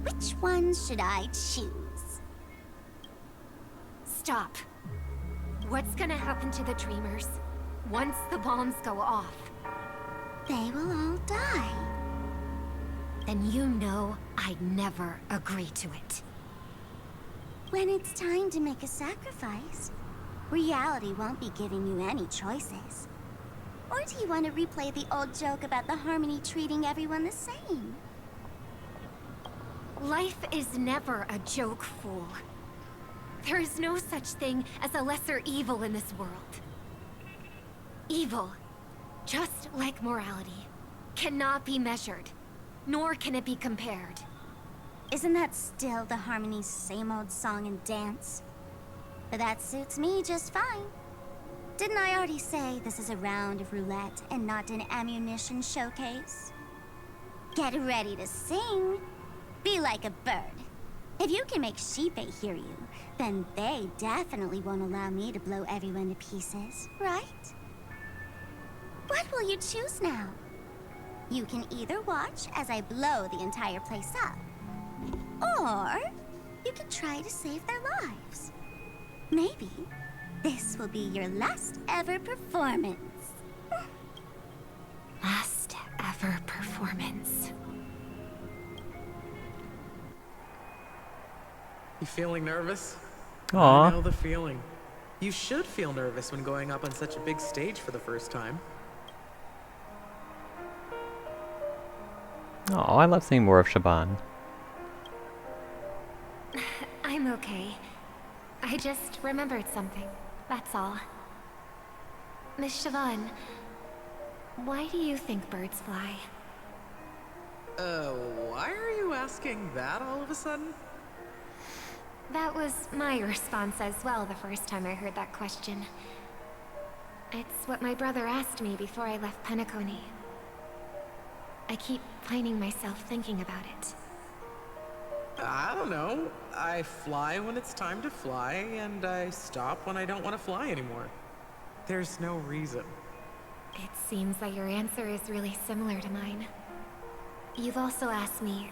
Which ones should I choose? Stop. What's gonna happen to the dreamers once the bombs go off? They will all die. Then you know I'd never agree to it. When it's time to make a sacrifice, reality won't be giving you any choices. Or do you want to replay the old joke about the harmony treating everyone the same? Life is never a joke, fool. There is no such thing as a lesser evil in this world. Evil, just like morality, cannot be measured, nor can it be compared. Isn't that still the harmony's same old song and dance? But that suits me just fine. Didn't I already say this is a round of roulette and not an ammunition showcase? Get ready to sing. Be like a bird. If you can make Sheepei hear you, then they definitely won't allow me to blow everyone to pieces, right? What will you choose now? You can either watch as I blow the entire place up, or you can try to save their lives. Maybe this will be your last ever performance. Last ever performance. You feeling nervous? Aw. I know the feeling. You should feel nervous when going up on such a big stage for the first time. Oh, I love seeing more of Shaban. I'm okay. I just remembered something, that's all. Miss Siobhan, why do you think birds fly? Why are you asking that all of a sudden? That was my response as well the first time I heard that question. It's what my brother asked me before I left Penacony. I keep finding myself thinking about it. I don't know. I fly when it's time to fly, and I stop when I don't want to fly anymore. There's no reason. It seems that your answer is really similar to mine. You've also asked me,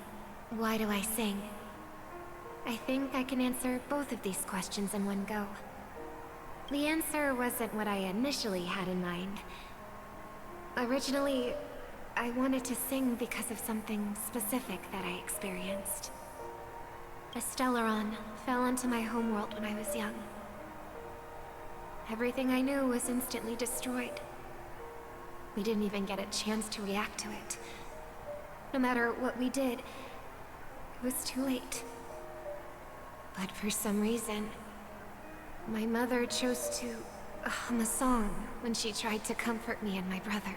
why do I sing? I think I can answer both of these questions in one go. The answer wasn't what I initially had in mind. Originally, I wanted to sing because of something specific that I experienced. A Stellaron fell into my homeworld when I was young. Everything I knew was instantly destroyed. We didn't even get a chance to react to it. No matter what we did, it was too late. But for some reason, my mother chose to hum a song when she tried to comfort me and my brother.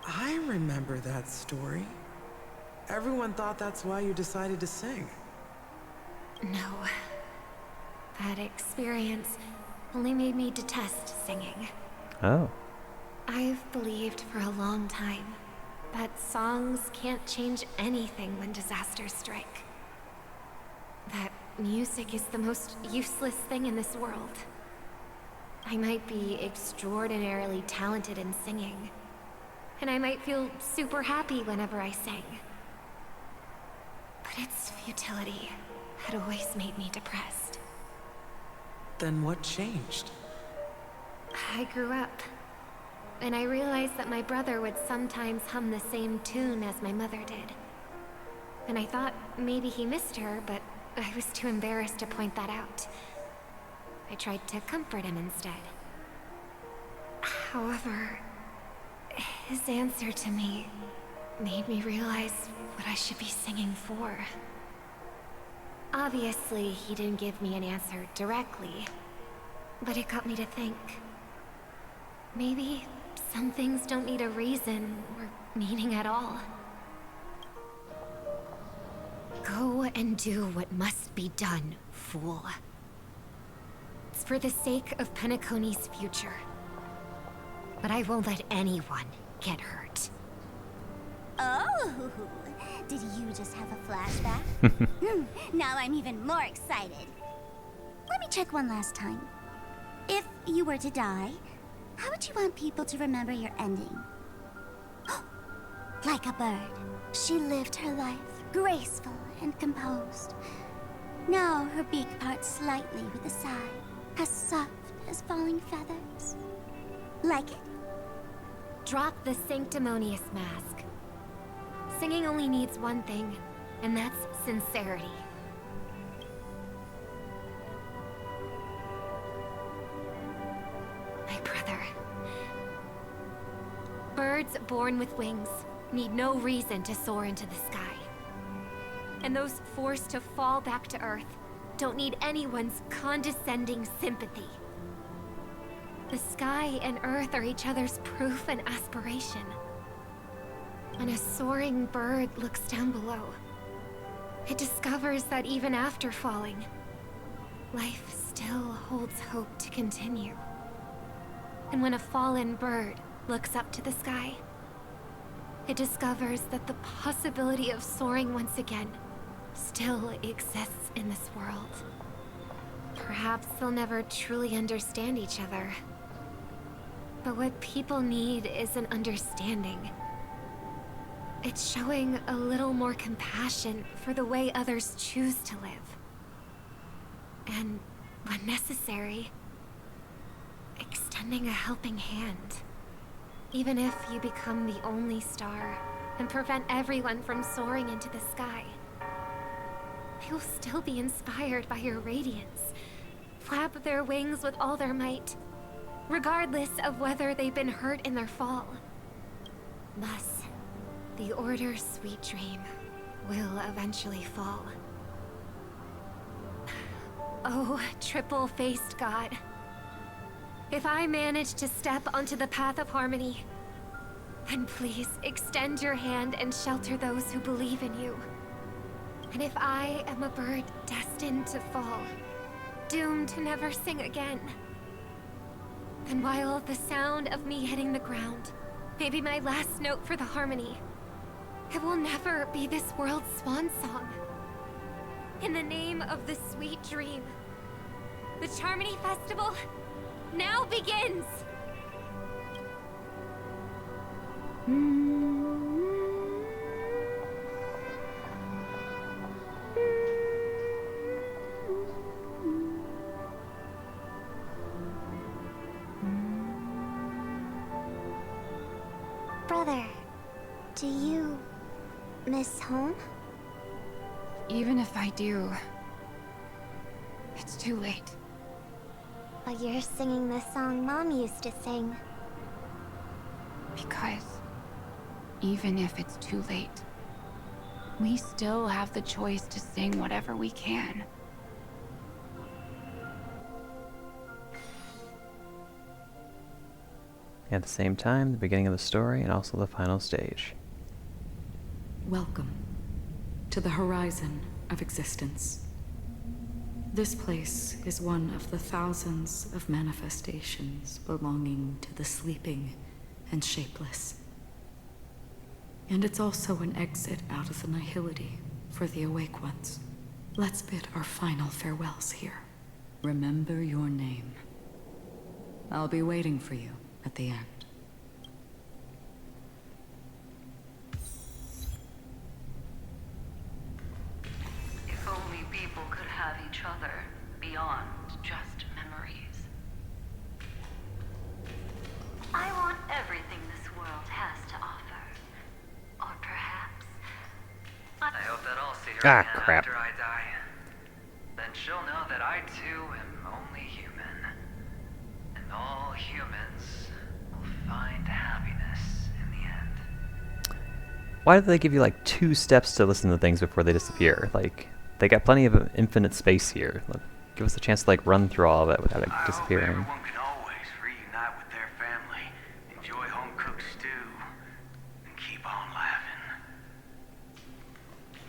I remember that story. Everyone thought that's why you decided to sing. No. That experience only made me detest singing. Oh. I've believed for a long time that songs can't change anything when disasters strike. That music is the most useless thing in this world. I might be extraordinarily talented in singing, and I might feel super happy whenever I sing. But its futility had always made me depressed. Then what changed? I grew up, and I realized that my brother would sometimes hum the same tune as my mother did. And I thought maybe he missed her, but I was too embarrassed to point that out. I tried to comfort him instead. However, his answer to me made me realize what I should be singing for. Obviously, he didn't give me an answer directly, but it got me to think. Maybe some things don't need a reason or meaning at all. Go and do what must be done, fool. It's for the sake of Penacony's future. But I won't let anyone get hurt. Oh, did you just have a flashback? Now I'm even more excited. Let me check one last time. If you were to die, how would you want people to remember your ending? Like a bird, she lived her life, graceful and composed. Now her beak parts slightly with a sigh, as soft as falling feathers. Like it? Drop the sanctimonious mask. Singing only needs one thing, and that's sincerity. My brother. Birds born with wings need no reason to soar into the sky. And those forced to fall back to Earth don't need anyone's condescending sympathy. The sky and Earth are each other's proof and aspiration. When a soaring bird looks down below, it discovers that even after falling, life still holds hope to continue. And when a fallen bird looks up to the sky, it discovers that the possibility of soaring once again still exists in this world. Perhaps they'll never truly understand each other. But what people need is an understanding. It's showing a little more compassion for the way others choose to live. And, when necessary, extending a helping hand. Even if you become the only star and prevent everyone from soaring into the sky, they will still be inspired by your radiance, flap their wings with all their might, regardless of whether they've been hurt in their fall. Thus, the Order's sweet dream will eventually fall. Oh, triple-faced God. If I manage to step onto the path of harmony, then please extend your hand and shelter those who believe in you. And if I am a bird destined to fall, doomed to never sing again, then while the sound of me hitting the ground may be my last note for the harmony, it will never be this world's swan song. In the name of the sweet dream, the Charmony Festival now begins! Brother, do you miss home? Even if I do, it's too late. But you're singing the song Mom used to sing. Because even if it's too late, we still have the choice to sing whatever we can. At the same time, the beginning of the story and also the final stage. Welcome to the horizon of existence. This place is one of the thousands of manifestations belonging to the sleeping and shapeless. And it's also an exit out of the nihility for the awake ones. Let's bid our final farewells here. Remember your name. I'll be waiting for you at the end. If only people could have each other beyond just memories. I want everything this world has to offer. Or perhaps... I hope that I'll see her Ah, again crap. after I die. Then she'll know that I too am only human. And all humans will find happiness in the end. Why do they give you like 2 steps to listen to things before they disappear? Like, they got plenty of infinite space here. Like, give us a chance to like run through all of it without it disappearing. Everyone can always reunite with their family, enjoy home-cooked stew, and keep on laughing.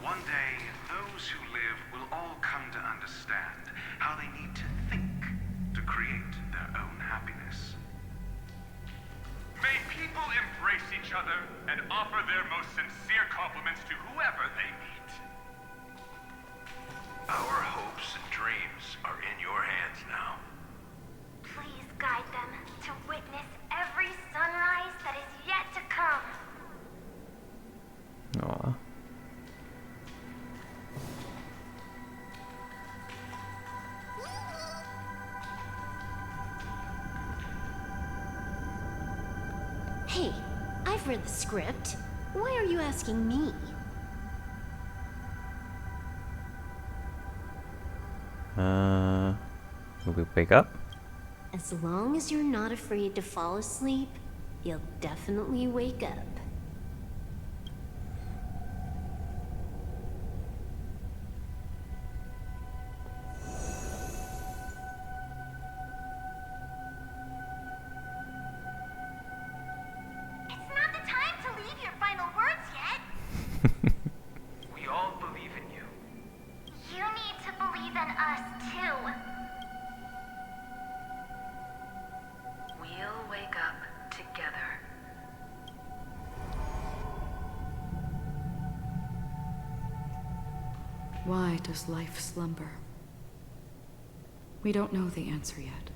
One day, those who live will all come to understand how they need to think to create their own happiness. May people embrace each other and offer their most sincere compliments to whoever they meet. Our hopes and dreams are in your hands now. Please guide them to witness every sunrise that is yet to come. Aw. Hey, I've read the script. Why are you asking me? Will we wake up? As long as you're not afraid to fall asleep, you'll definitely wake up. It's not the time to leave your final words yet. We all believe in you. You need to believe in us too. We'll wake up together. Why does life slumber? We don't know the answer yet,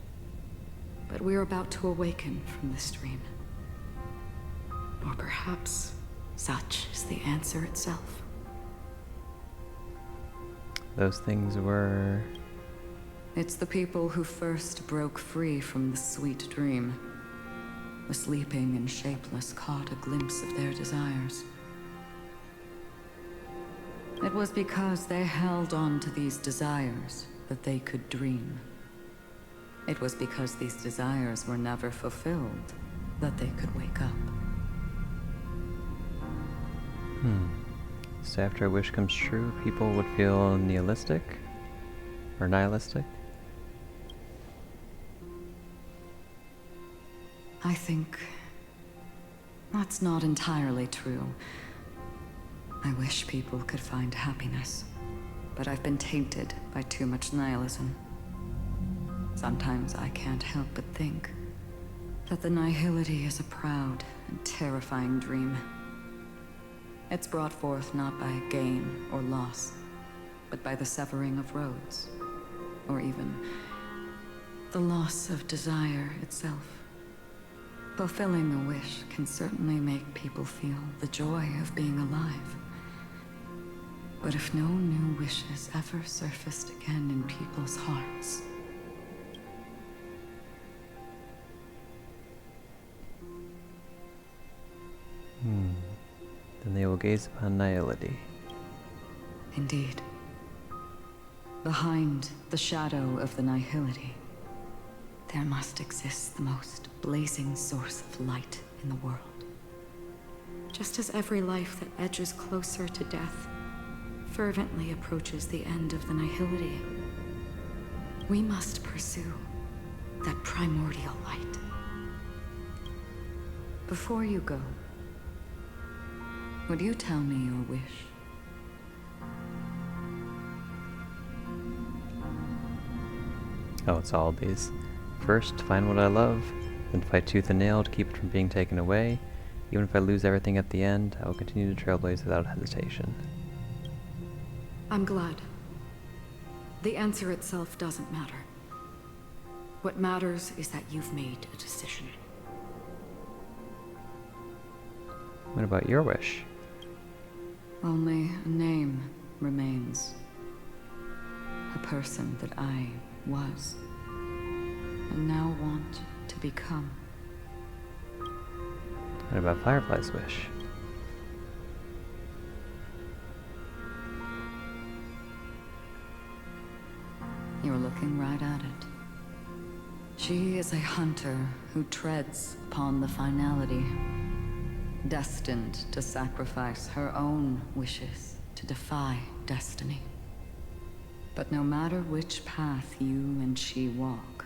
but we're about to awaken from this dream. Or perhaps such is the answer itself. Those things were... It's the people who first broke free from the sweet dream. The sleeping and shapeless caught a glimpse of their desires. It was because they held on to these desires that they could dream. It was because these desires were never fulfilled that they could wake up. So after a wish comes true, people would feel nihilistic? Or nihilistic? I think that's not entirely true. I wish people could find happiness, but I've been tainted by too much nihilism. Sometimes I can't help but think that the nihility is a proud and terrifying dream. It's brought forth not by gain or loss, but by the severing of roads, or even the loss of desire itself. Fulfilling a wish can certainly make people feel the joy of being alive. But if no new wishes ever surfaced again in people's hearts, gaze upon nihility. Indeed. Behind the shadow of the nihility, there must exist the most blazing source of light in the world. Just as every life that edges closer to death fervently approaches the end of the nihility, we must pursue that primordial light. Before you go, would you tell me your wish? Oh, it's all these. First, find what I love, then fight tooth and nail to keep it from being taken away. Even if I lose everything at the end, I will continue to trailblaze without hesitation. I'm glad. The answer itself doesn't matter. What matters is that you've made a decision. What about your wish? Only a name remains. A person that I was, and now want to become. What about Firefly's wish? You're looking right at it. She is a hunter who treads upon the finality, destined to sacrifice her own wishes to defy destiny. But no matter which path you and she walk,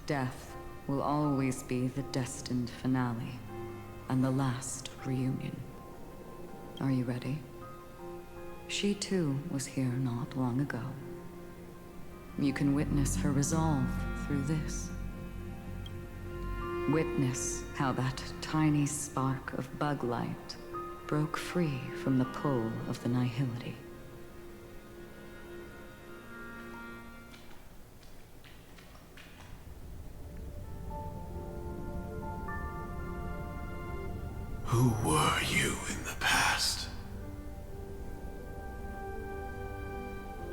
death will always be the destined finale and the last reunion. Are you ready? She too was here not long ago. You can witness her resolve through this. Witness how that tiny spark of bug light broke free from the pull of the nihility. Who were you in the past?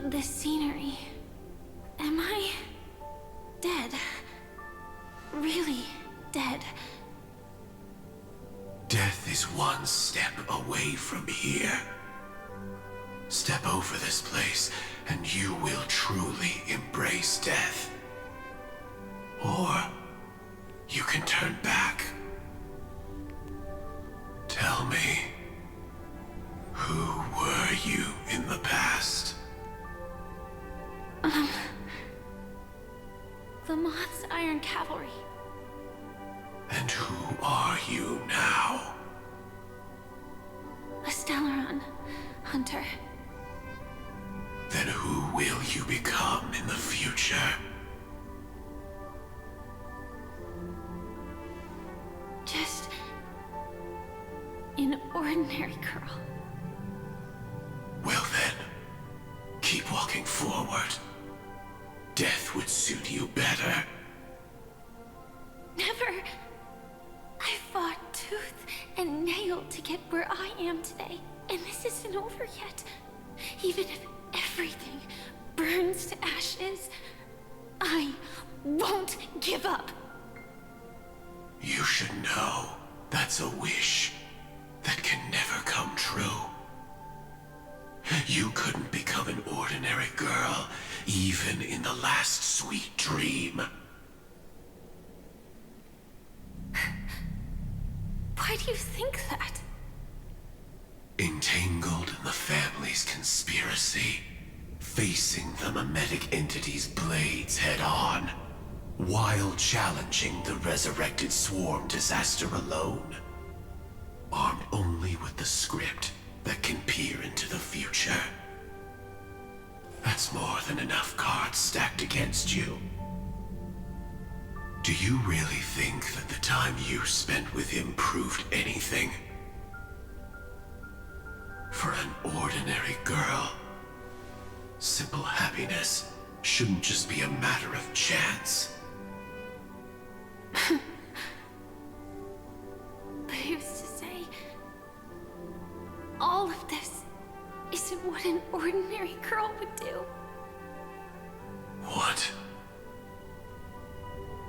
The scenery. Am I dead? Really dead? Death is one step away from here. Step over this place, and you will truly embrace death. Or you can turn back. Tell me, who were you in the past? The Moth's Iron Cavalry. And who are you now? A Stellaron hunter. Then who will you become in the future? Just an ordinary girl. Well then, keep walking forward. Death would suit you better. Never. I fought tooth and nail to get where I am today, and this isn't over yet. Even if everything burns to ashes, I won't give up. You should know that's a wish that can never come true. You couldn't become an ordinary girl, even in the last sweet dream. Why do you think that? Entangled in the family's conspiracy, facing the mimetic entity's blades head-on, while challenging the resurrected swarm disaster alone. Armed only with the script that can peer into the future. That's more than enough cards stacked against you. Do you really think that the time you spent with him proved anything? For an ordinary girl, simple happiness shouldn't just be a matter of chance. But who's to say all of this isn't what an ordinary girl would do? What?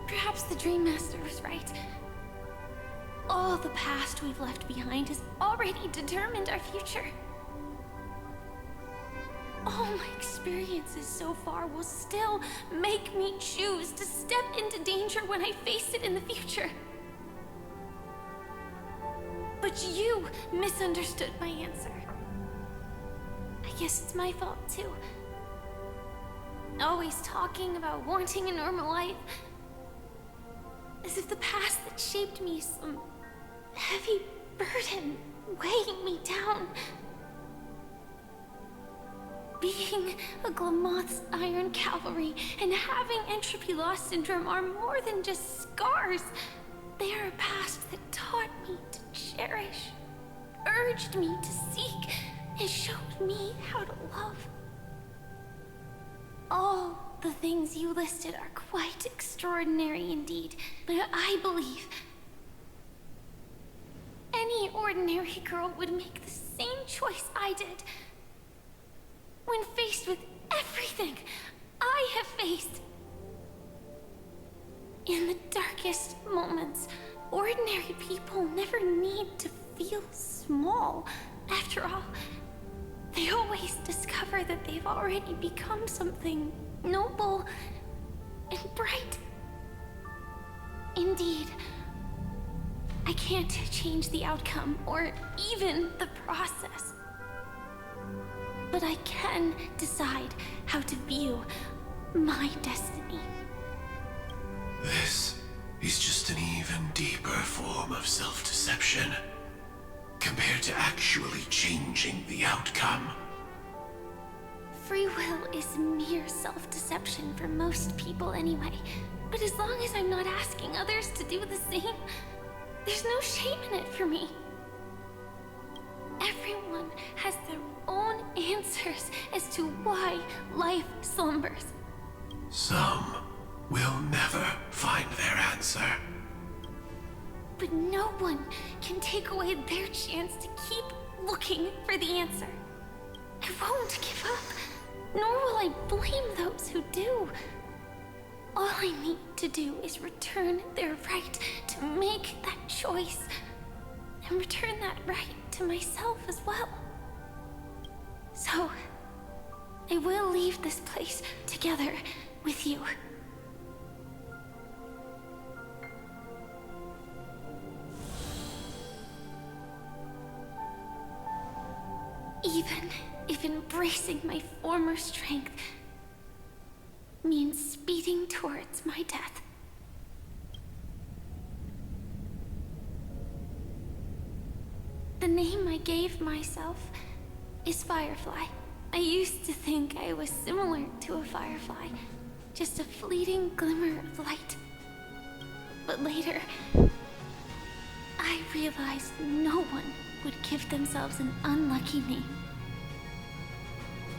Perhaps the Dream Master was right. all the past we've left behind has already determined our future. All my experiences so far will still make me choose to step into danger when I face it in the future. But you misunderstood my answer. I guess it's my fault too. Always talking about wanting a normal life. As if the past that shaped me is some heavy burden weighing me down. Being a Glamoth's Iron Cavalry and having entropy loss syndrome are more than just scars. They are a past that taught me to cherish, urged me to seek, and showed me how to love. All the things you listed are quite extraordinary indeed, but I believe any ordinary girl would make the same choice I did. When faced with everything I have faced. In the darkest moments, ordinary people never need to feel small. After all, they always discover that they've already become something noble and bright. Indeed, I can't change the outcome or even the process. But I can decide how to view my destiny. This is just an even deeper form of self-deception, compared to actually changing the outcome. Free will is mere self-deception for most people anyway. But as long as I'm not asking others to do the same, there's no shame in it for me. Everyone has their own answers as to why life slumbers. Some will never find their answer. But no one can take away their chance to keep looking for the answer. I won't give up, nor will I blame those who do. All I need to do is return their right to make that choice, and return that right to myself as well. So, I will leave this place together with you. Even if embracing my former strength means speeding towards my death. The name I gave myself is Firefly. I used to think I was similar to a firefly, just a fleeting glimmer of light. But later, I realized no one would give themselves an unlucky name.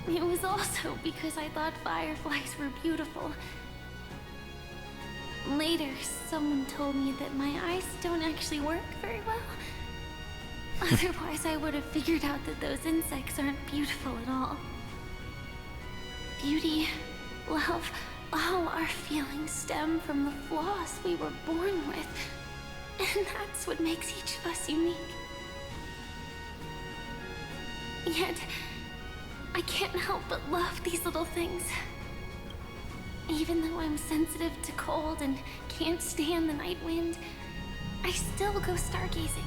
It was also because I thought fireflies were beautiful. Later, someone told me that my eyes don't actually work very well. Otherwise, I would have figured out that those insects aren't beautiful at all. Beauty, love, all our feelings stem from the flaws we were born with. And that's what makes each of us unique. Yet, I can't help but love these little things. Even though I'm sensitive to cold and can't stand the night wind, I still go stargazing.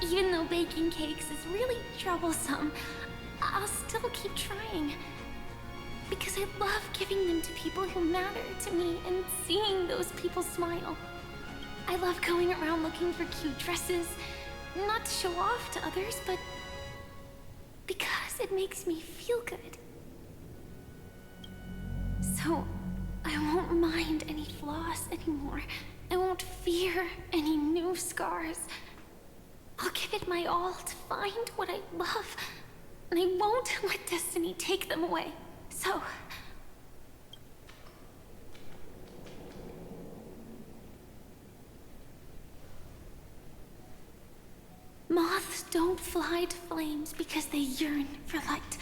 Even though baking cakes is really troublesome, I'll still keep trying. Because I love giving them to people who matter to me and seeing those people smile. I love going around looking for cute dresses, not to show off to others, but because it makes me feel good. So, I won't mind any flaws anymore. I won't fear any new scars. I'll give it my all to find what I love, and I won't let destiny take them away. So... moths don't fly to flames because they yearn for light.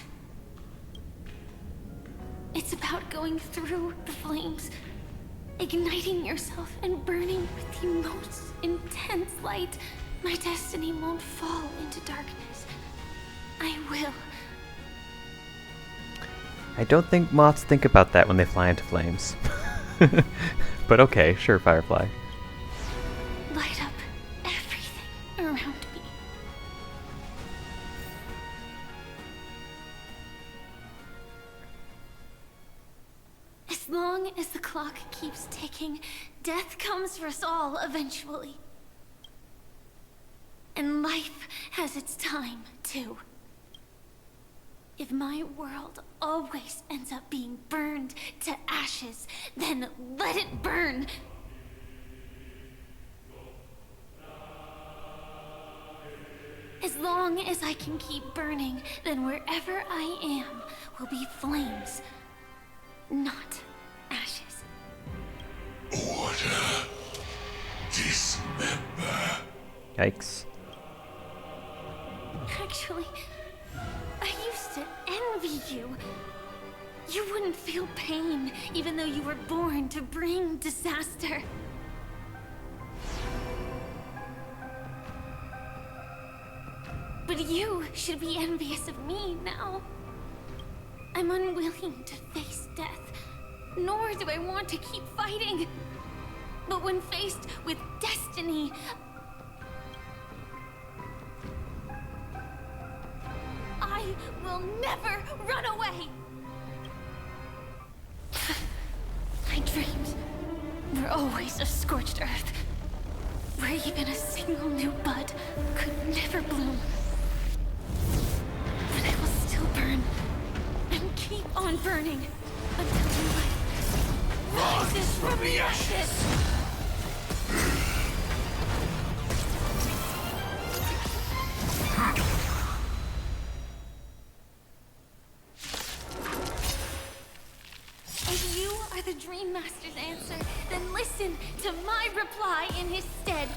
It's about going through the flames, igniting yourself and burning with the most intense light, my destiny won't fall into darkness. I will. I don't think moths think about that when they fly into flames. But okay, sure, Firefly. Light up everything around me. As long as the clock keeps ticking, death comes for us all eventually. And life has its time, too. If my world always ends up being burned to ashes, then let it burn! As long as I can keep burning, then wherever I am will be flames, not ashes. Order. Dismember. Yikes. Actually, I used to envy you. You wouldn't feel pain, even though you were born to bring disaster. But you should be envious of me now. I'm unwilling to face death, nor do I want to keep fighting. But when faced with destiny, I will never run away! My dreams were always of scorched earth, where even a single new bud could never bloom. But I will still burn, and keep on burning, until new life rises from the ashes! If you are the Dream Master's answer, then listen to my reply in his stead.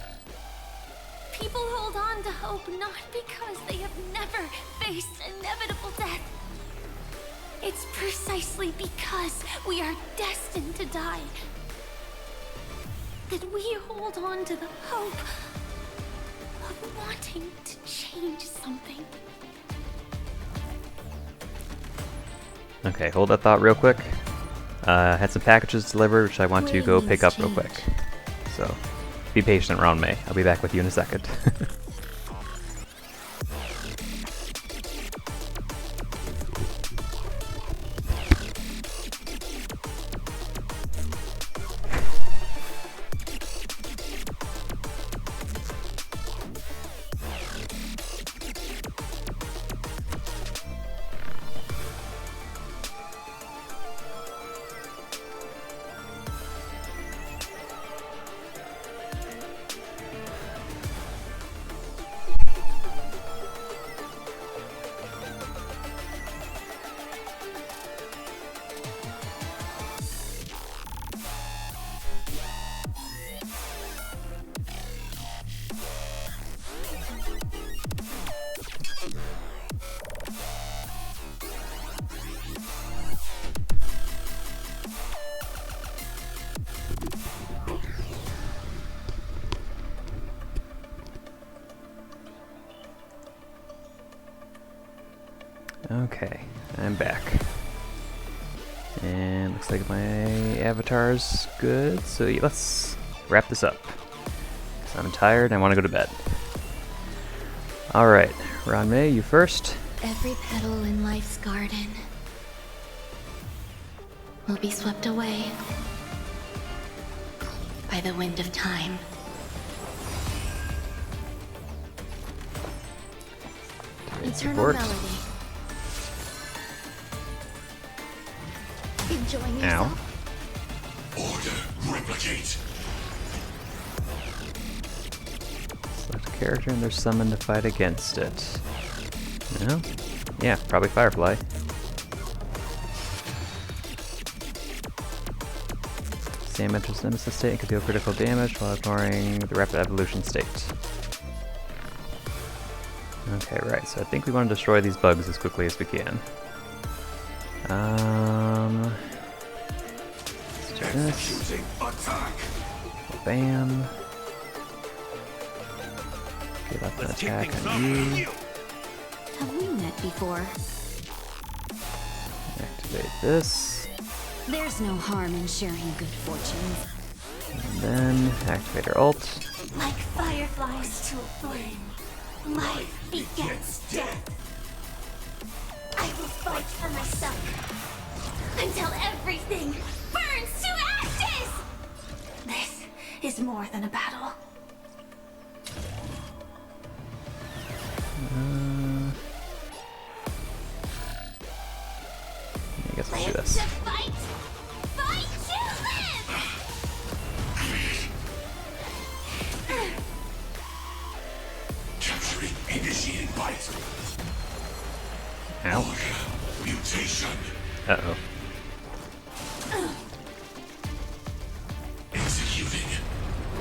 People hold on to hope not because they have never faced inevitable death. It's precisely because we are destined to die that we hold on to the hope of wanting to change something. Okay, hold that thought real quick. Had some packages delivered, which I want to go pick up real quick. So, be patient around May. I'll be back with you in a second. Okay, I'm back. And looks like my avatar's good, so yeah, let's wrap this up. 'Cause I'm tired and I want to go to bed. Alright, Ranmei, you first. Every petal in life's garden will be swept away by the wind of time. Eternal support. melody. Enjoying Ow. yourself? Order. Replicate. Select a character and they're summoned to fight against it. No? Yeah, probably Firefly. Same enters nemesis state and can deal critical damage while ignoring the rapid evolution state. Okay, right, so I think we want to destroy these bugs as quickly as we can. Let's this. Bam. Get up and attack on you. Have we met before? Activate this. There's no harm in sharing good fortunes. And then activate our ult. Like fireflies to a flame, life begets death. I will fight for myself until everything burns to ashes! This is more than a battle. I guess we'll do this. To fight! Fight to live! Capturing initiating bite. Ow. Mutation. Uh-oh. Executing.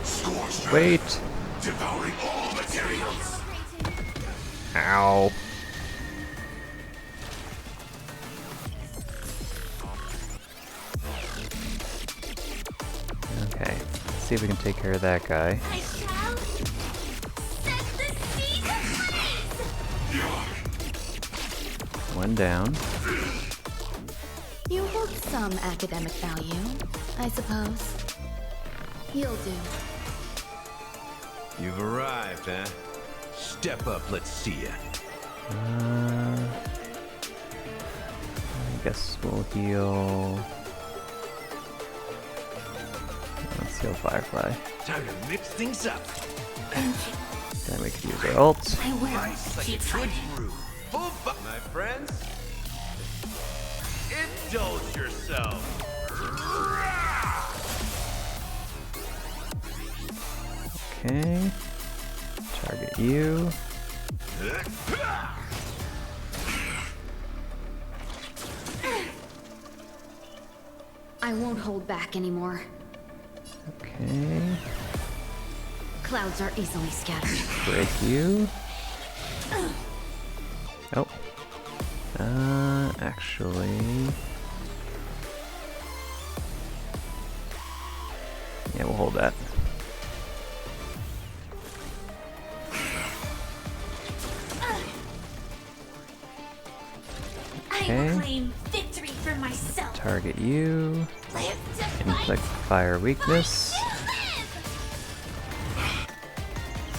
Scorched. Wait. Devouring all materials. Ow. Okay. Let's see if we can take care of that guy. I shall set the seas ablaze! One down. You hold some academic value, I suppose. You'll do. You've arrived, huh? Step up, let's see ya. I guess we'll heal. Let's heal Firefly. Time to mix things up. Then we can use our ult. I will Like keep a good fighting. brew. Full my friends. Indulge yourself. Okay. Target you. I won't hold back anymore. Okay. Clouds are easily scattered. Break you. Oh. Actually. Yeah, we'll hold that. I Okay. will claim victory for myself. Target you. Live to Inflict fire weakness.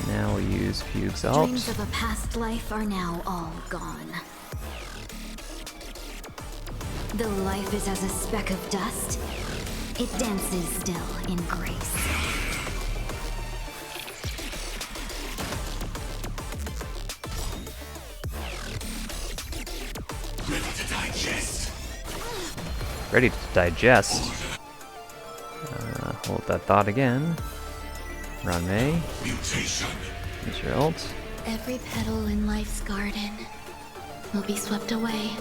Now we'll use Fugue's ult. Dreams of a past life are now all gone. Though life is as a speck of dust, it dances still in grace. Ready to digest. Ready to digest. Hold that thought again. Run May. Mutation. Use your ult. Every petal in life's garden will be swept away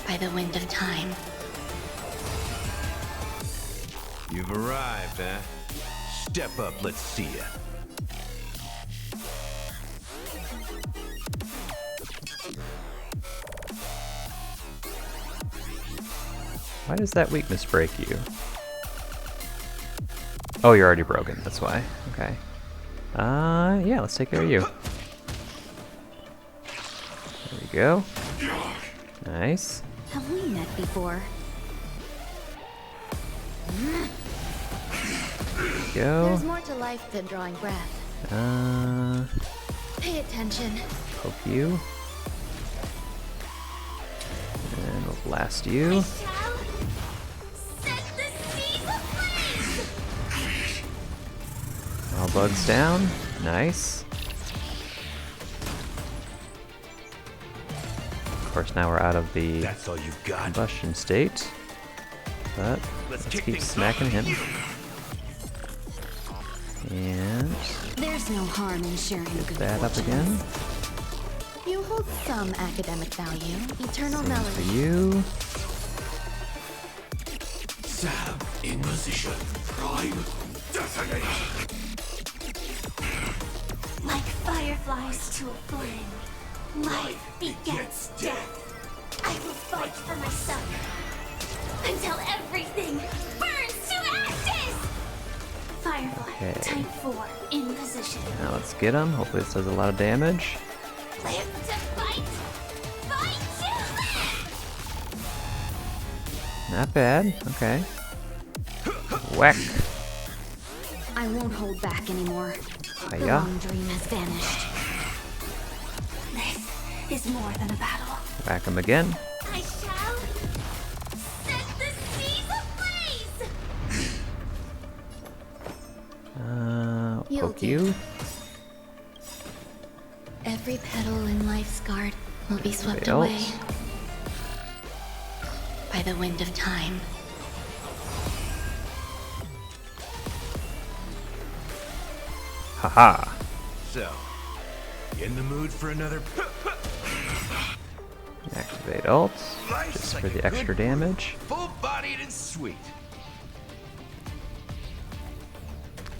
by the wind of time. You've arrived, huh? Step up, let's see ya. Why does that weakness break you? Oh, you're already broken, that's why. Okay. Yeah, let's take care of you. There we go. Nice. Have we met before? There we go. There's more to life than drawing breath. Pay attention. Poke you. And we'll blast you. All bugs down. Nice. Of course, now we're out of the That's all you've got. combustion state. But let's keep smacking him. And There's no harm in sharing good that up again. You hold some academic value. Eternal Same melody. for you. Sam in position. Prime. Detonate. Like fireflies to a flame, life begets death. I will fight for myself Until everything burns to ashes! Firefly, Okay. type 4, in position. Now let's get him. Hopefully this does a lot of damage. Live to fight! Fight to live! Not bad. Okay. Whack. I won't hold back anymore. The Hiya. long dream has vanished. This is more than a battle. Whack him again. I shall set the seas ablaze! You'll Poke you. Every petal in life's guard will be swept Somebody away else. by the wind of time. Haha. So, you in the mood for another? Activate ults. Just for the extra damage. Full-bodied and sweet.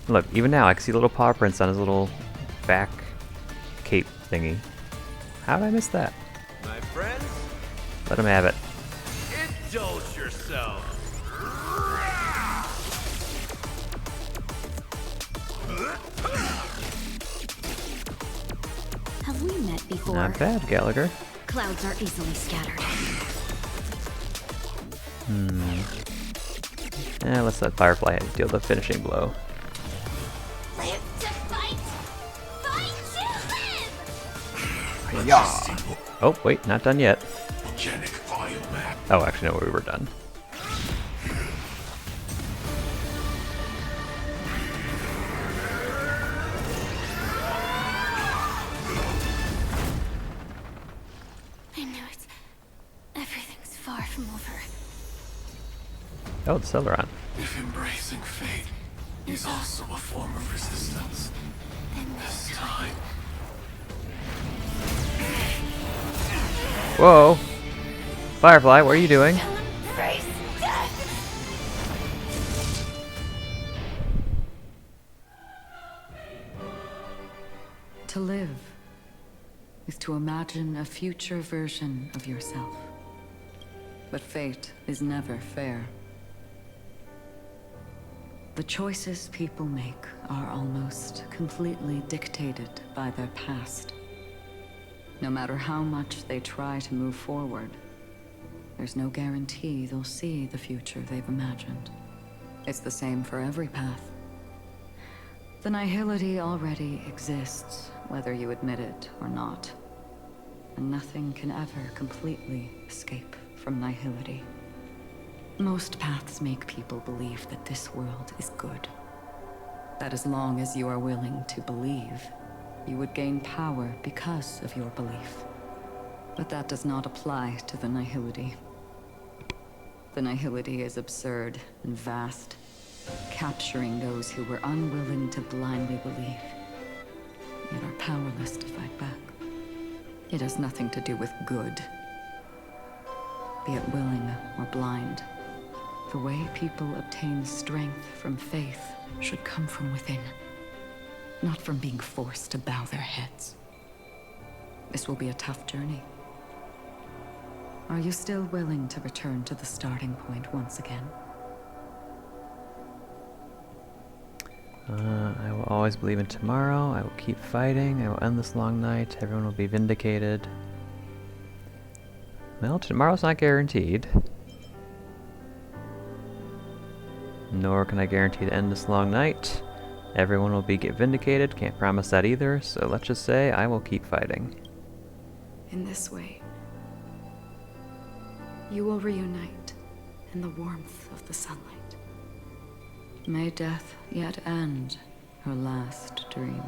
Look, even now I can see little paw prints on his little back cape thingy. How did I miss that? My friends, Let him have it. indulge yourself. Have we met before? Not bad, Gallagher. Clouds are easily scattered. Let's let Firefly deal the finishing blow. Live to fight! Fight to live! Yeah. Oh, wait, not done yet. Organic biomass. Oh, actually, no, we were done. I knew it. Everything's far from over. Oh, the Celeron. If embracing fate is also a form of resistance, Then this time. Whoa! Firefly, what are you doing? Embrace death! To live is to imagine a future version of yourself. But fate is never fair. The choices people make are almost completely dictated by their past. No matter how much they try to move forward, there's no guarantee they'll see the future they've imagined. It's the same for every path. The nihility already exists, whether you admit it or not. And nothing can ever completely escape from nihility. Most paths make people believe that this world is good. That as long as you are willing to believe, you would gain power because of your belief. But that does not apply to the nihility. The nihility is absurd and vast, capturing those who were unwilling to blindly believe, yet are powerless to fight back. It has nothing to do with good, be it willing or blind. The way people obtain strength from faith should come from within, not from being forced to bow their heads. This will be a tough journey. Are you still willing to return to the starting point once again? I will always believe in tomorrow. I will keep fighting. I will end this long night. Everyone will be vindicated. Well, tomorrow's not guaranteed. Nor can I guarantee to end this long night. Everyone will get vindicated. Can't promise that either. So let's just say I will keep fighting. In this way, you will reunite in the warmth of the sunlight. May death yet end her last dream.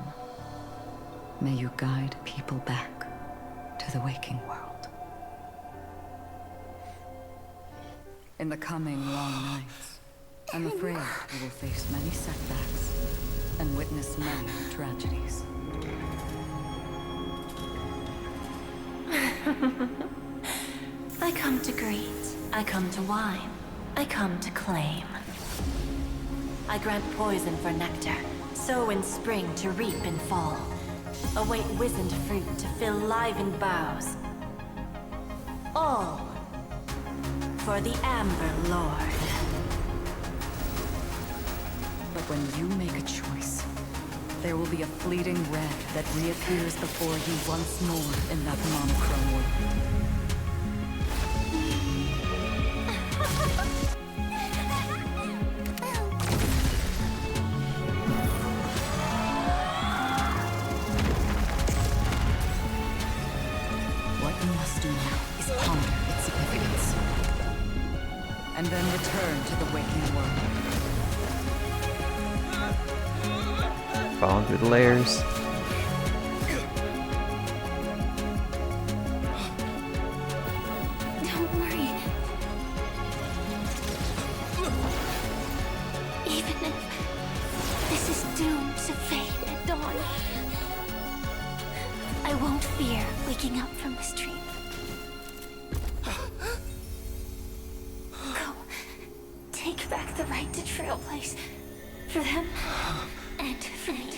May you guide people back to the waking world. In the coming long nights, I'm afraid we will face many setbacks and witness many tragedies. I come to greet, I come to whine, I come to claim. I grant poison for nectar, sow in spring to reap in fall. Await wizened fruit to fill livened boughs. All for the Amber Lord. But when you make a choice, there will be a fleeting red that reappears before you once more in that monochrome world. What you must do now is ponder its significance, and then return to the waking world. Falling through the layers. Don't worry. Even if this is doomed to fade at dawn, I won't fear waking up from this dream. Go. Take back the right to Trailblaze. For them, and for me.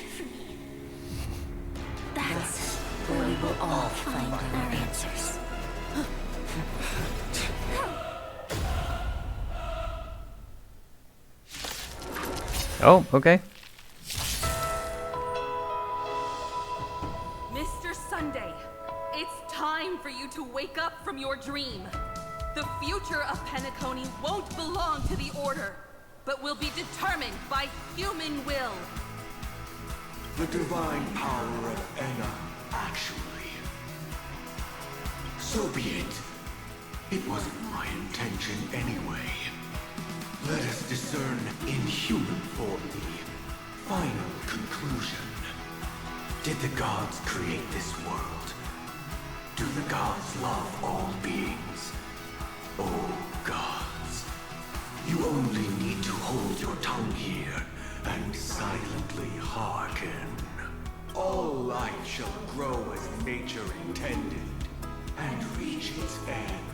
That's where we will all find our answers. Oh, okay. Mr. Sunday, it's time for you to wake up from your dream. The future of Penacony won't belong to the Order, but will be determined by human will. The divine power of Enna, actually. So be it. It wasn't my intention anyway. Let us discern in human form the final conclusion. Did the gods create this world? Do the gods love all beings? Oh, gods. You only need to hold your tongue here and silently hearken. All life shall grow as nature intended and reach its end.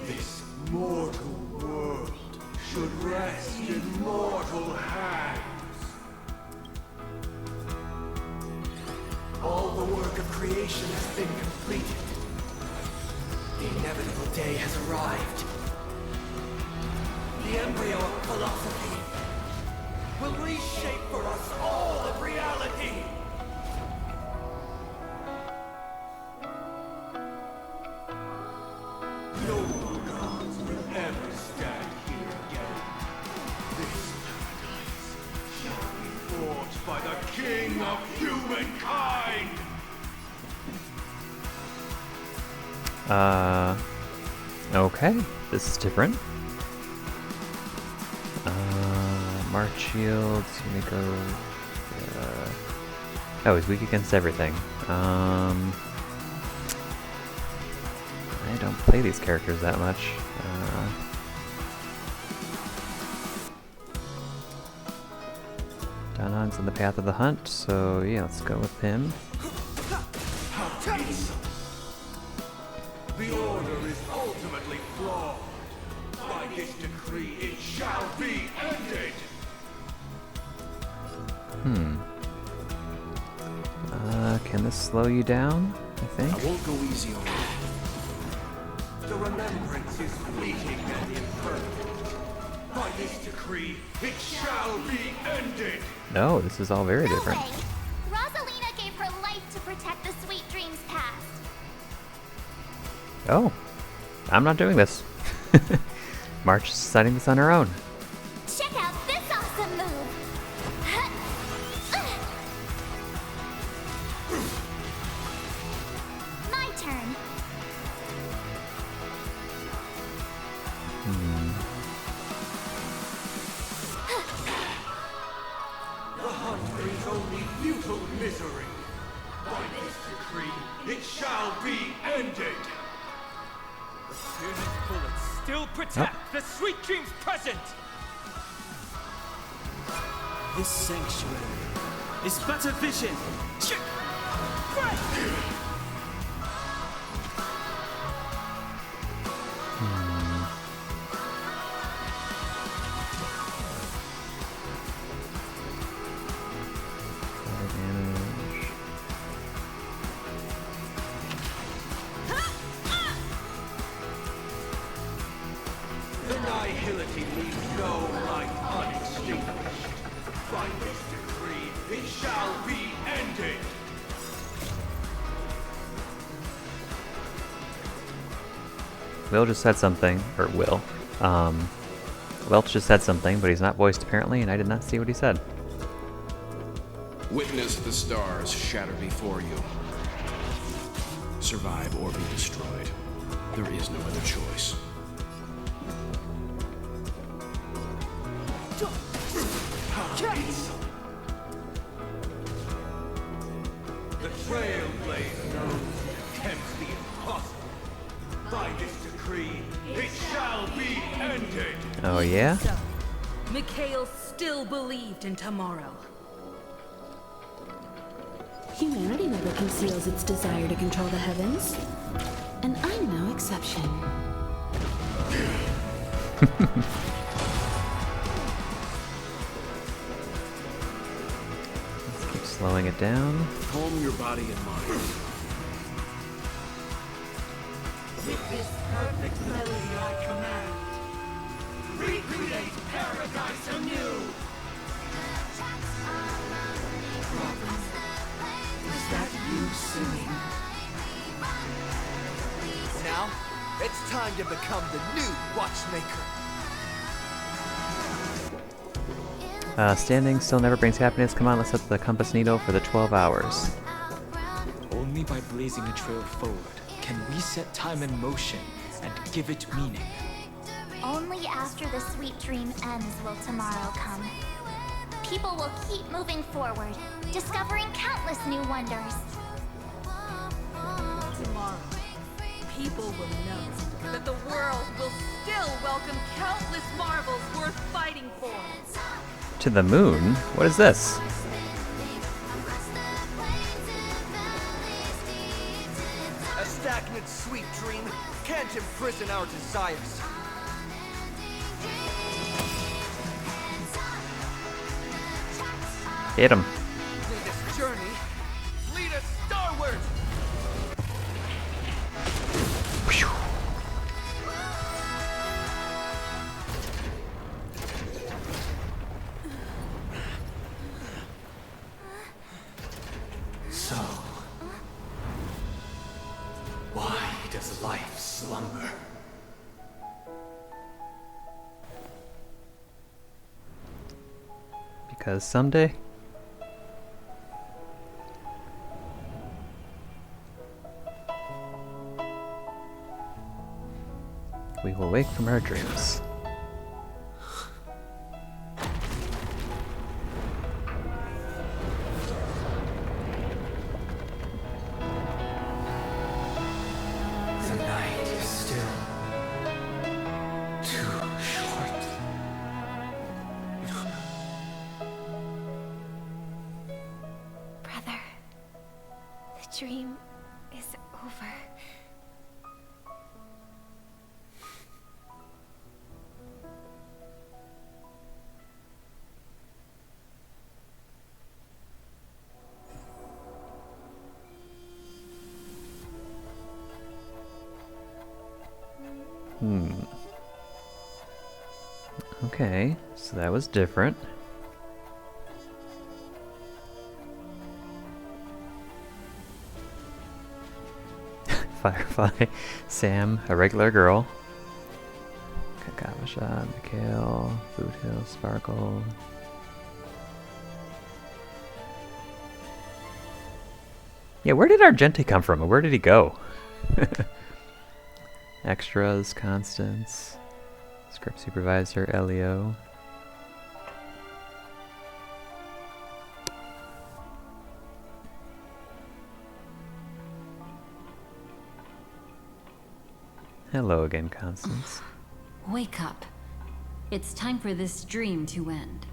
This mortal world should rest in mortal hands. All the work of creation has been completed. The inevitable day has arrived. The embryo of philosophy will reshape for us all of reality. No more gods will ever stand here again. This paradise shall be forged by the King of humankind. Okay. This is different. March shields, Yumiko. Oh, he's weak against everything. I don't play these characters that much. Danon's in the path of the hunt, so yeah, let's go with him. The order is ultimately flawed. By this decree, it shall be ended. Can this slow you down? I think. I won't go easy on you. The remembrance is fleeting and imperfect. By this decree, it shall be ended. No, this is all very different. way. Rosalina gave her life to protect the sweet dreams past. Oh, I'm not doing this. March is deciding this on her own. Check out this awesome move. My turn. The hunt brings only futile misery. By this decree, it shall be ended. The Tyrannus bullets still protect the sweet dreams present! This sanctuary is but a vision. shall be ended. Will just said something, or Will. Welch just said something, but he's not voiced apparently, and I did not see what he said. Witness the stars shatter before you. Survive or be destroyed. There is no other choice. The Trailblazer knows it attempts the impossible. By this decree, it shall be ended. Oh yeah? So, Mikhail still believed in tomorrow. Humanity never conceals its desire to control the heavens. And I'm no exception. Let's keep slowing it down. Calm your body and mind. With this perfect melody I command, recreate paradise anew. Is that you singing? Now, it's time to become the new watchmaker. Standing still never brings happiness. Come on, let's set the compass needle for the 12 hours. Only by blazing a trail forward can we set time in motion and give it meaning. Only after the sweet dream ends will tomorrow come. People will keep moving forward, discovering countless new wonders. Tomorrow, people will know that the world will still welcome countless marvels worth fighting for. To the moon? What is this? A stagnant sweet dream can't imprison our desires. Hit him. May this journey lead us starward. So, why does life slumber? Because someday we will wake from our dreams. The night is still too short. Brother, the dream is over. Okay, so that was different. Firefly, Sam, a regular girl. Kakavasha, Mikhail, Boothill, Sparkle. Yeah, where did Argenti come from? Or where did he go? Extras, Constance, Script Supervisor, Elio. Hello again, Constance. Wake up. It's time for this dream to end.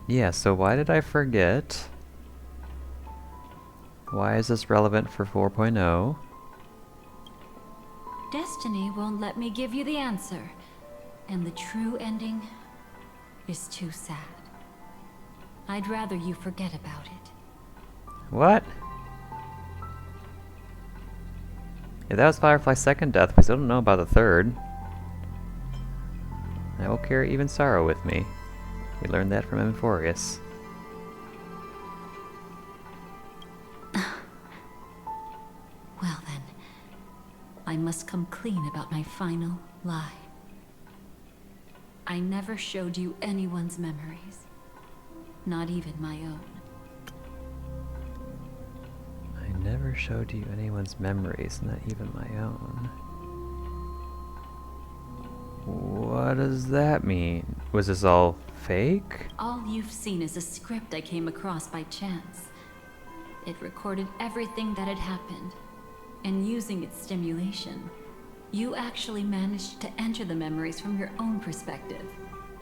Yeah, so why did I forget? Why is this relevant for 4.0? Destiny won't let me give you the answer. And the true ending is too sad. I'd rather you forget about it. What? Yeah, that was Firefly's second death. We still don't know about the third. I will carry even sorrow with me. We learned that from Amphorius. Well then, I must come clean about my final lie. I never showed you anyone's memories. Not even my own. I never showed you anyone's memories, not even my own. What does that mean? Was this all fake? All you've seen is a script I came across by chance. It recorded everything that had happened, and using its stimulation, you actually managed to enter the memories from your own perspective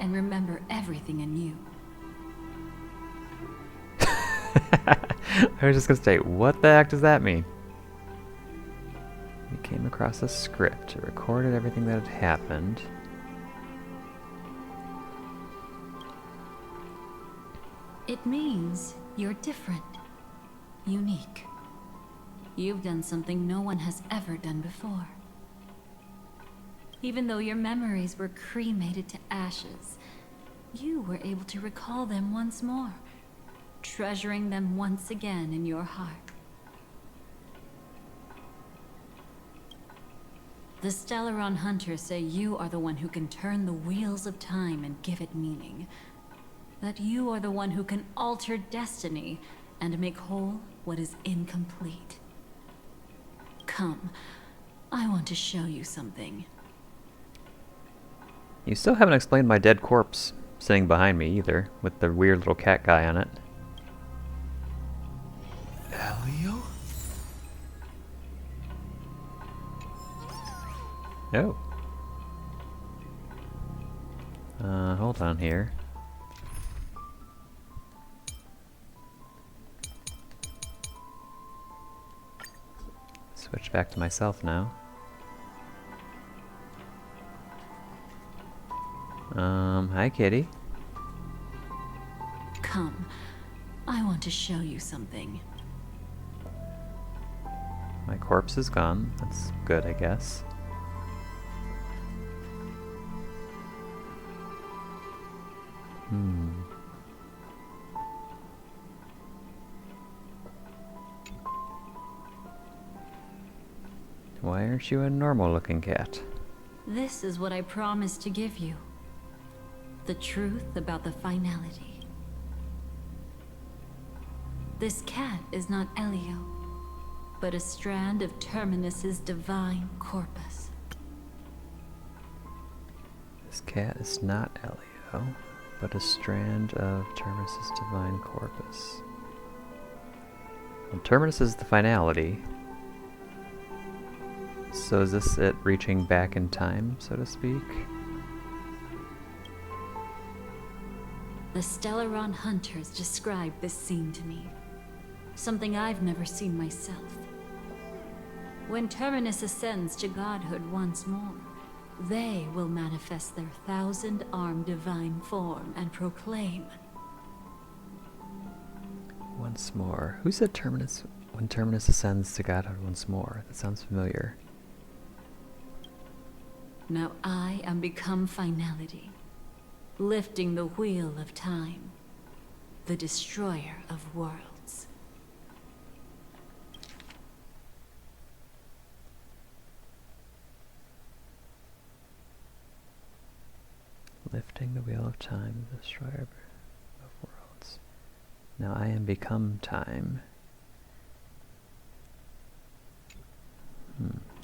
and remember everything anew. I was just gonna say, what the heck does that mean? You came across a script. It recorded everything that had happened. It means you're different, unique. You've done something no one has ever done before. Even though your memories were cremated to ashes, you were able to recall them once more, treasuring them once again in your heart. The Stellaron Hunters say you are the one who can turn the wheels of time and give it meaning. That you are the one who can alter destiny and make whole what is incomplete. Come, I want to show you something. You still haven't explained my dead corpse sitting behind me either, with the weird little cat guy on it. Elio? Oh. Hold on here. Switch back to myself now. Hi, kitty. Come, I want to show you something. My corpse is gone. That's good, I guess. Why aren't you a normal-looking cat? This is what I promised to give you. The truth about the finality. This cat is not Elio, but a strand of Terminus's divine corpus. This cat is not Elio, but a strand of Terminus's divine corpus. Well, Terminus is the finality. So is this it reaching back in time, so to speak? The Stellaron Hunters described this scene to me. Something I've never seen myself. When Terminus ascends to godhood once more, they will manifest their 1,000-armed divine form and proclaim. Once more. Who said Terminus? When Terminus ascends to godhood once more? That sounds familiar. Now I am become finality, lifting the wheel of time, the destroyer of worlds. Lifting the wheel of time, the destroyer of worlds. Now I am become time.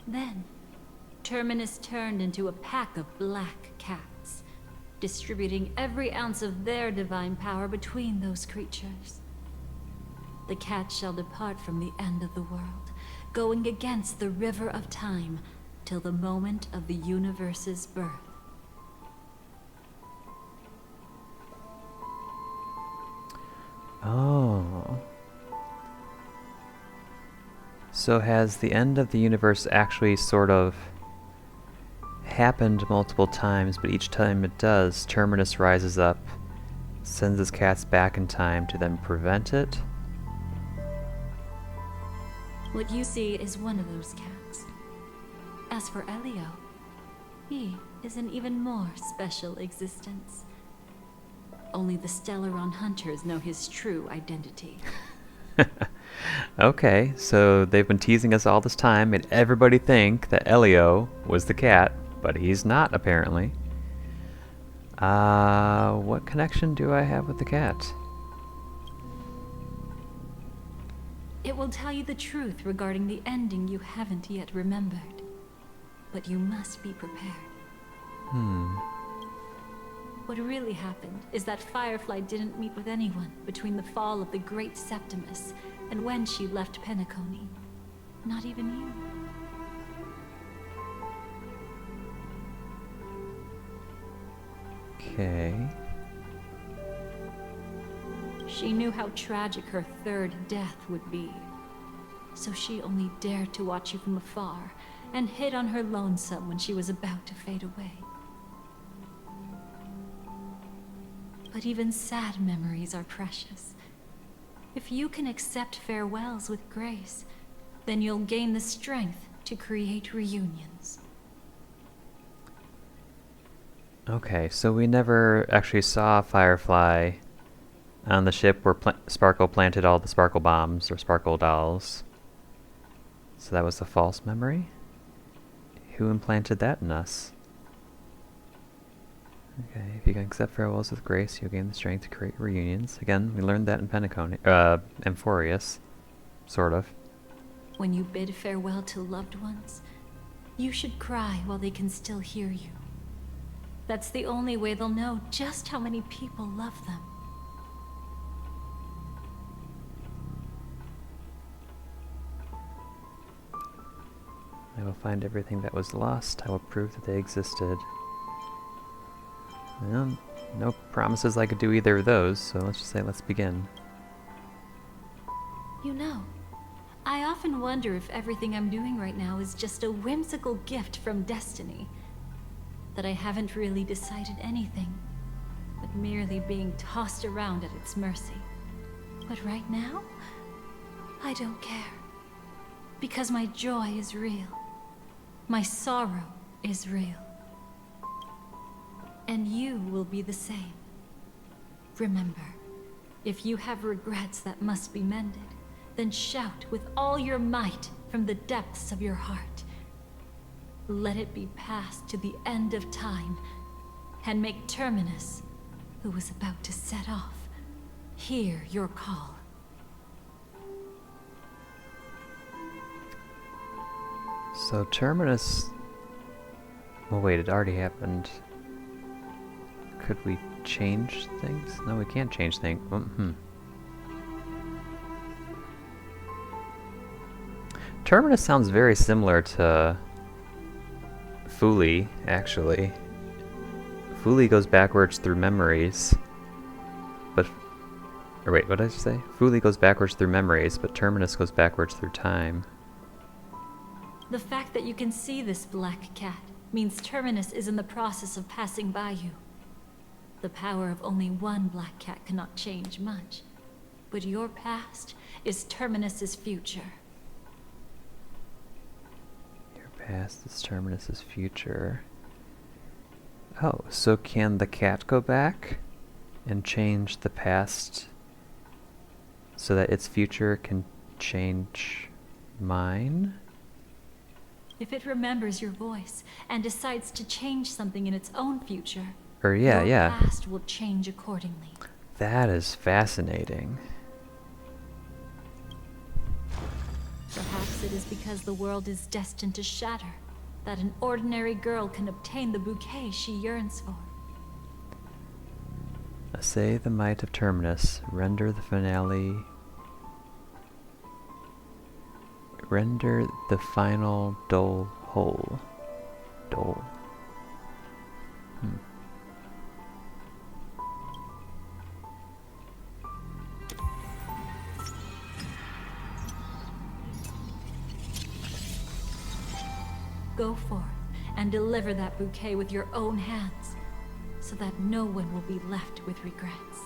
Then, Terminus turned into a pack of black cats, distributing every ounce of their divine power between those creatures. The cats shall depart from the end of the world, going against the river of time till the moment of the universe's birth. Oh. So has the end of the universe actually sort of happened multiple times, but each time it does, Terminus rises up, sends his cats back in time to then prevent it? What you see is one of those cats. As for Elio, He is an even more special existence. Only the Stellaron hunters know his true identity. Okay, so they've been teasing us all this time, made everybody think that Elio was the cat, but he's not, apparently. What connection do I have with the cat? It will tell you the truth regarding the ending you haven't yet remembered. But you must be prepared. What really happened is that Firefly didn't meet with anyone between the fall of the Great Septimus and when she left Penacony. Not even you. Okay. She knew how tragic her third death would be. So she only dared to watch you from afar and hid on her lonesome when she was about to fade away. But even sad memories are precious. If you can accept farewells with grace, then you'll gain the strength to create reunions. Okay, so we never actually saw Firefly on the ship where Sparkle planted all the Sparkle bombs, or Sparkle dolls. So that was a false memory? Who implanted that in us? Okay, if you can accept farewells with grace, you'll gain the strength to create reunions. Again, we learned that in Penacony, Amphorius. Sort of. When you bid farewell to loved ones, you should cry while they can still hear you. That's the only way they'll know just how many people love them. I will find everything that was lost. I will prove that they existed. Well, no promises I could do either of those, so let's just say let's begin. You know, I often wonder if everything I'm doing right now is just a whimsical gift from destiny. That I haven't really decided anything, but merely being tossed around at its mercy. But right now, I don't care. Because my joy is real. My sorrow is real. And you will be the same. Remember, if you have regrets that must be mended, then shout with all your might from the depths of your heart. Let it be passed to the end of time, and make Terminus, who is about to set off, hear your call. So Terminus... Well, wait, it already happened. Could we change things? No, we can't change things. Terminus sounds very similar to Fuli, actually. Fuli goes backwards through memories, but... Or wait, what did I say? Fuli goes backwards through memories, but Terminus goes backwards through time. The fact that you can see this black cat means Terminus is in the process of passing by you. The power of only one black cat cannot change much, but your past is Terminus's future. Your past is Terminus's future. Oh, so can the cat go back and change the past so that its future can change mine? If it remembers your voice and decides to change something in its own future, Or your yeah. past will change accordingly. That is fascinating. Perhaps it is because the world is destined to shatter that an ordinary girl can obtain the bouquet she yearns for. Assay the might of Terminus. Render the finale... Render the final dole whole. Dole. Go forth and deliver that bouquet with your own hands, so that no one will be left with regrets.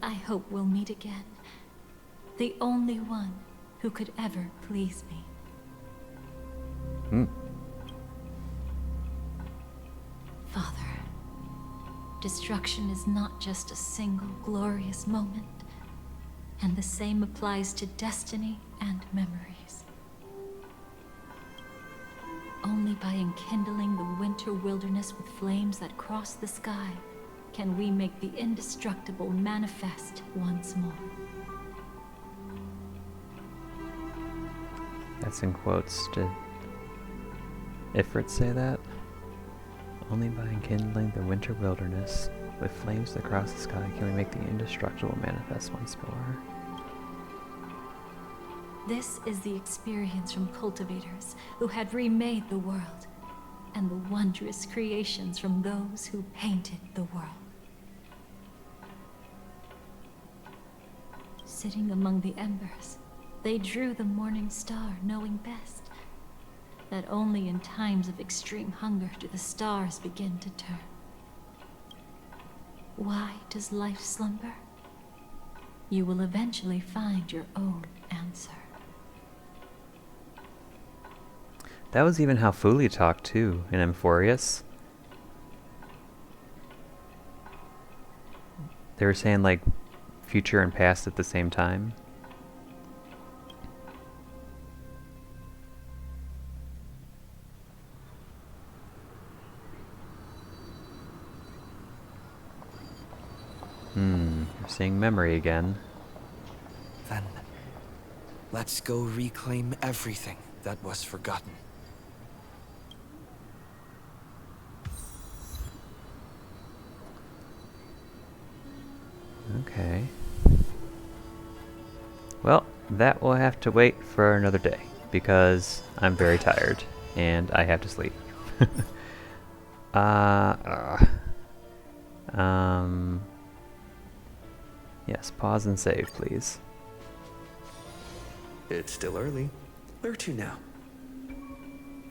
I hope we'll meet again The only one who could ever please me. Father, destruction is not just a single glorious moment, and the same applies to destiny and memories. Only by enkindling the winter wilderness with flames that cross the sky can we make the indestructible manifest once more. That's in quotes. Did Ifrit say that? Only by enkindling the winter wilderness with flames that cross the sky can we make the indestructible manifest once more. This is the experience from cultivators who had remade the world, and the wondrous creations from those who painted the world. Sitting among the embers, they drew the morning star, knowing best that only in times of extreme hunger do the stars begin to turn. Why does life slumber? You will eventually find your own answer. That was even how Fuli talked too in Amphorius. They were saying like future and past at the same time. You're seeing memory again. Then, let's go reclaim everything that was forgotten. Okay. Well, that will have to wait for another day, because I'm very tired, and I have to sleep. Yes, pause and save, please. It's still early. Where to now?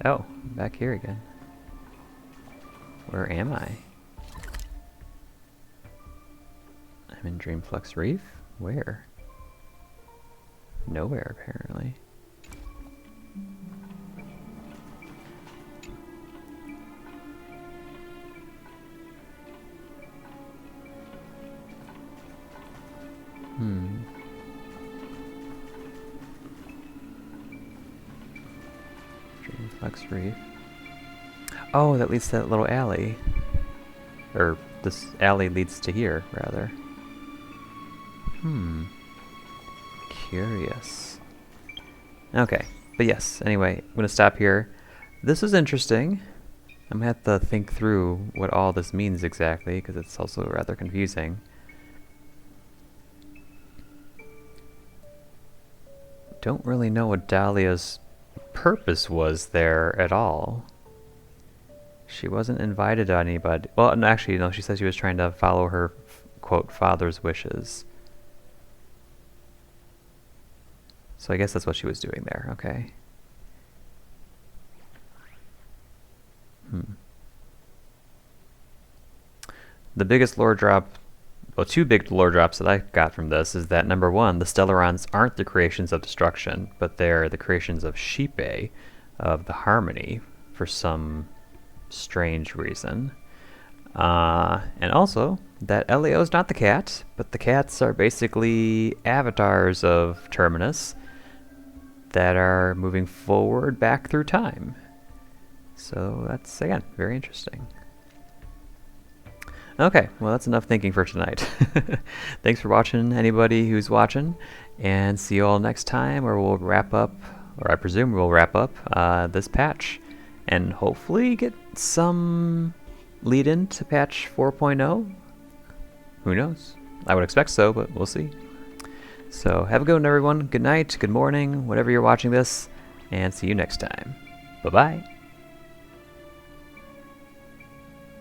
Oh, back here again. Where am I? I'm in Dreamflux Reef? Where? Nowhere, apparently. Dreamflux Reef. Oh, that leads to that little alley. Or, this alley leads to here, rather. Curious. Okay, but yes, anyway, I'm gonna stop here. This was interesting. I'm gonna have to think through what all this means exactly, because it's also rather confusing. Don't really know what Dahlia's purpose was there at all. She wasn't invited to anybody. Well, no, actually, no, she said she was trying to follow her, quote, father's wishes. So I guess that's what she was doing there, okay. The biggest lore drop, well, two big lore drops that I got from this is that, number one, the Stellarons aren't the creations of destruction, but they're the creations of Sheepe, of the Harmony, for some strange reason. And also, that Elio's not the cat, but the cats are basically avatars of Terminus that are moving forward back through time. So that's, again, very interesting. Okay, well that's enough thinking for tonight. Thanks for watching, anybody who's watching, and see you all next time, where we'll wrap up, or I presume we'll wrap up this patch, and hopefully get some lead in to patch 4.0. Who knows? I would expect so, but we'll see. So have a good one, everyone. Good night, good morning, whatever you're watching this, and see you next time. Bye-bye.